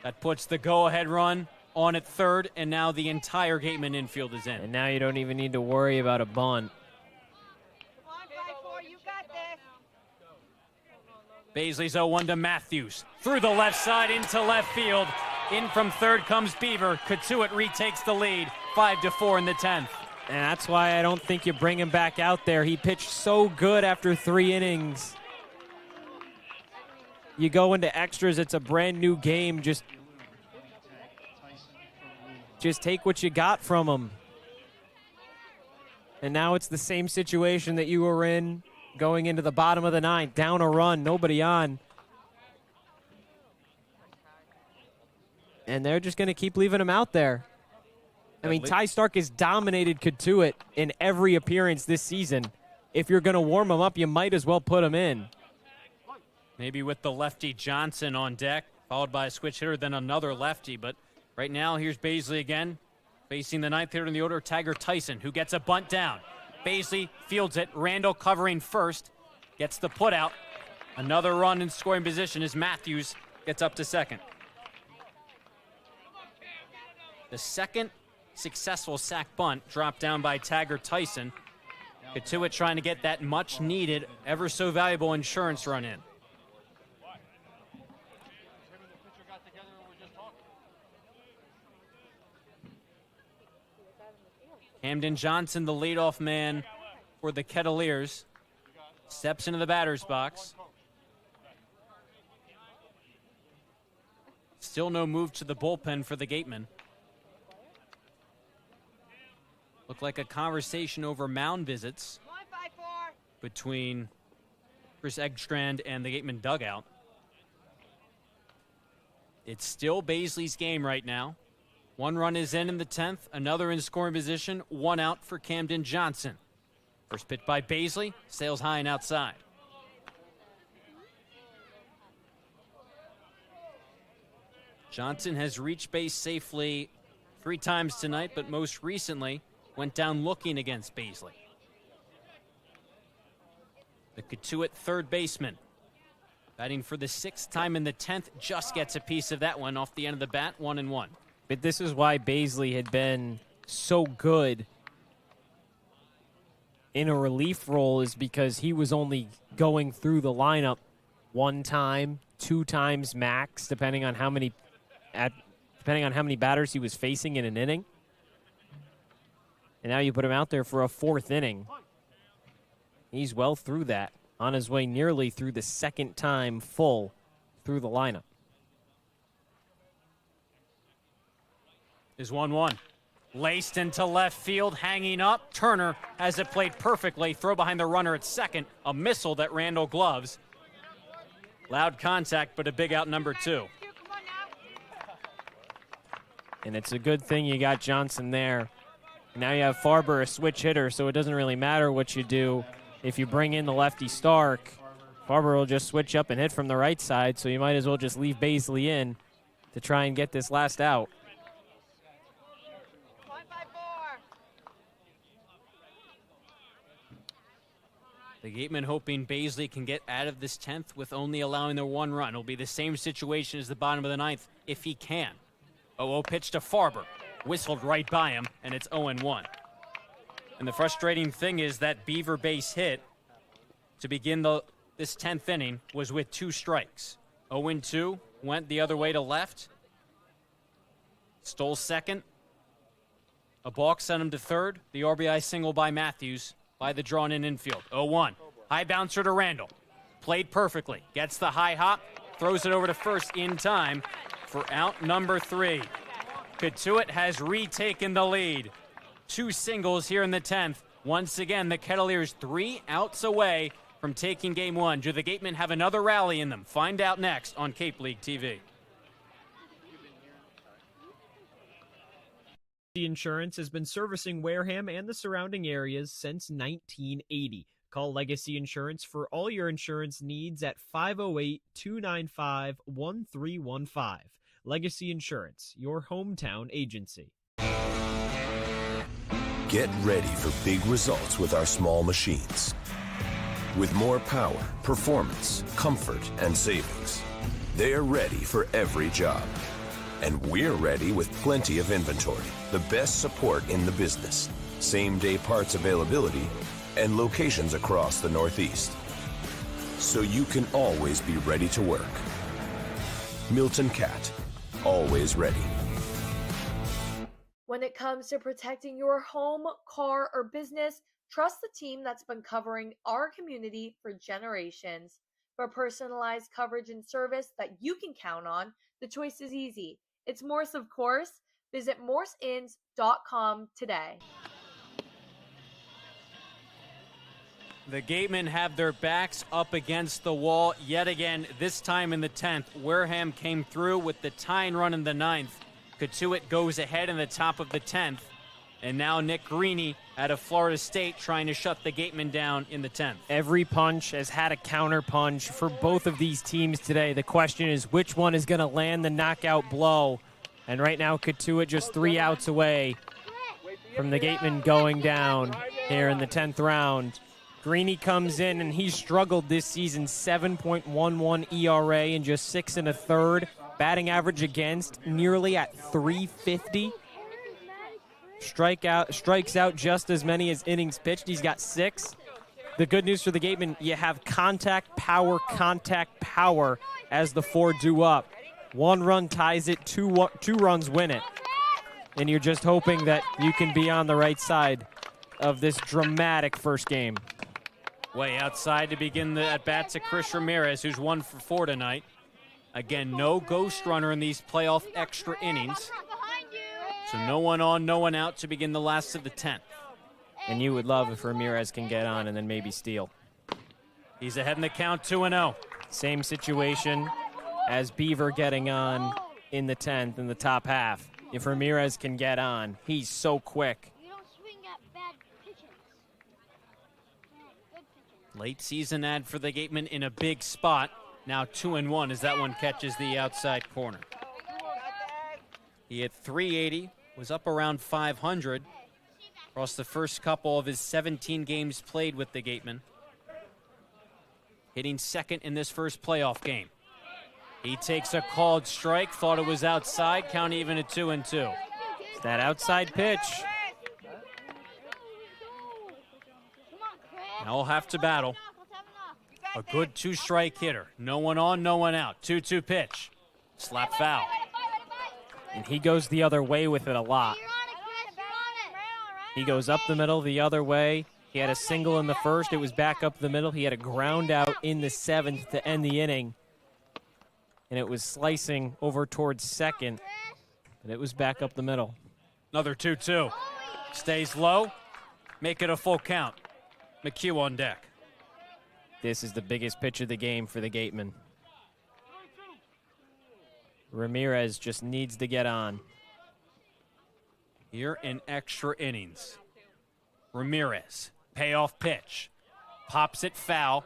That puts the go-ahead run on at third, and now the entire Gateman infield is in. And now you don't even need to worry about a bunt. Baisley's 0-1 to Matthews. Through the left side into left field. In from third comes Beaver. Cotuit retakes the lead, 5-4 in the 10th. And that's why I don't think you bring him back out there. He pitched so good after 3 innings. You go into extras, it's a brand new game. Just take what you got from him. And now it's the same situation that you were in going into the bottom of the 9th. Down a run, nobody on. And they're just going to keep leaving him out there. I mean, Ty Stark has dominated Cotuit in every appearance this season. If you're going to warm him up, you might as well put him in. Maybe with the lefty Johnson on deck, followed by a switch hitter, then another lefty. But right now, here's Baisley again, facing the 9th hitter in the order, Tiger Tyson, who gets a bunt down. Baisley fields it. Randall covering first, gets the put out. Another run in scoring position as Matthews gets up to second. The second successful sac bunt dropped down by Tiger Tyson. Cotuit trying to get that much needed, ever so valuable insurance run in. Camden Johnson, the leadoff man for the Kettleers, steps into the batter's box. Still no move to the bullpen for the Gatemen. Looked like a conversation over mound visits between Chris Eggstrand and the Gatemen dugout. It's still Baisley's game right now. 1 run is in the 10th, another in scoring position, 1 out for Camden Johnson. First pitch by Baisley, sails high and outside. Johnson has reached base safely 3 times tonight, but most recently went down looking against Baisley. The Cotuit third baseman, batting for the 6th time in the 10th, just gets a piece of that one off the end of the bat, 1-1. But this is why Baisley had been so good in a relief role, is because he was only going through the lineup 1 time, 2 times max, depending on how many batters he was facing in an inning. And now you put him out there for a 4th inning. He's well through that, on his way nearly through the 2nd time full through the lineup. Is 1-1. Laced into left field, hanging up. Turner has it played perfectly. Throw behind the runner at second. A missile that Randall gloves. Loud contact, but a big out, number 2. And it's a good thing you got Johnson there. Now you have Farber, a switch hitter, so it doesn't really matter what you do. If you bring in the lefty Stark, Farber will just switch up and hit from the right side, so you might as well just leave Baisley in to try and get this last out. The Gatemen hoping Baisley can get out of this 10th with only allowing their 1 run. It'll be the same situation as the bottom of the 9th if he can. 0-0 pitch to Farber. Whistled right by him, and it's 0-1. And the frustrating thing is that Beaver base hit to begin this 10th inning was with 2 strikes. 0-2, went the other way to left. Stole second. A balk sent him to third. The RBI single by Matthews by the drawn-in infield. 0-1. High bouncer to Randall. Played perfectly. Gets the high hop. Throws it over to first in time for out number 3. Cotuit has retaken the lead. 2 singles here in the 10th. Once again, the Kettleers 3 outs away from taking game 1. Do the Gatemen have another rally in them? Find out next on Cape League TV. Insurance has been servicing Wareham and the surrounding areas since 1980. Call Legacy Insurance for all your insurance needs at 508-295-1315. Legacy Insurance, your hometown agency. Get ready for big results with our small machines. With more power, performance, comfort, and savings. They're ready for every job. And we're ready with plenty of inventory, the best support in the business, same-day parts availability, and locations across the Northeast. So you can always be ready to work. Milton Cat, always ready. When it comes to protecting your home, car, or business, trust the team that's been covering our community for generations. For personalized coverage and service that you can count on, the choice is easy. It's Morse, of course. Visit morseins.com today. The Gatemen have their backs up against the wall yet again, this time in the 10th. Wareham came through with the tying run in the 9th. Cotuit goes ahead in the top of the 10th. And now Nick Greeny out of Florida State trying to shut the Gatemen down in the 10th. Every punch has had a counter punch for both of these teams today. The question is which one is going to land the knockout blow. And right now Cotuit just 3 outs away from the Gatemen going down here in the 10th round. Greeny comes in and he's struggled this season, 7.11 ERA in just 6 1/3. Batting average against nearly at 350. Strikes out just as many as innings pitched. He's got 6. The good news for the Gatemen, you have contact power as the 4 due up. 1 run ties it, 2 runs win it. And you're just hoping that you can be on the right side of this dramatic first game. Way outside to begin the at-bats to Chris Ramirez, who's 1 for 4 tonight. Again, no ghost runner in these playoff extra innings. So no one on, no one out to begin the last of the 10th. And you would love if Ramirez can get on and then maybe steal. He's ahead in the count, 2-0. Same situation as Beaver getting on in the 10th in the top half. If Ramirez can get on, he's so quick. Late season ad for the Gatemen in a big spot. Now 2-1 as that one catches the outside corner. He hit 380, was up around 500 across the first couple of his 17 games played with the Gatemen. Hitting second in this first playoff game. He takes a called strike, thought it was outside, count even at 2-2. It's that outside pitch. Now we'll have to battle. A good 2-strike hitter. No one on, no one out. 2-2 pitch. Slap foul. And he goes the other way with it a lot. He goes up the middle the other way. He had a single in the first. It was back up the middle. He had a ground out in the 7th to end the inning. And it was slicing over towards second. And it was back up the middle. Another 2-2. Stays low. Make it a full count. McHugh on deck. This is the biggest pitch of the game for the Gatemen. Ramirez just needs to get on. Here in extra innings. Ramirez, payoff pitch. Pops it foul,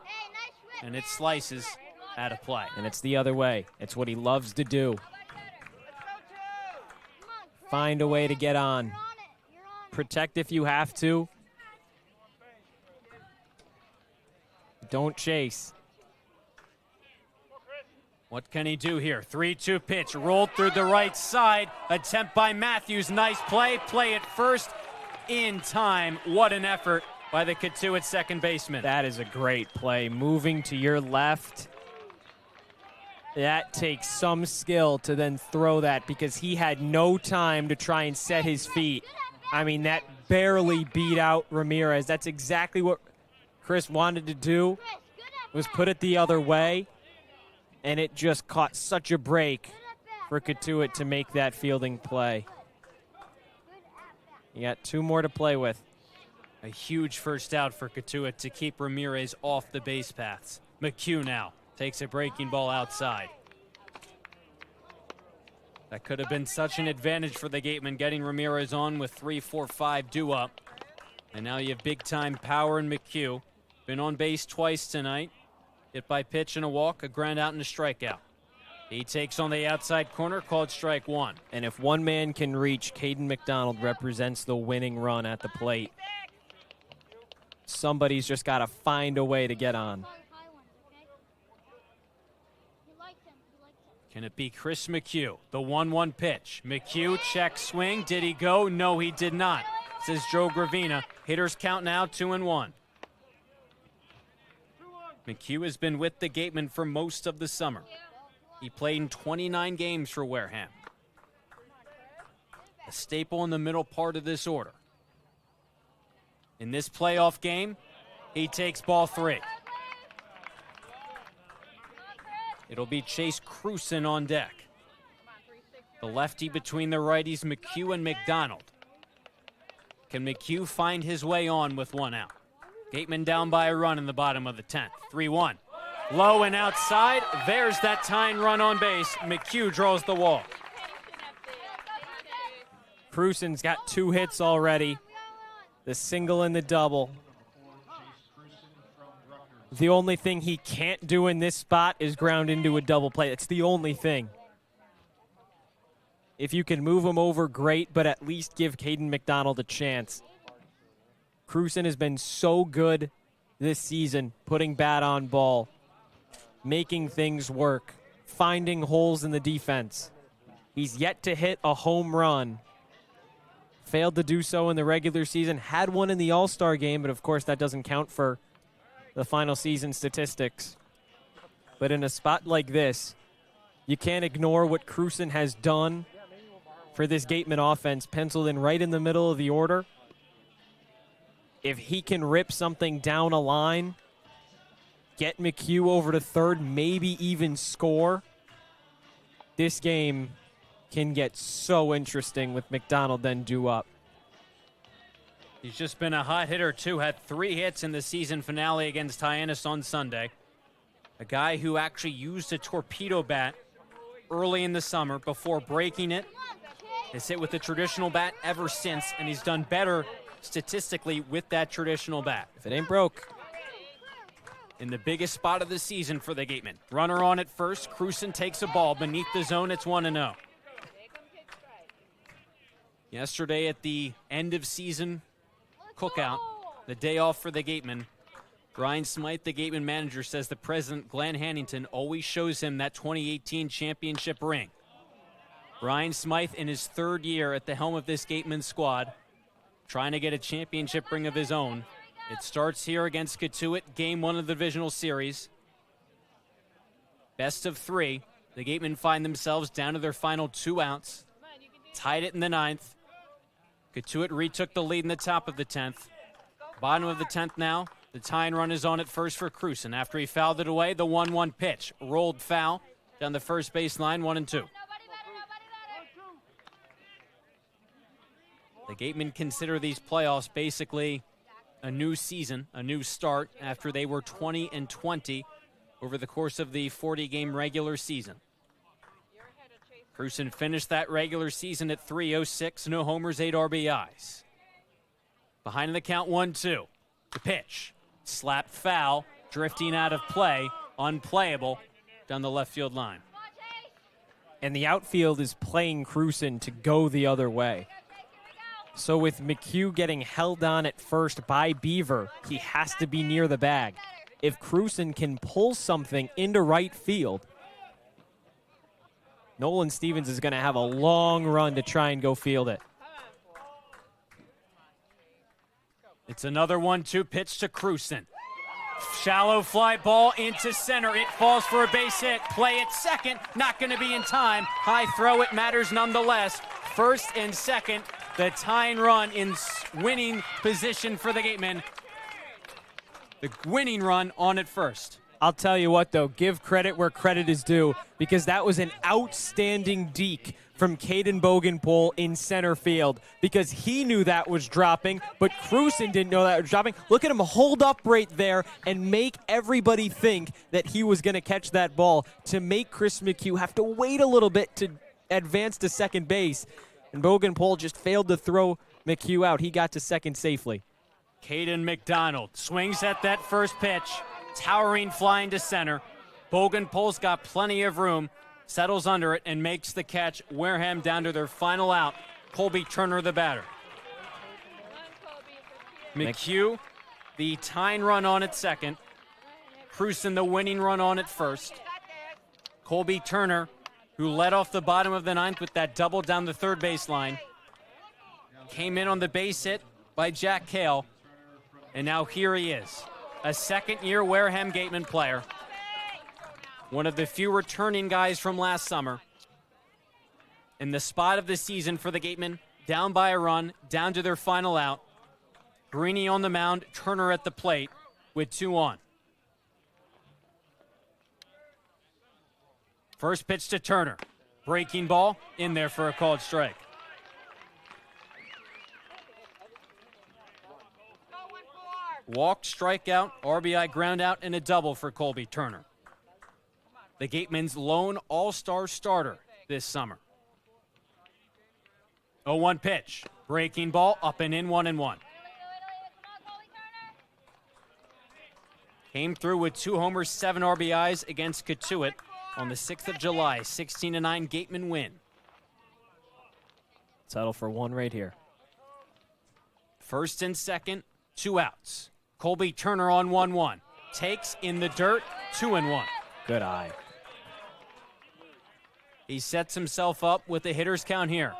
and it slices out of play. And it's the other way. It's what he loves to do. Find a way to get on. Protect if you have to. Don't chase. What can he do here? 3-2 pitch, rolled through the right side. Attempt by Matthews, nice play. Play it first in time. What an effort by the Cotuit second baseman. That is a great play. Moving to your left. That takes some skill to then throw that because he had no time to try and set his feet. I mean, that barely beat out Ramirez. That's exactly what Chris wanted to do, was put it the other way, and it just caught such a break for Cotuit to make that fielding play. You got 2 more to play with. A huge first out for Cotuit to keep Ramirez off the base paths. McHugh now takes a breaking ball outside. That could have been such an advantage for the Gatemen, getting Ramirez on with 3, 4, 5 due up. And now you have big-time power in McHugh. Been on base twice tonight. Hit by pitch and a walk, a ground out and a strikeout. He takes on the outside corner, called strike 1. And if one man can reach, Caden McDonald represents the winning run at the plate. Somebody's just got to find a way to get on. Can it be Chris McHugh? The 1-1 pitch. McHugh, check swing. Did he go? No, he did not, says Joe Gravina. Hitters count now 2-1. McHugh has been with the Gatemen for most of the summer. He played in 29 games for Wareham. a staple in the middle part of this order. In this playoff game, he takes ball 3. It'll be Chase Cruson on deck. The lefty between the righties, McHugh and McDonald. Can McHugh find his way on with 1 out? Gatemen down by a run in the bottom of the 10th. 3-1. Low and outside. There's that tying run on base. McHugh draws the walk. Cruson's got 2 hits already. The single and the double. The only thing he can't do in this spot is ground into a double play. It's the only thing. If you can move him over, great, but at least give Caden McDonald a chance. Cruson has been so good this season, putting bat on ball, making things work, finding holes in the defense. He's yet to hit a home run. Failed to do so in the regular season, had one in the All-Star game, but of course that doesn't count for the final season statistics. But in a spot like this, you can't ignore what Cruson has done for this Gateman offense, penciled in right in the middle of the order. If he can rip something down a line, get McHugh over to third, maybe even score, this game can get so interesting with McDonald then due up. He's just been a hot hitter, too. Had 3 hits in the season finale against Hyannis on Sunday. A guy who actually used a torpedo bat early in the summer before breaking it. Has hit with the traditional bat ever since, and he's done better statistically with that traditional bat. If it ain't broke. In the biggest spot of the season for the Gatemen. Runner on at first. Cruson takes a ball beneath the zone. It's 1-0. Yesterday at the end of season cookout, the day off for the Gatemen, Brian Smythe, the Gatemen manager, says the president, Glenn Hannington, always shows him that 2018 championship ring. Brian Smythe, in his 3rd year at the helm of this Gatemen squad, trying to get a championship ring of his own. It starts here against Cotuit, game 1 of the divisional series. Best of 3. The Gatemen find themselves down to their final 2 outs. Tied it in the 9th. Cotuit retook the lead in the top of the 10th. Bottom of the 10th now. The tying run is on at first for Cruson. After he fouled it away, the 1-1 pitch. Rolled foul down the first baseline, 1-2. The Gatemen consider these playoffs basically a new season, a new start after they were 20-20 over the course of the 40-game regular season. Cruson finished that regular season at .306, no homers, 8 RBIs. Behind the count, 1-2. The pitch, slapped foul, drifting out of play, unplayable down the left field line. And the outfield is playing Cruson to go the other way. So with McHugh getting held on at first by Beaver, he has to be near the bag. If Cruson can pull something into right field, Nolan Stevens is going to have a long run to try and go field it. It's another 1-2 pitch to Cruson. Shallow fly ball into center. It falls for a base hit. Play at second. Not going to be in time. High throw. It matters nonetheless. First and second. The tying run in winning position for the Gatemen. The winning run on at first. I'll tell you what, though, give credit where credit is due, because that was an outstanding deke from Caden Bogenpole in center field, because he knew that was dropping, but Cruson didn't know that was dropping. Look at him hold up right there and make everybody think that he was going to catch that ball to make Chris McHugh have to wait a little bit to advance to second base. And Bogenpole just failed to throw McHugh out. He got to second safely. Caden McDonald swings at that first pitch. Towering flying to center. Bogenpole's got plenty of room. Settles under it and makes the catch. Wareham down to their final out. Colby Turner, the batter. McHugh, the tying run on at second. Cruson, the winning run on at first. Colby Turner, who led off the bottom of the 9th with that double down the third baseline, came in on the base hit by Jack Cale, and now here he is, a second-year Wareham Gatemen player, one of the few returning guys from last summer. In the spot of the season for the Gatemen, down by a run, down to their final out. Greeny on the mound, Turner at the plate with 2 on. First pitch to Turner. Breaking ball in there for a called strike. Walk, strikeout, RBI ground out, and a double for Colby Turner. The Gatemen's lone all-star starter this summer. 0-1 pitch. Breaking ball up and in, 1-1. Came through with 2 homers, 7 RBIs against Cotuit on the 6th of July. 16-9 Gatemen win. Settle for 1 right here. First and second, 2 outs. Colby Turner on 1-1. Takes in the dirt, 2-1. Good eye. He sets himself up with a hitter's count here.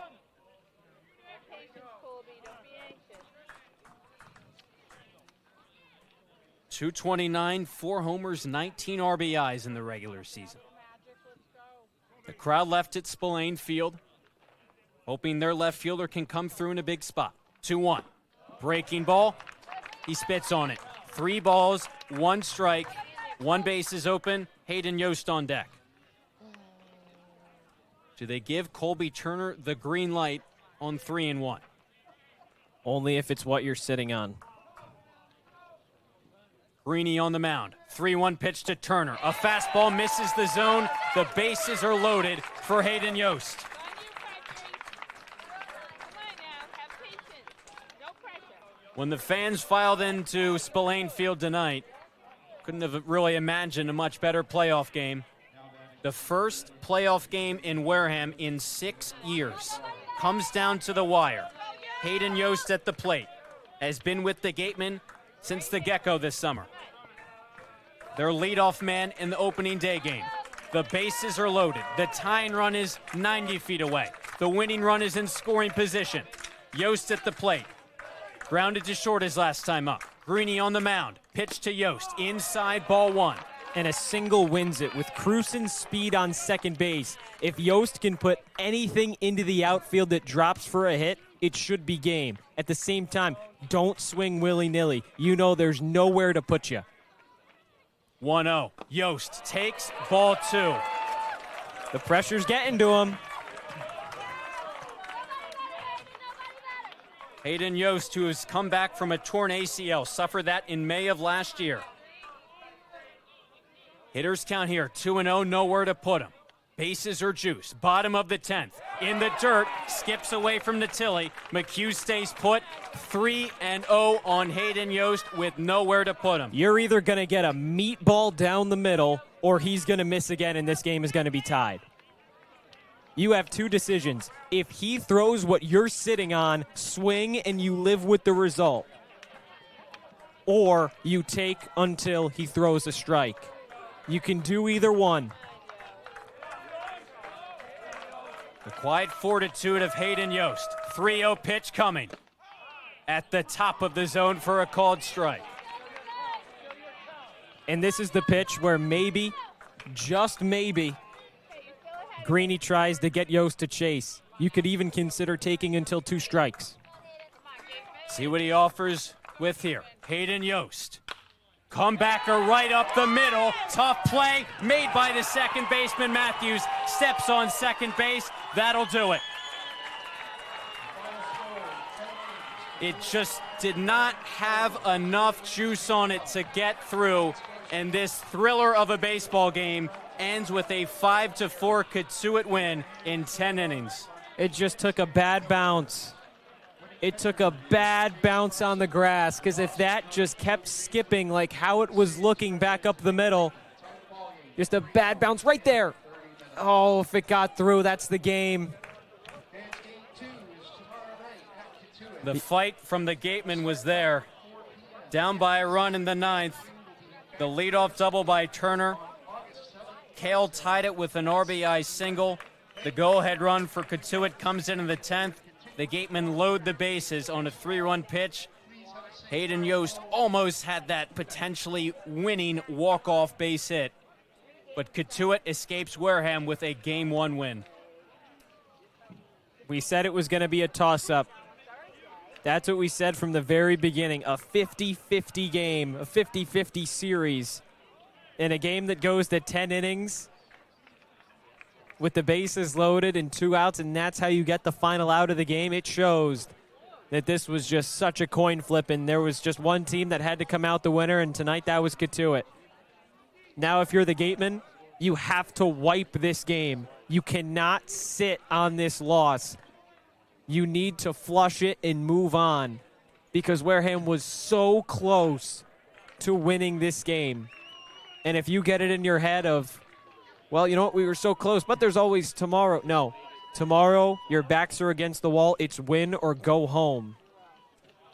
.229, 4 homers, 19 RBIs in the regular season. The crowd left at Spillane Field, hoping their left fielder can come through in a big spot. 2-1. Breaking ball. He spits on it. 3 balls, 1 strike, 1 base is open. Hayden Yost on deck. Do they give Colby Turner the green light on 3-1? Only if it's what you're sitting on. Greeny on the mound. 3-1 pitch to Turner. A fastball misses the zone. The bases are loaded for Hayden Yost. When the fans filed into Spillane Field tonight, couldn't have really imagined a much better playoff game. The first playoff game in Wareham in 6 years. Comes down to the wire. Hayden Yost at the plate. Has been with the Gatemen since the get-go this summer. Their leadoff man in the opening day game. The bases are loaded. The tying run is 90 feet away. The winning run is in scoring position. Yost at the plate. Grounded to short his last time up. Greeny on the mound. Pitch to Yost. Inside, ball 1. And a single wins it with Crewson's speed on second base. If Yost can put anything into the outfield that drops for a hit, it should be game. At the same time, don't swing willy-nilly. You know there's nowhere to put you. 1-0. Yost takes ball 2. The pressure's getting to him. Hayden Yost, who has come back from a torn ACL, suffered that in May of last year. Hitters count here, 2-0, nowhere to put him. Bases are juice, bottom of the 10th. In the dirt, skips away from Natilli. McHugh stays put, 3-0 on Hayden Yost with nowhere to put him. You're either going to get a meatball down the middle, or he's going to miss again, and this game is going to be tied. You have 2 decisions. If he throws what you're sitting on, swing and you live with the result. Or you take until he throws a strike. You can do either one. The quiet fortitude of Hayden Yost. 3-0 pitch coming. At the top of the zone for a called strike. And this is the pitch where maybe, just maybe, Greeny tries to get Yost to chase. You could even consider taking until 2 strikes. See what he offers with here. Hayden Yost. Comebacker right up the middle. Tough play made by the second baseman. Matthews steps on second base. That'll do it. It just did not have enough juice on it to get through. And this thriller of a baseball game ends with a 5-4 Cotuit win in 10 innings. It just took a bad bounce. It took a bad bounce on the grass, because if that just kept skipping like how it was looking back up the middle, just a bad bounce right there. Oh, if it got through, that's the game. The fight from the Gatemen was there. Down by a run in the 9th. The leadoff double by Turner. Kale tied it with an RBI single. The go-ahead run for Cotuit comes in the 10th. The Gatemen load the bases on a 3-run pitch. Hayden Yost almost had that potentially winning walk-off base hit. But Cotuit escapes Wareham with a Game 1 win. We said it was going to be a toss-up. That's what we said from the very beginning. A 50-50 game, a 50-50 series. In a game that goes to 10 innings with the bases loaded and 2 outs, and that's how you get the final out of the game. It shows that this was just such a coin flip, and there was just one team that had to come out the winner, and tonight that was Cotuit. Now if you're the Gatemen, you have to wipe this game. You cannot sit on this loss. You need to flush it and move on because Wareham was so close to winning this game. And if you get it in your head of, well, you know what, we were so close, but there's always tomorrow. No, tomorrow your backs are against the wall. It's win or go home.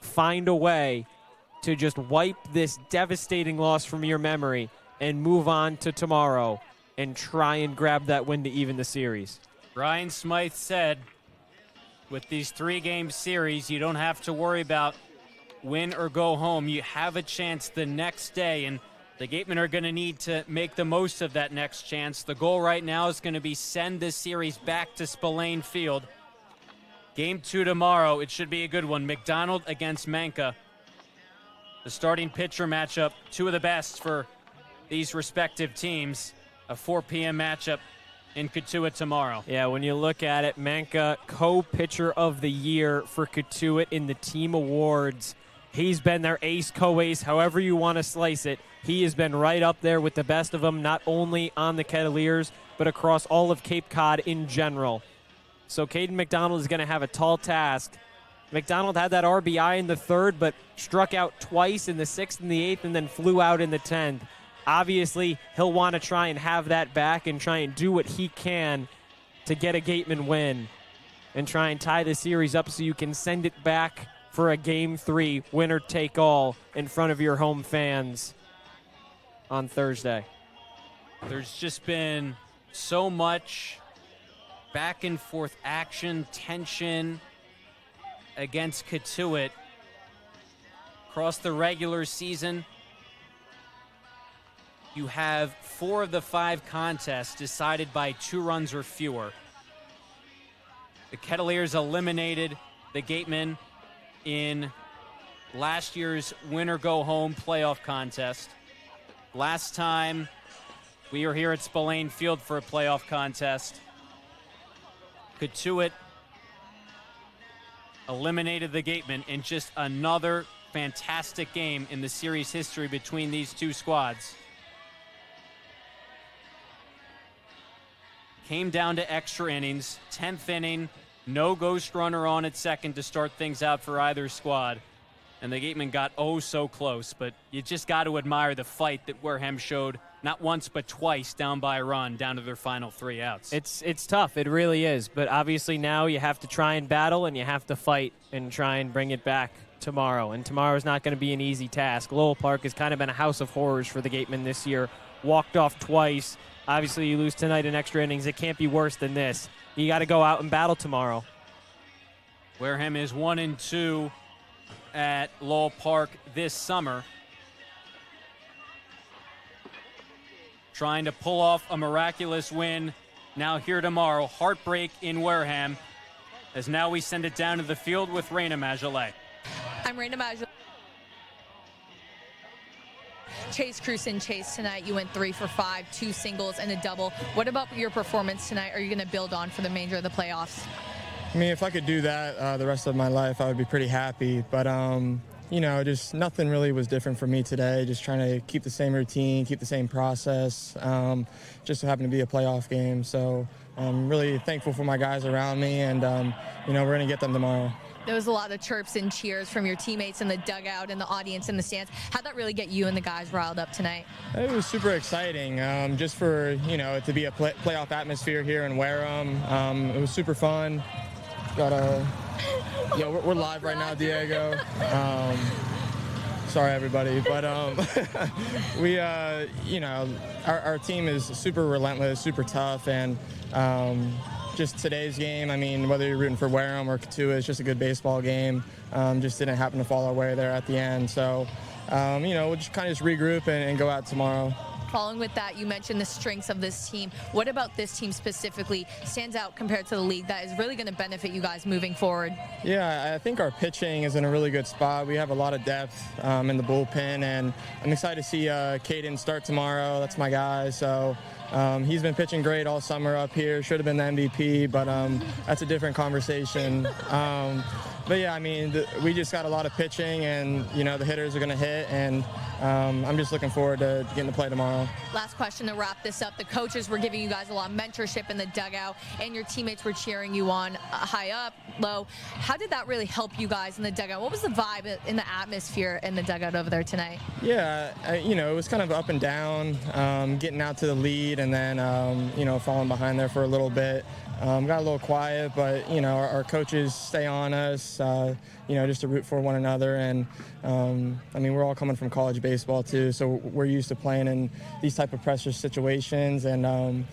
Find a way to just wipe this devastating loss from your memory and move on to tomorrow and try and grab that win to even the series. Ryan Smythe said, with these 3-game series, you don't have to worry about win or go home. You have a chance the next day, and the Gatemen are going to need to make the most of that next chance. The goal right now is going to be send this series back to Spillane Field. Game 2 tomorrow, it should be a good one. McDonald against Manka. The starting pitcher matchup, 2 of the best for these respective teams. A 4 p.m. matchup in Cotuit tomorrow. Yeah, when you look at it, Manka, co-pitcher of the year for Cotuit in the team awards. He's been their ace, co-ace, however you want to slice it. He has been right up there with the best of them, not only on the Kettleers, but across all of Cape Cod in general. So Caden McDonald is going to have a tall task. McDonald had that RBI in the 3rd, but struck out twice in the 6th and the 8th, and then flew out in the 10th. Obviously, he'll want to try and have that back and try and do what he can to get a Gateman win and try and tie the series up so you can send it back for a Game 3, winner take all, in front of your home fans on Thursday. There's just been so much back and forth action, tension against Cotuit across the regular season. You have 4 of the 5 contests decided by 2 runs or fewer. The Kettleers eliminated the Gatemen in last year's win-or-go-home playoff contest. Last time we were here at Spillane Field for a playoff contest, Cotuit eliminated the Gatemen in just another fantastic game in the series history between these 2 squads. Came down to extra innings, 10th inning, no ghost runner on at second to start things out for either squad. And the Gatemen got oh so close, but you just got to admire the fight that Wareham showed not once but twice down by a run, down to their final 3 outs. It's tough, it really is, but obviously now you have to try and battle and you have to fight and try and bring it back tomorrow. And tomorrow is not going to be an easy task. Lowell Park has kind of been a house of horrors for the Gatemen this year. Walked off twice. Obviously, you lose tonight in extra innings. It can't be worse than this. You got to go out and battle tomorrow. Wareham is 1-2 at Lowell Park this summer. Trying to pull off a miraculous win now here tomorrow. Heartbreak in Wareham, as now we send it down to the field with Rayna Maggelet. I'm Rayna Maggelet. Chase Cruson, Chase, tonight you went 3 for 5, 2 singles and a double. What about your performance tonight are you going to build on for the remainder of the playoffs? I mean, if I could do that the rest of my life, I would be pretty happy. But, you know, just nothing really was different for me today. Just trying to keep the same routine, keep the same process. Just so happened to be a playoff game. So I'm really thankful for my guys around me, and, you know, we're going to get them tomorrow. There was a lot of chirps and cheers from your teammates in the dugout and the audience in the stands. How'd that really get you and the guys riled up tonight? It was super exciting, just for, you know, to be a playoff atmosphere here in Wareham. It was super fun. Got a, you know, we're live right now, Diego. Sorry, everybody, but we, you know, our team is super relentless, super tough, and just today's game, I mean, whether you're rooting for Wareham or Cotuit, it's just a good baseball game. Just didn't happen to fall our way there at the end. So, you know, we'll just kind of regroup and go out tomorrow. following with that, you mentioned the strengths of this team. What about this team specifically stands out compared to the league that is really going to benefit you guys moving forward? Yeah, I think our pitching is in a really good spot. We have a lot of depth in the bullpen, and I'm excited to see Caden start tomorrow. That's my guy, so he's been pitching great all summer up here. Should have been the MVP, but that's a different conversation. But yeah, I mean, we just got a lot of pitching, and the hitters are going to hit, and I'm just looking forward to getting to play tomorrow. Last question to wrap this up. The coaches were giving you guys a lot of mentorship in the dugout, and your teammates were cheering you on high up, low. How did that really help you guys in the dugout? What was the vibe in the atmosphere in the dugout over there tonight? Yeah, it was kind of up and down, getting out to the lead, and then, falling behind there for a little bit. Got a little quiet, but, our coaches stay on us, just to root for one another. And, we're all coming from college baseball, too, so we're used to playing in these type of pressure situations. And,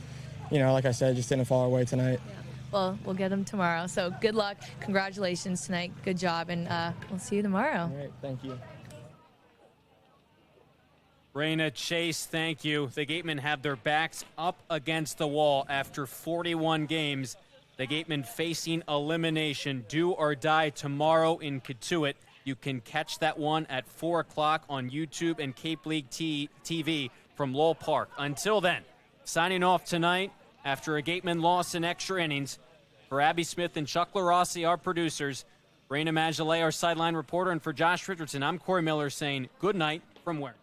like I said, just didn't fall our way tonight. Yeah. Well, we'll get them tomorrow. So good luck. Congratulations tonight. Good job. And we'll see you tomorrow. All right. Thank you. Rayna, Chase, thank you. The Gatemen have their backs up against the wall after 41 games. The Gatemen facing elimination, do or die tomorrow in Cotuit. You can catch that one at 4 o'clock on YouTube and Cape League TV from Lowell Park. Until then, signing off tonight after a Gateman loss in extra innings. For Abby Smith and Chuck Luarasi, our producers, Rayna Maggelet, our sideline reporter, and for Josh Richardson, I'm Cory Miller saying good night from Wareham.